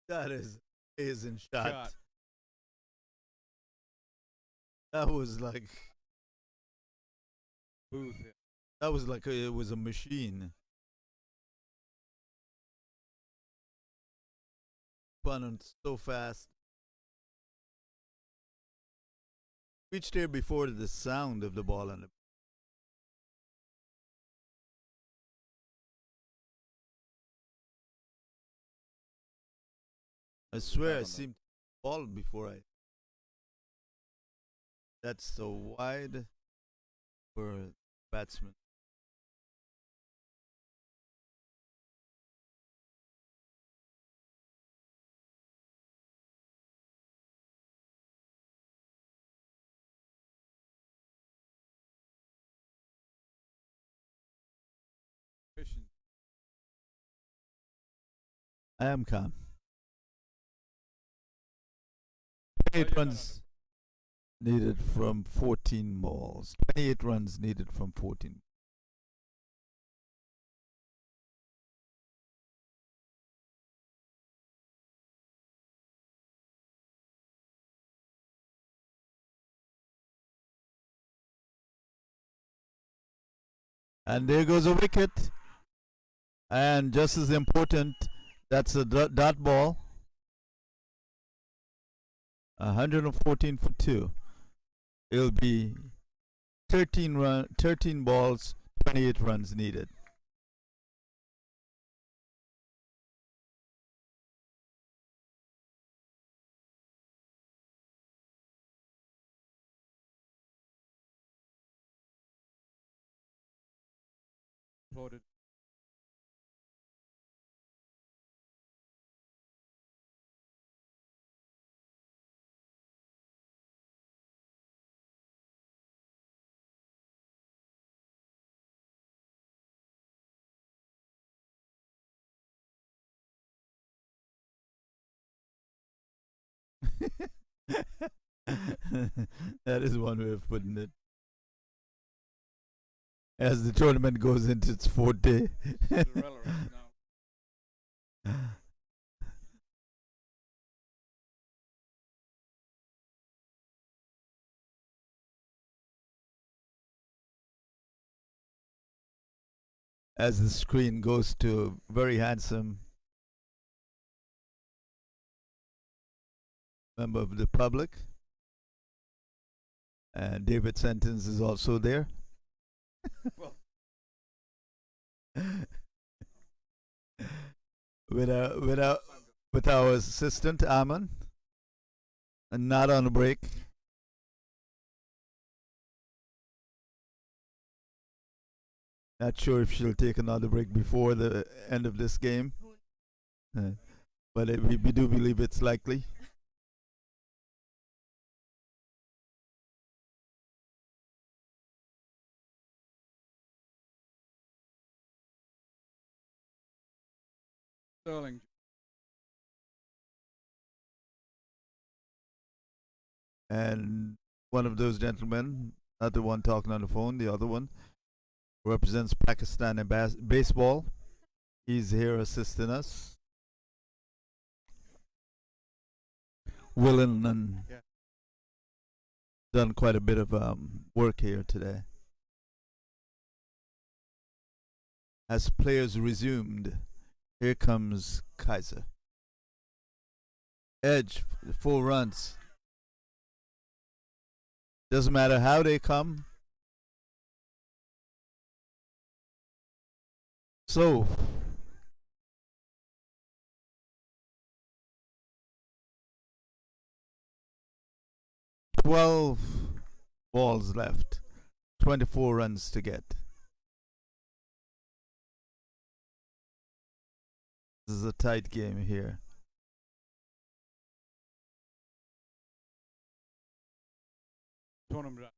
That is amazing shot. shot. That was like Booth. that was like it was a machine. Spun so fast. Reached there before the sound of the ball on the. I swear I Back on seen ball before I That's so wide for batsman. Fishing. I am calm. Oh, 28 you're not runs needed from 14 balls. 28 runs needed from 14. And there goes a wicket. And just as important, that's a dot ball. 114 for two. It'll be 13 balls, 28 runs needed. applauded. That is one way of putting it. As the tournament goes into its fourth day. Irrelevant now. As the screen goes to very handsome member of the public. And David Sentence is also there. Well, with our assistant Aman, and not on a break. Not sure if she'll take another break before the end of this game, uh, but we do believe it's likely. Sterling. And one of those gentlemen, not the one talking on the phone, the other one, represents Pakistan in baseball. He's here assisting us, willing and Yeah. done quite a bit of work here today. As players resumed, here comes Kaiser. Edge, 4 runs. Doesn't matter how they come. So, 12 balls left, 24 runs to get. This is a tight game here. Tournament.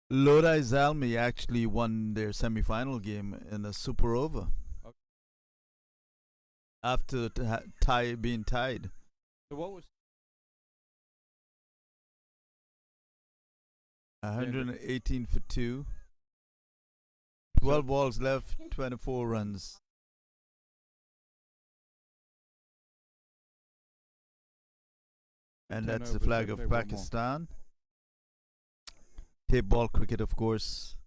Lodi Zalmi actually won their semi-final game in a super over Okay. after being tied. So what was 118 for two. 12 balls left, 24 runs. And 10 that's the overs, flag they of play one more. Pakistan. Tapeball cricket, of course,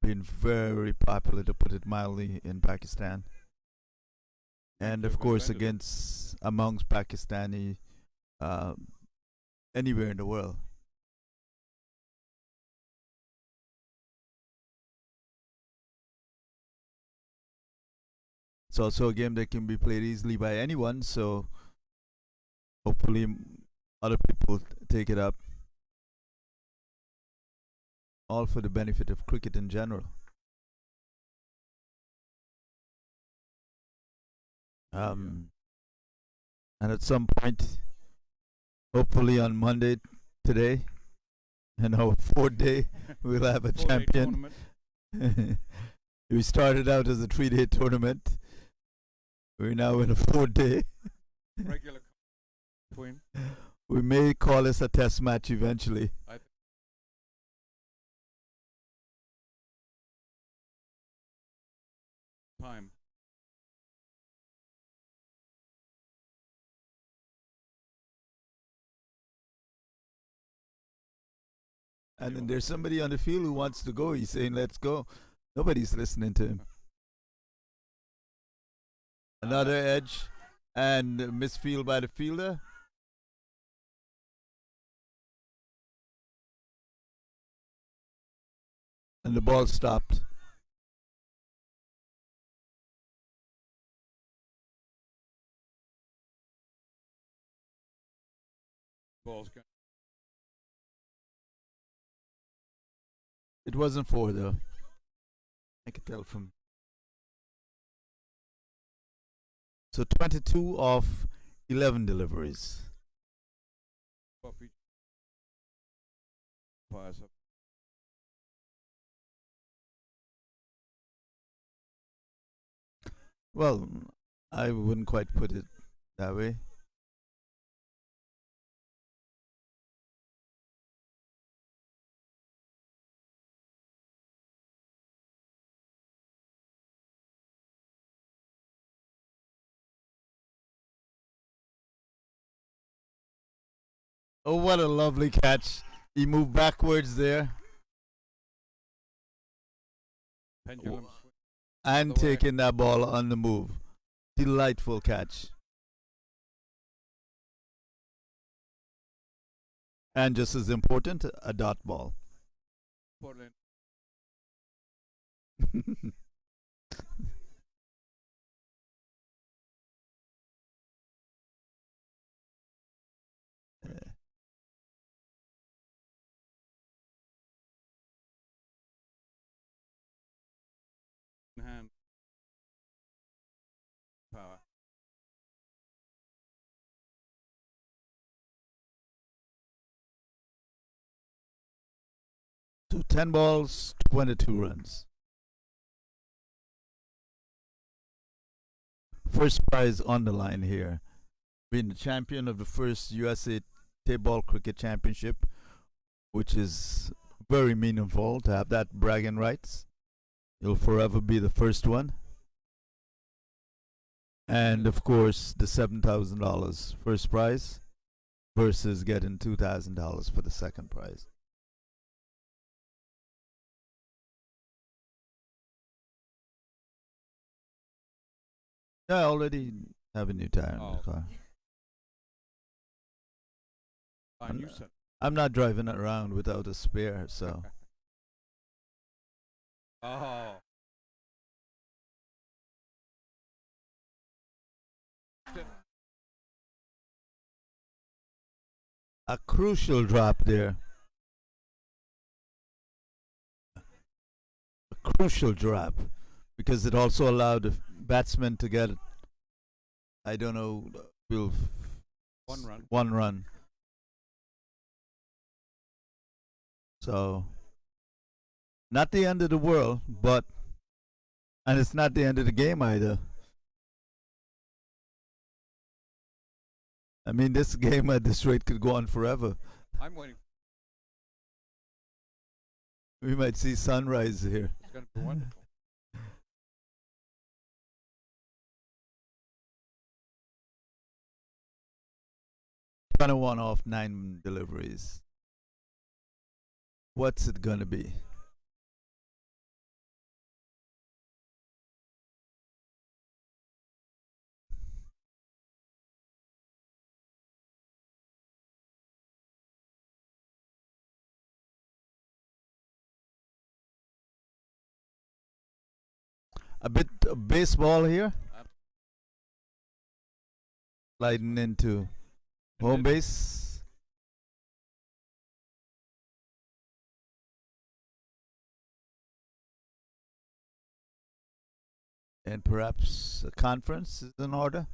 been very popular, to put it mildly, in Pakistan. And They've of course, invented it. against amongst Pakistani, uh, anywhere in the world. It's also a game that can be played easily by anyone, so hopefully other people take it up. All for the benefit of cricket in general. And at some point, hopefully on Monday today, and our fourth day, we'll have a 4-day champion. tournament. We started out as a 3-day tournament. We're now in a 4-day. Regular between. We may call this a test match eventually. Time. And then there's somebody on the field who wants to go. He's saying, let's go. Nobody's listening to him. Another edge and misfield by the fielder. And the ball stopped. Ball's going. It wasn't 4 though. I could tell from. So 22 of 11 deliveries. Fires up. Well, I wouldn't quite put it that way. Oh, what a lovely catch. He moved backwards there Pendulum swing. and Other way. taking that ball on the move. Delightful catch. And just as important, a dot ball. Portland. Hand. Power. So 10 balls, 22 runs. First prize on the line here. Being the champion of the first USA Tapeball Cricket Championship, which is very meaningful to have that bragging rights. You'll forever be the first one. And of course, the $7,000 first prize versus getting $2,000 for the second prize. I already have a new tire in the car. I knew so. I'm not driving it around without a spare, so. Oh. A crucial drop there. A crucial drop because it also allowed the batsman to get, I don't know, One run. One run. So, not the end of the world, but, and it's not the end of the game either. I mean, this game at this rate could go on forever. I'm waiting. We might see sunrise here. It's going to be wonderful. 21 off 9 deliveries. What's it gonna be? A bit of baseball here. Sliding into home And base. And perhaps a conference is in order.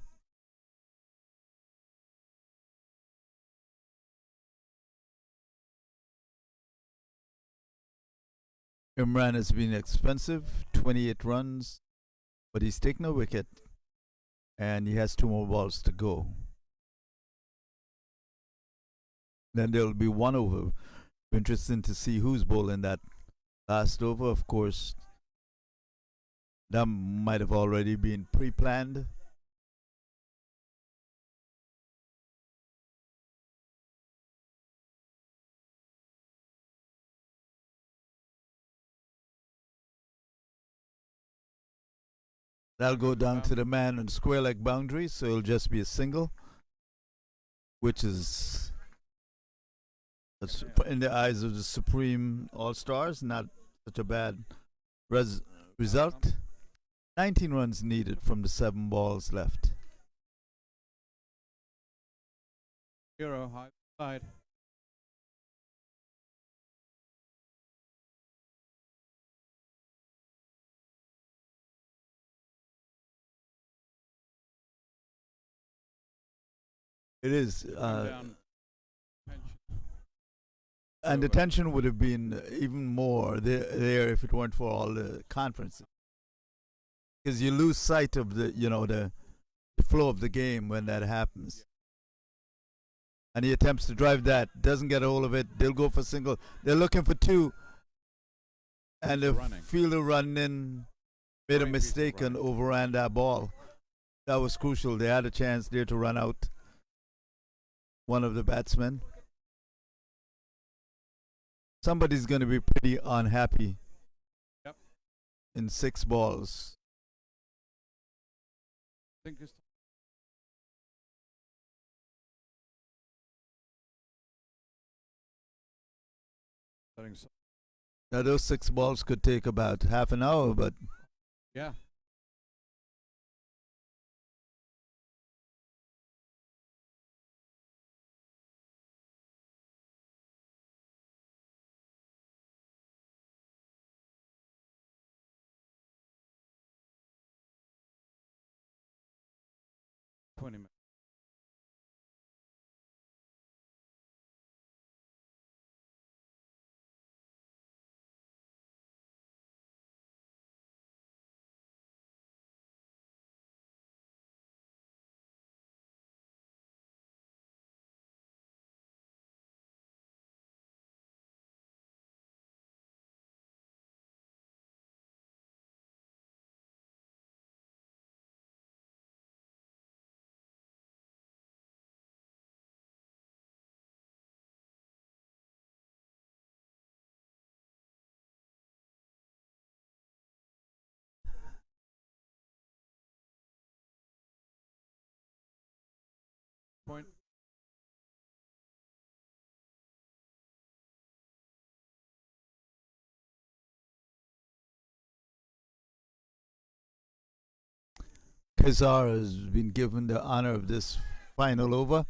Imran has been expensive, 28 runs, but he's taken a wicket and he has 2 more balls to go. Then there'll be 1 over. Interesting to see who's bowling that last over. Of course, that might have already been pre planned. That'll go down to the man on square leg boundary, so it'll just be a single, which is, in the eyes of the Supreme All Stars, not such a bad result. 19 runs needed from the 7 balls left. Hero high side. It is. Down. And the tension would have been even more there if it weren't for all the conferences. Because you lose sight of the flow of the game when that happens. And he attempts to drive that, doesn't get a hold of it. They'll go for single. They're looking for 2. And the fielder running in made a mistake and overran that ball. That was crucial. They had a chance there to run out one of the batsmen. Somebody's going to be pretty unhappy in 6 balls. I think Now those 6 balls could take about half an hour, but yeah. Minutes. Point. Kazar has been given the honor of this final over.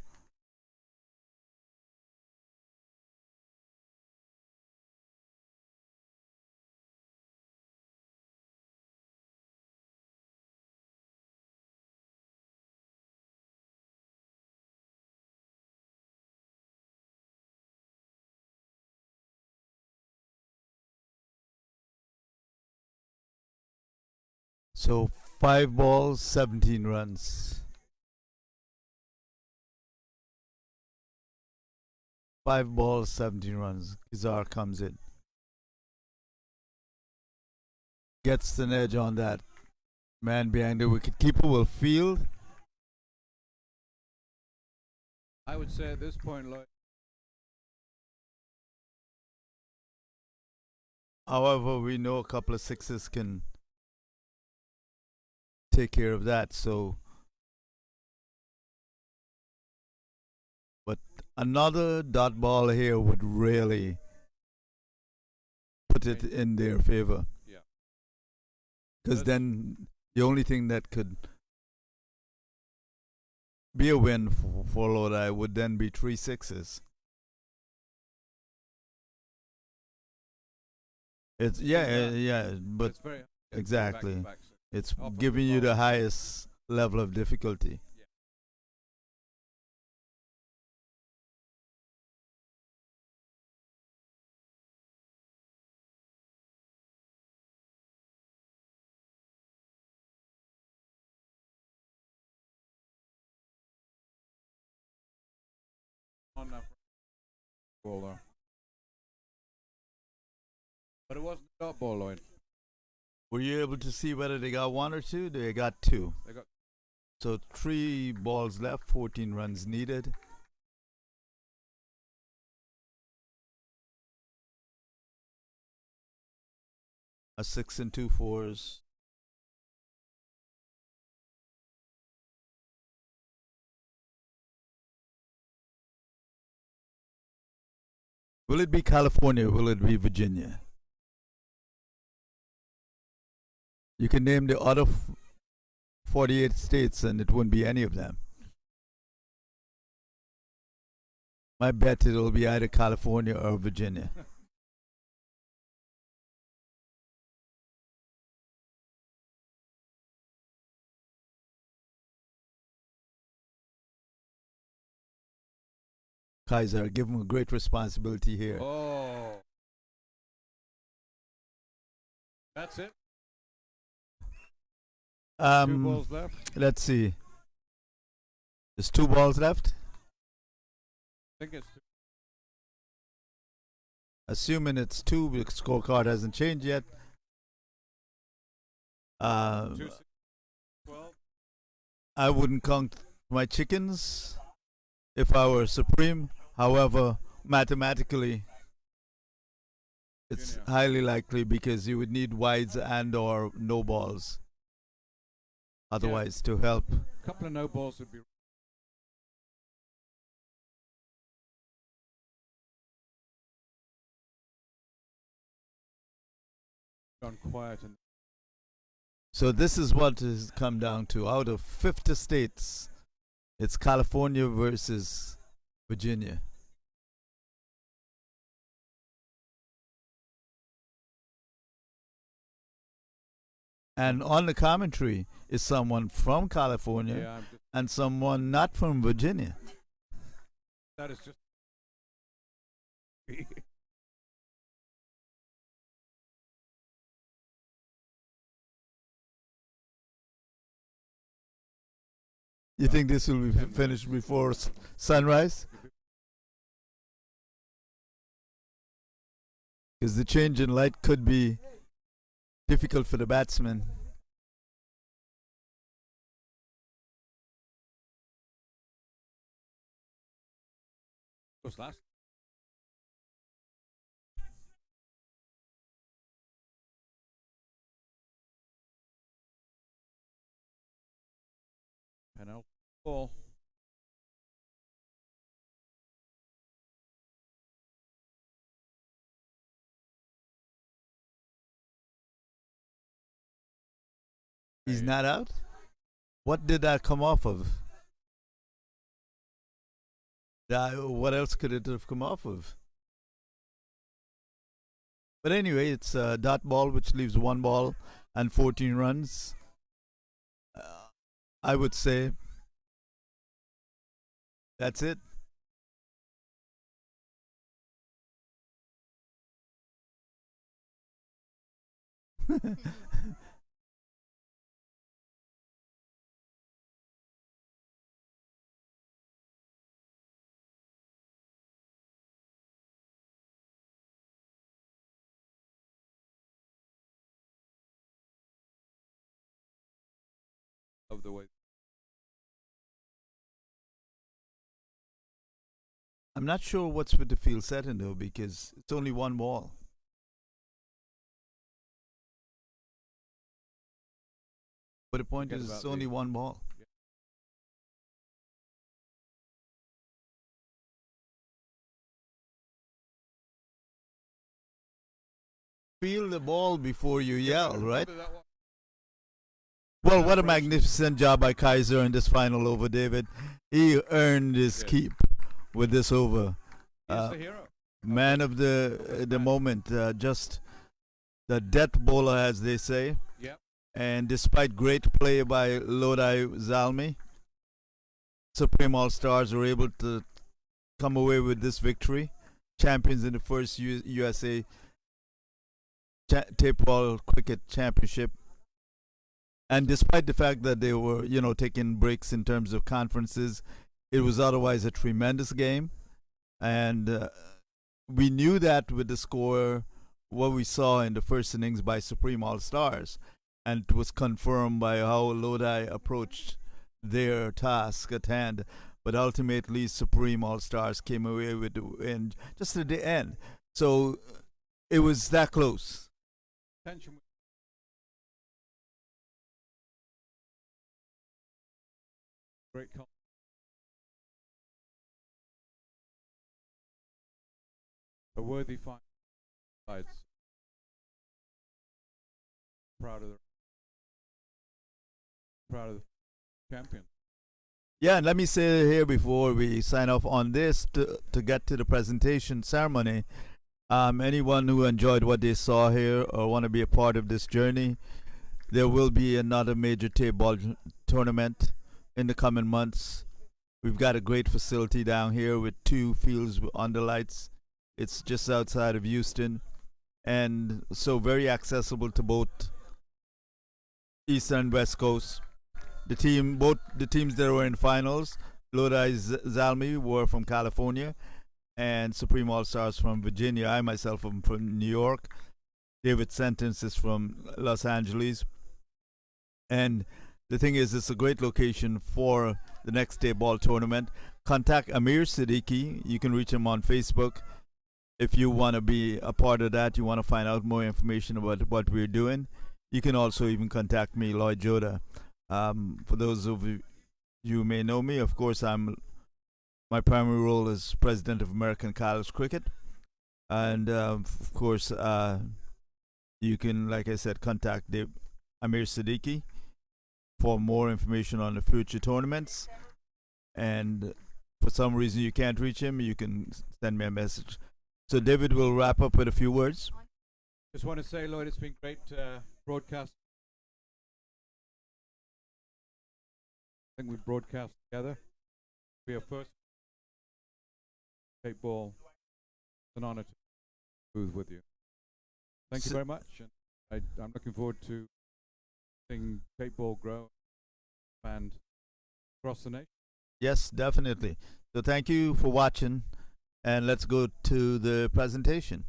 So 5 balls, 17 runs. 5 balls, 17 runs. Kazar comes in. Gets an edge on that. Man behind the wicket keeper will field. I would say at this point, Lloyd. However, we know a couple of 6s can take care of that. So, but another dot ball here would really put it in their favor. Yeah. Because then the only thing that could be a win for Lodi would then be 3 6s. It's yeah, but It's very exactly, back-to-back. it's Often giving you the resolved. highest level of difficulty. On that ball though. But it wasn't a dot ball, Lloyd. Were you able to see whether they got one or two? They got two. They got So 3 balls left, 14 runs needed. A 6 and 2 4s. Will it be California? Will it be Virginia? You can name the other 48 states and it wouldn't be any of them. My bet it'll be either California or Virginia. Kaiser, give him a great responsibility here. oh. That's it. 2 balls left. Let's see. There's 2 balls left. I think it's Assuming it's two, the scorecard hasn't changed yet. 2 6 12. I wouldn't count my chickens if I were supreme. However, mathematically, it's Junior. highly likely because you would need wides and or no balls. Otherwise, to help. A couple of no balls would be. Gone quiet and So this is what has come down to. Out of 50 states, it's California versus Virginia. And on the commentary is someone from California yeah, and someone not from Virginia. that is just. You think this will be finished before sunrise? Because the change in light could be difficult for the batsman. Was last. Penalty ball. He's not out? What did that come off of? What else could it have come off of? But anyway, it's a dot ball, which leaves 1 ball and 14 runs. I would say that's it. Of the way. I'm not sure what's with the field setting though, because it's only 1 ball. But the point Forget is, about it's only the- 1 ball. Feel the ball before you yell, right? Well, what a celebration. magnificent job by Kaiser in this final over, David. He earned his Yes. keep with this over. He is Uh, the hero. man this- of this the match. moment, just the death bowler, as they say. Yep. And despite great play by Lodi Zalmi, Supreme All Stars were able to come away with this victory. Champions in the first USA Tapeball Cricket Championship. And despite the fact that they were, taking breaks in terms of conferences, it was otherwise a tremendous game. And we knew that with the score, what we saw in the first innings by Supreme All Stars. And it was confirmed by how Lodi approached their task at hand. But ultimately, Supreme All Stars came away with the win just at the end. So it was that close. Tension. Great call. A worthy fight. Sides. Proud of the champion. Yeah, and let me say here before we sign off on this to get to the presentation ceremony. Anyone who enjoyed what they saw here or want to be a part of this journey, there will be another major table tournament in the coming months. We've got a great facility down here with 2 fields under lights. It's just outside of Houston, and so very accessible to both East and West Coast. Both the teams that were in finals, Lodi Zalmi were from California, and Supreme All Stars from Virginia. I myself am from New York. David Sentence is from Los Angeles. And the thing is, it's a great location for the next day ball tournament. Contact Amir Siddiqui. You can reach him on Facebook. If you want to be a part of that, you want to find out more information about what we're doing, you can also even contact me, Lloyd Joda. For those of you who may know me, of course, my primary role is president of American College Cricket. And of course, you can, like I said, contact Amir Siddiqui for more information on the future tournaments. And for some reason you can't reach him, you can send me a message. So David will wrap up with a few words. Just want to say, Lloyd, it's been great broadcast. I think we broadcast together. We are first. Tapeball. It's an honor to booth with you. Thank you very much. And I'm looking forward to seeing Tapeball grow and across the nation. Yes, definitely. So thank you for watching, and let's go to the presentation.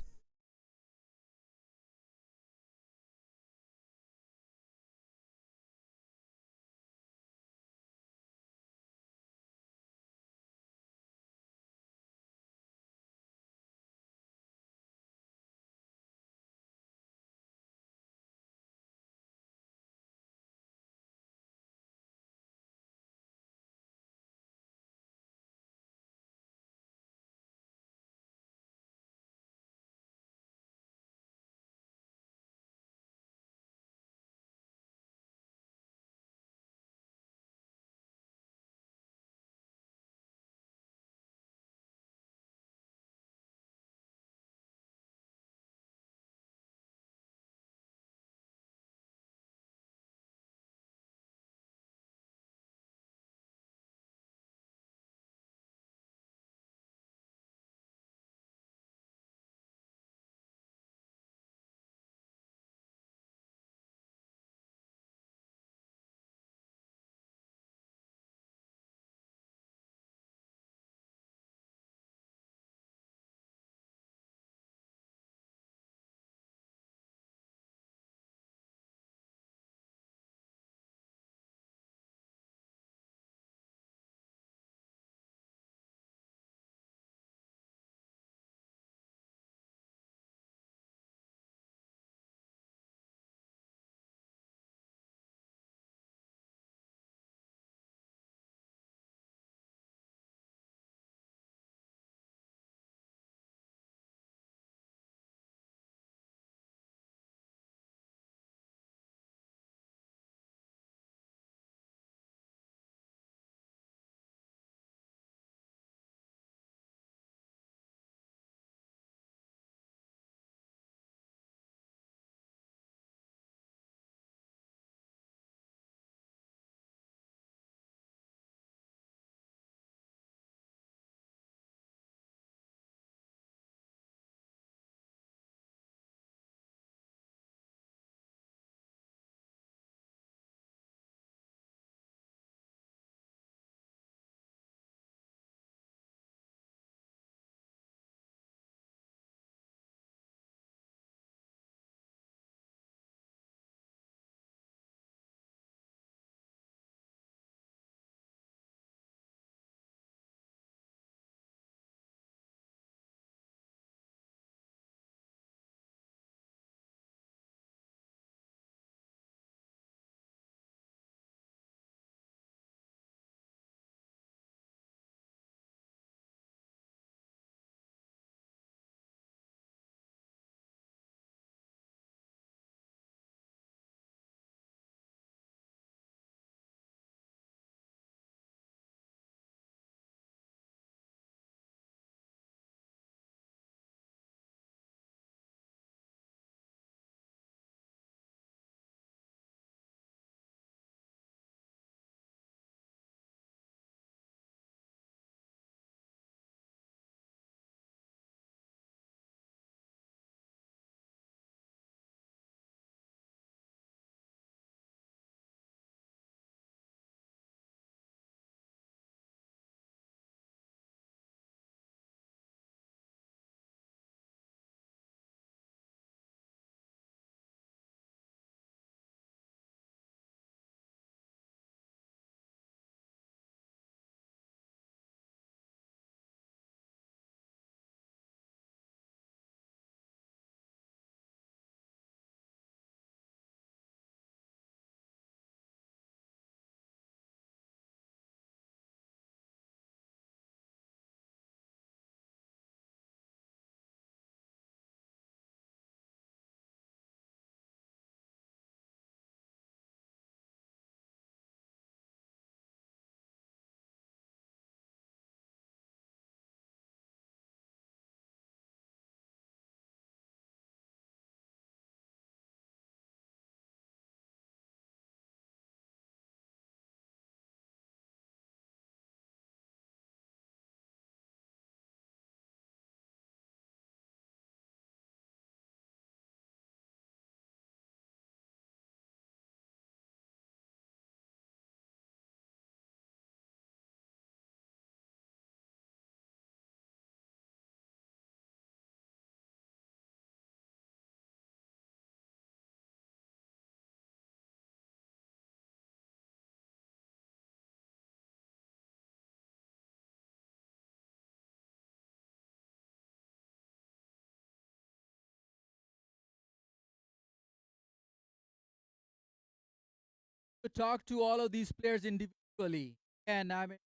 to talk to all of these players individually. And I mean,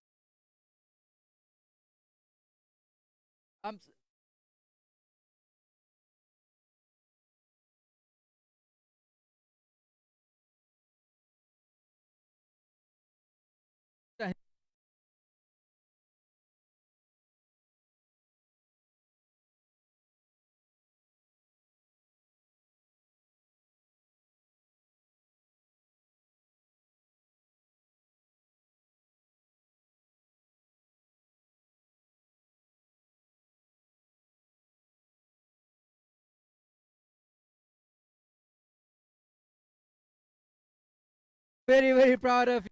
I'm s- very, very proud of you.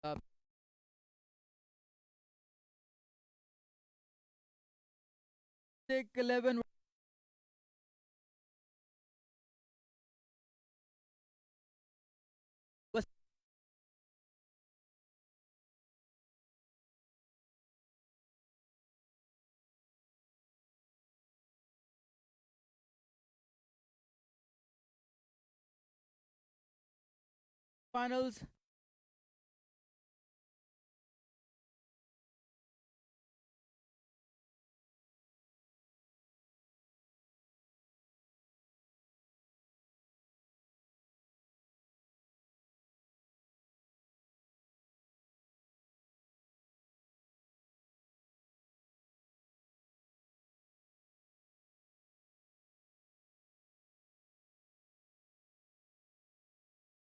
Uh, Take 11 was finals.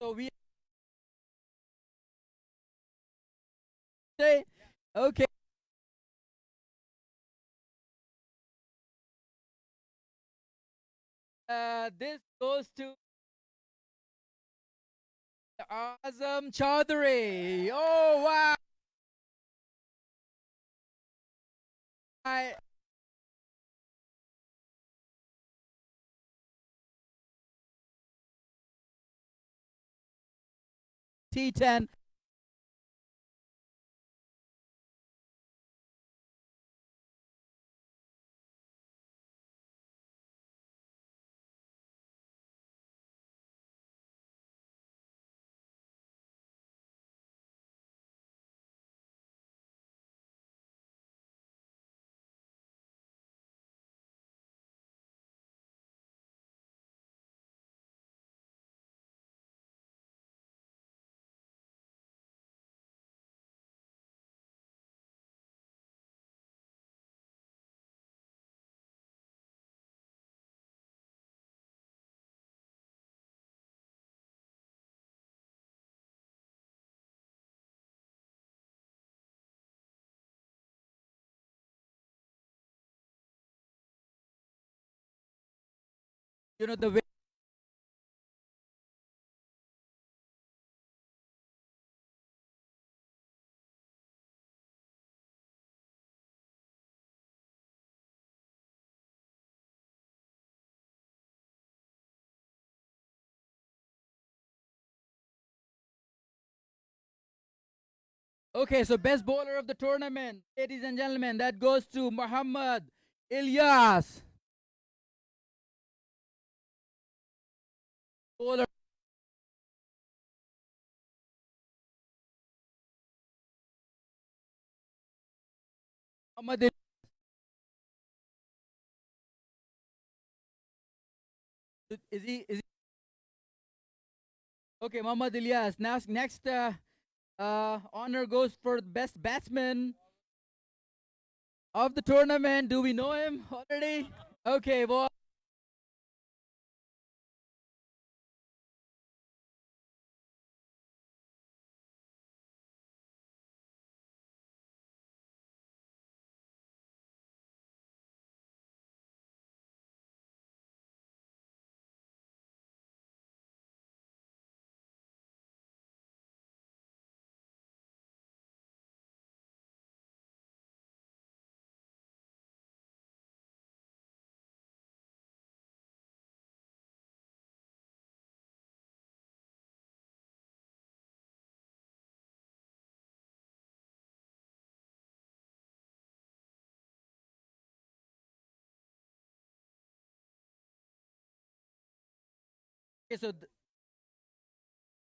So we say, okay, this goes to Azam Chaudhary. Oh wow! I, T10. You know the way. Okay, so best bowler of the tournament, ladies and gentlemen, that goes to Muhammad Ilyas. Bowler Muhammad is he okay, Muhammad Ilyas. Next honor goes for the best batsman of the tournament. Do we know him already? Okay, well,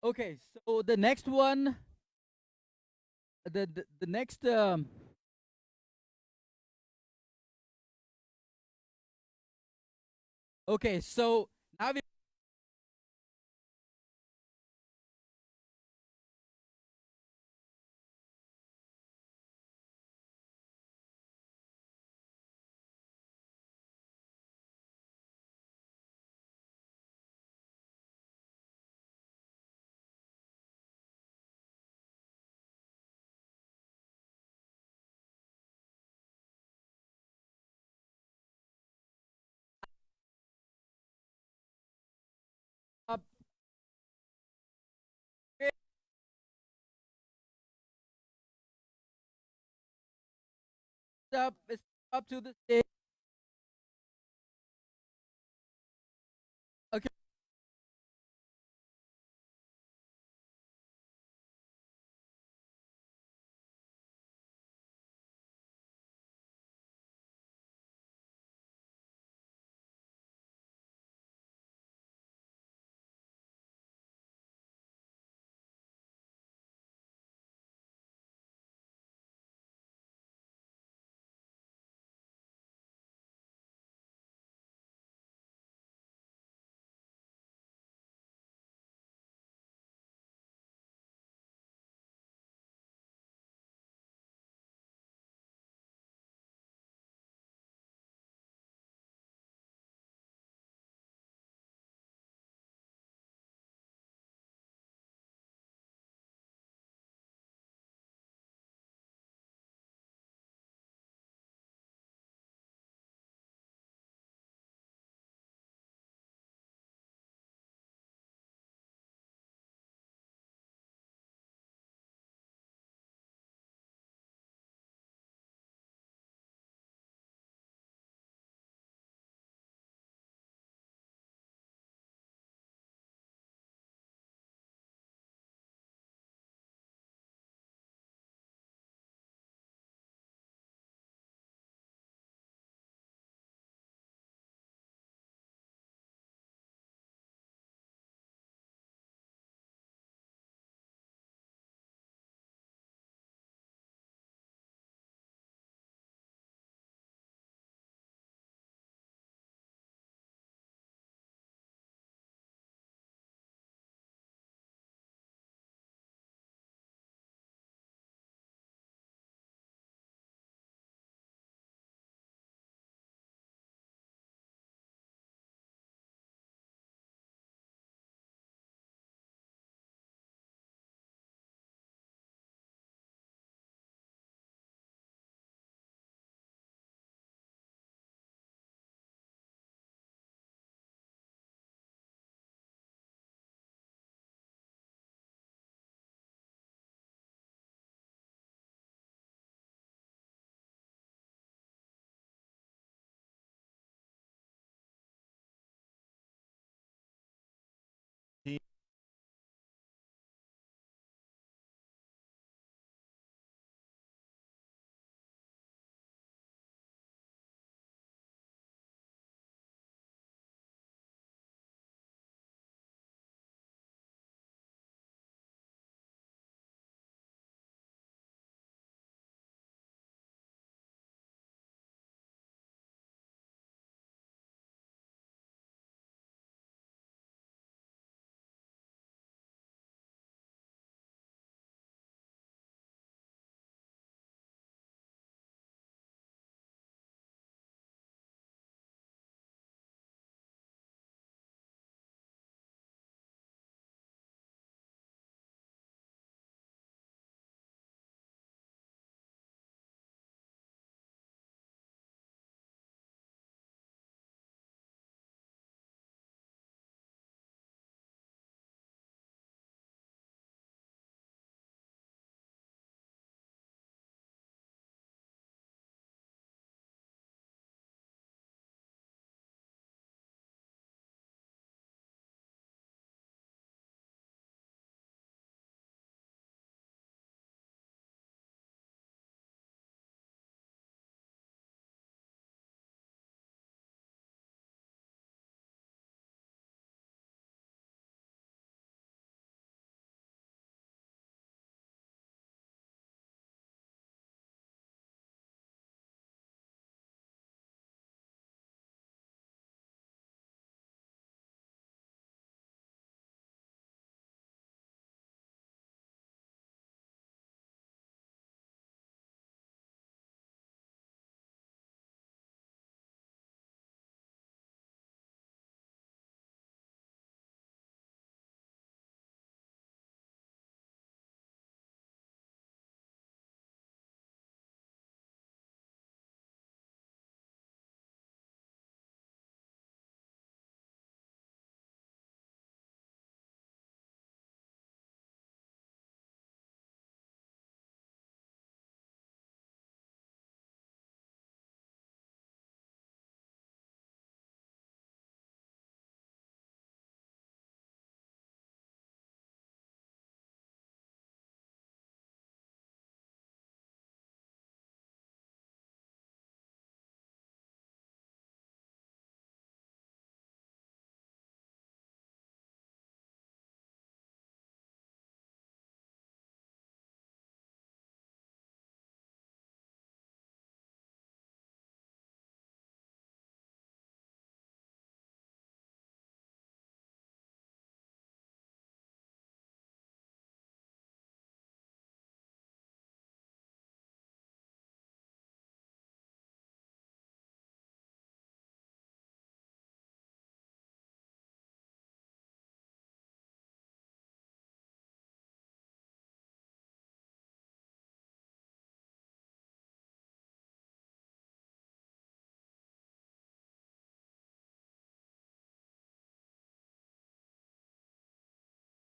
okay, so the next one, the next okay, so now we up it's up to the stage. Okay,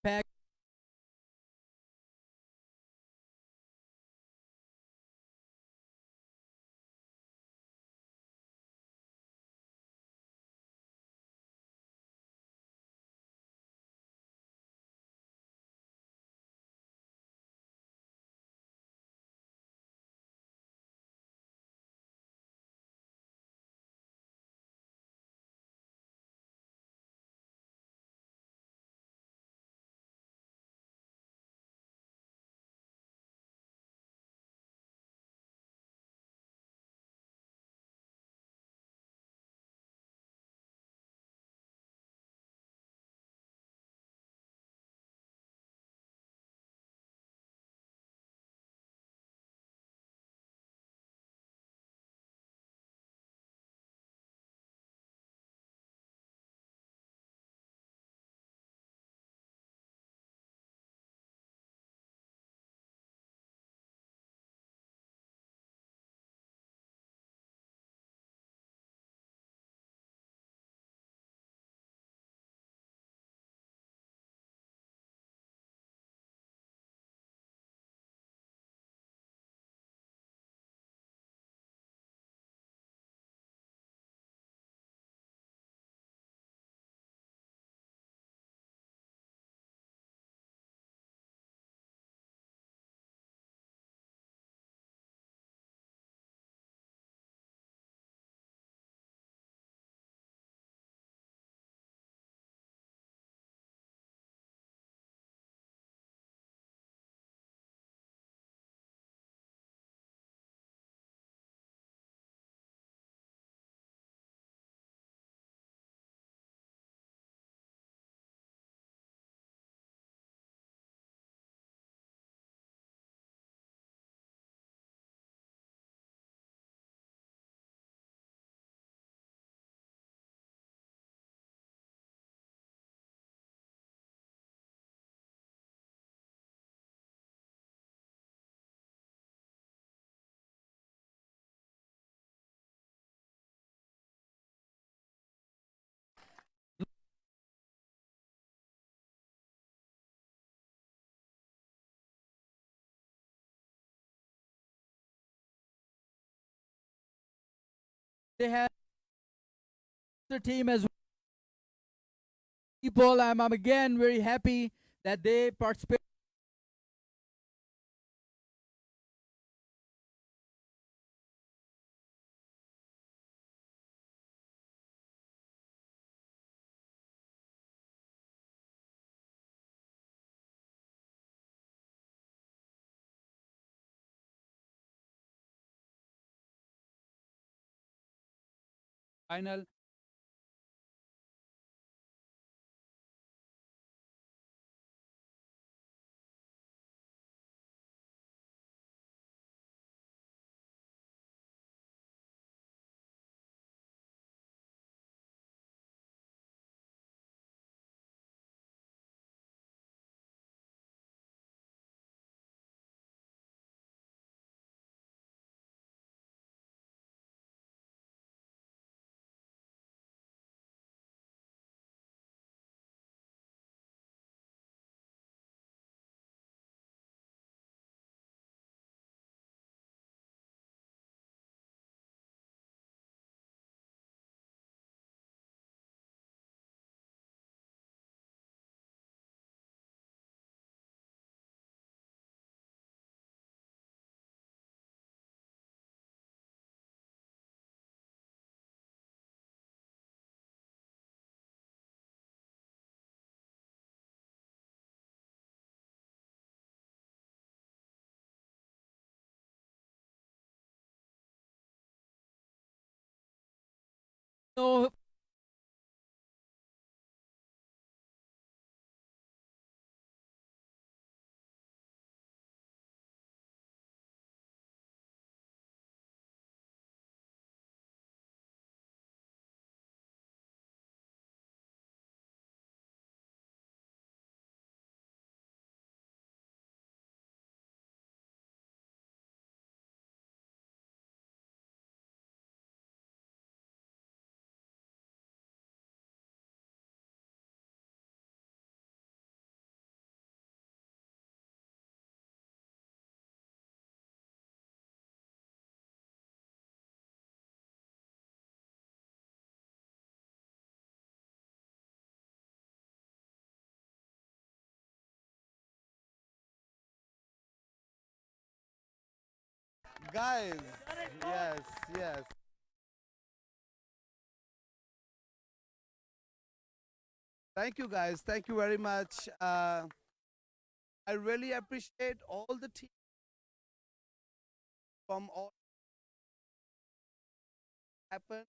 pack. They have the team as well. People. I'm again very happy that they participate. Final. No Guys, yes, yes. Thank you, guys. Thank you very much. I really appreciate all the team from all happened.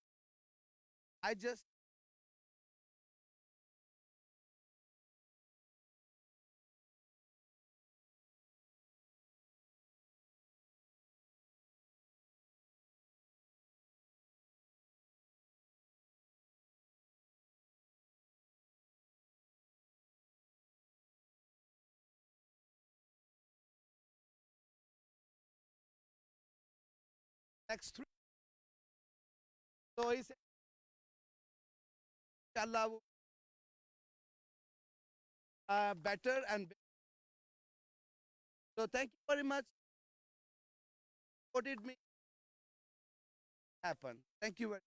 I just next three. So he said, inshallah, better and better. So thank you very much. What did me happen? Thank you very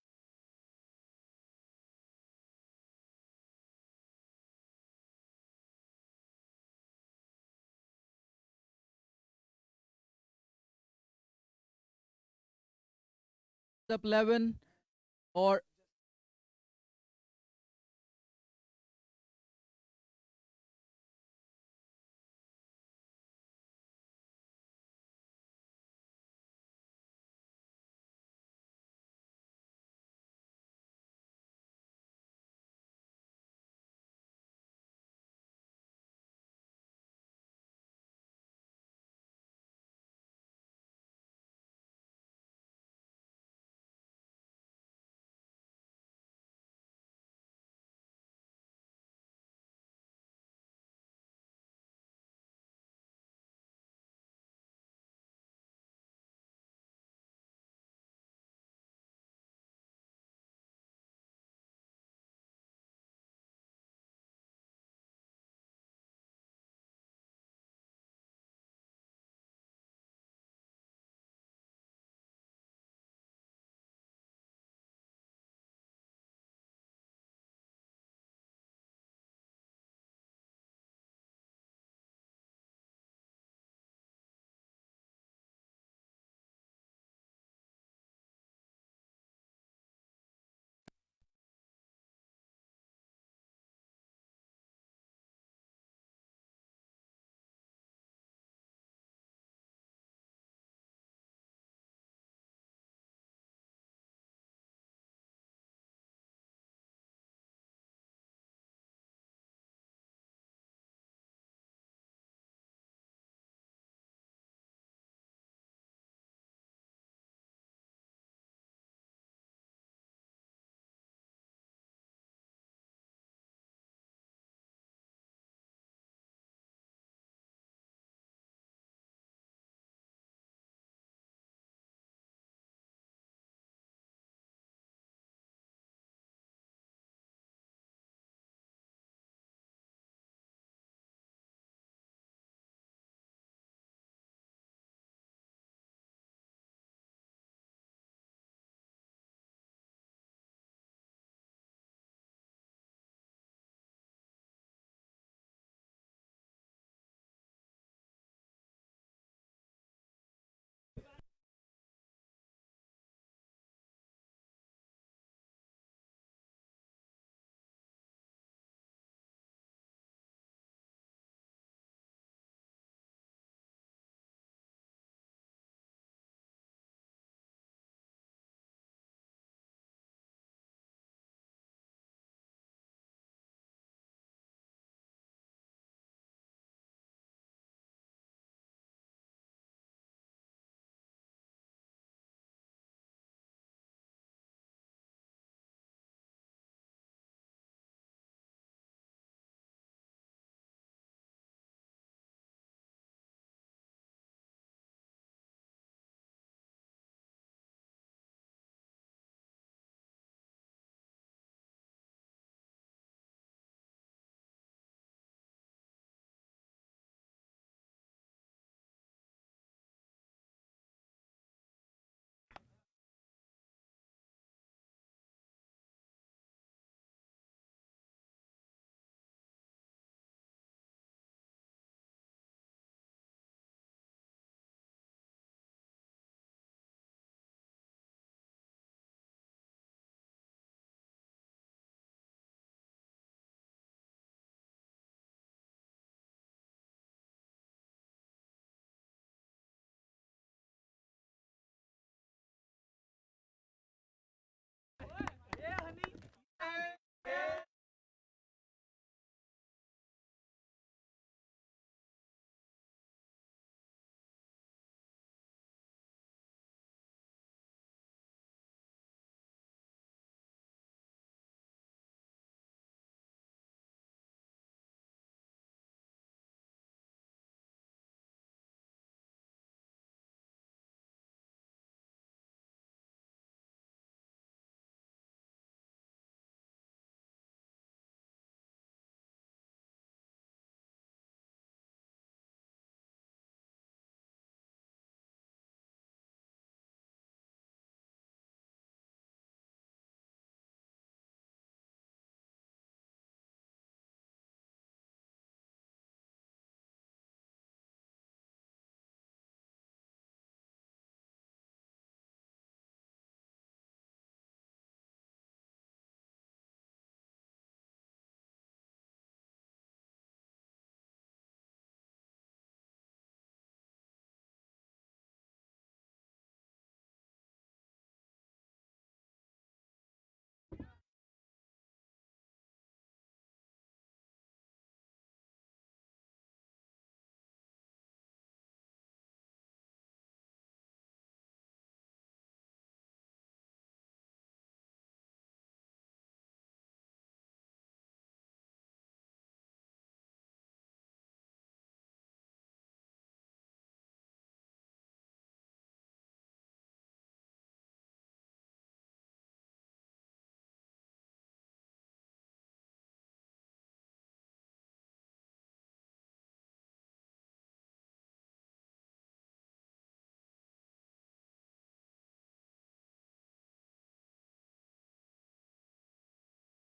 Up 11 or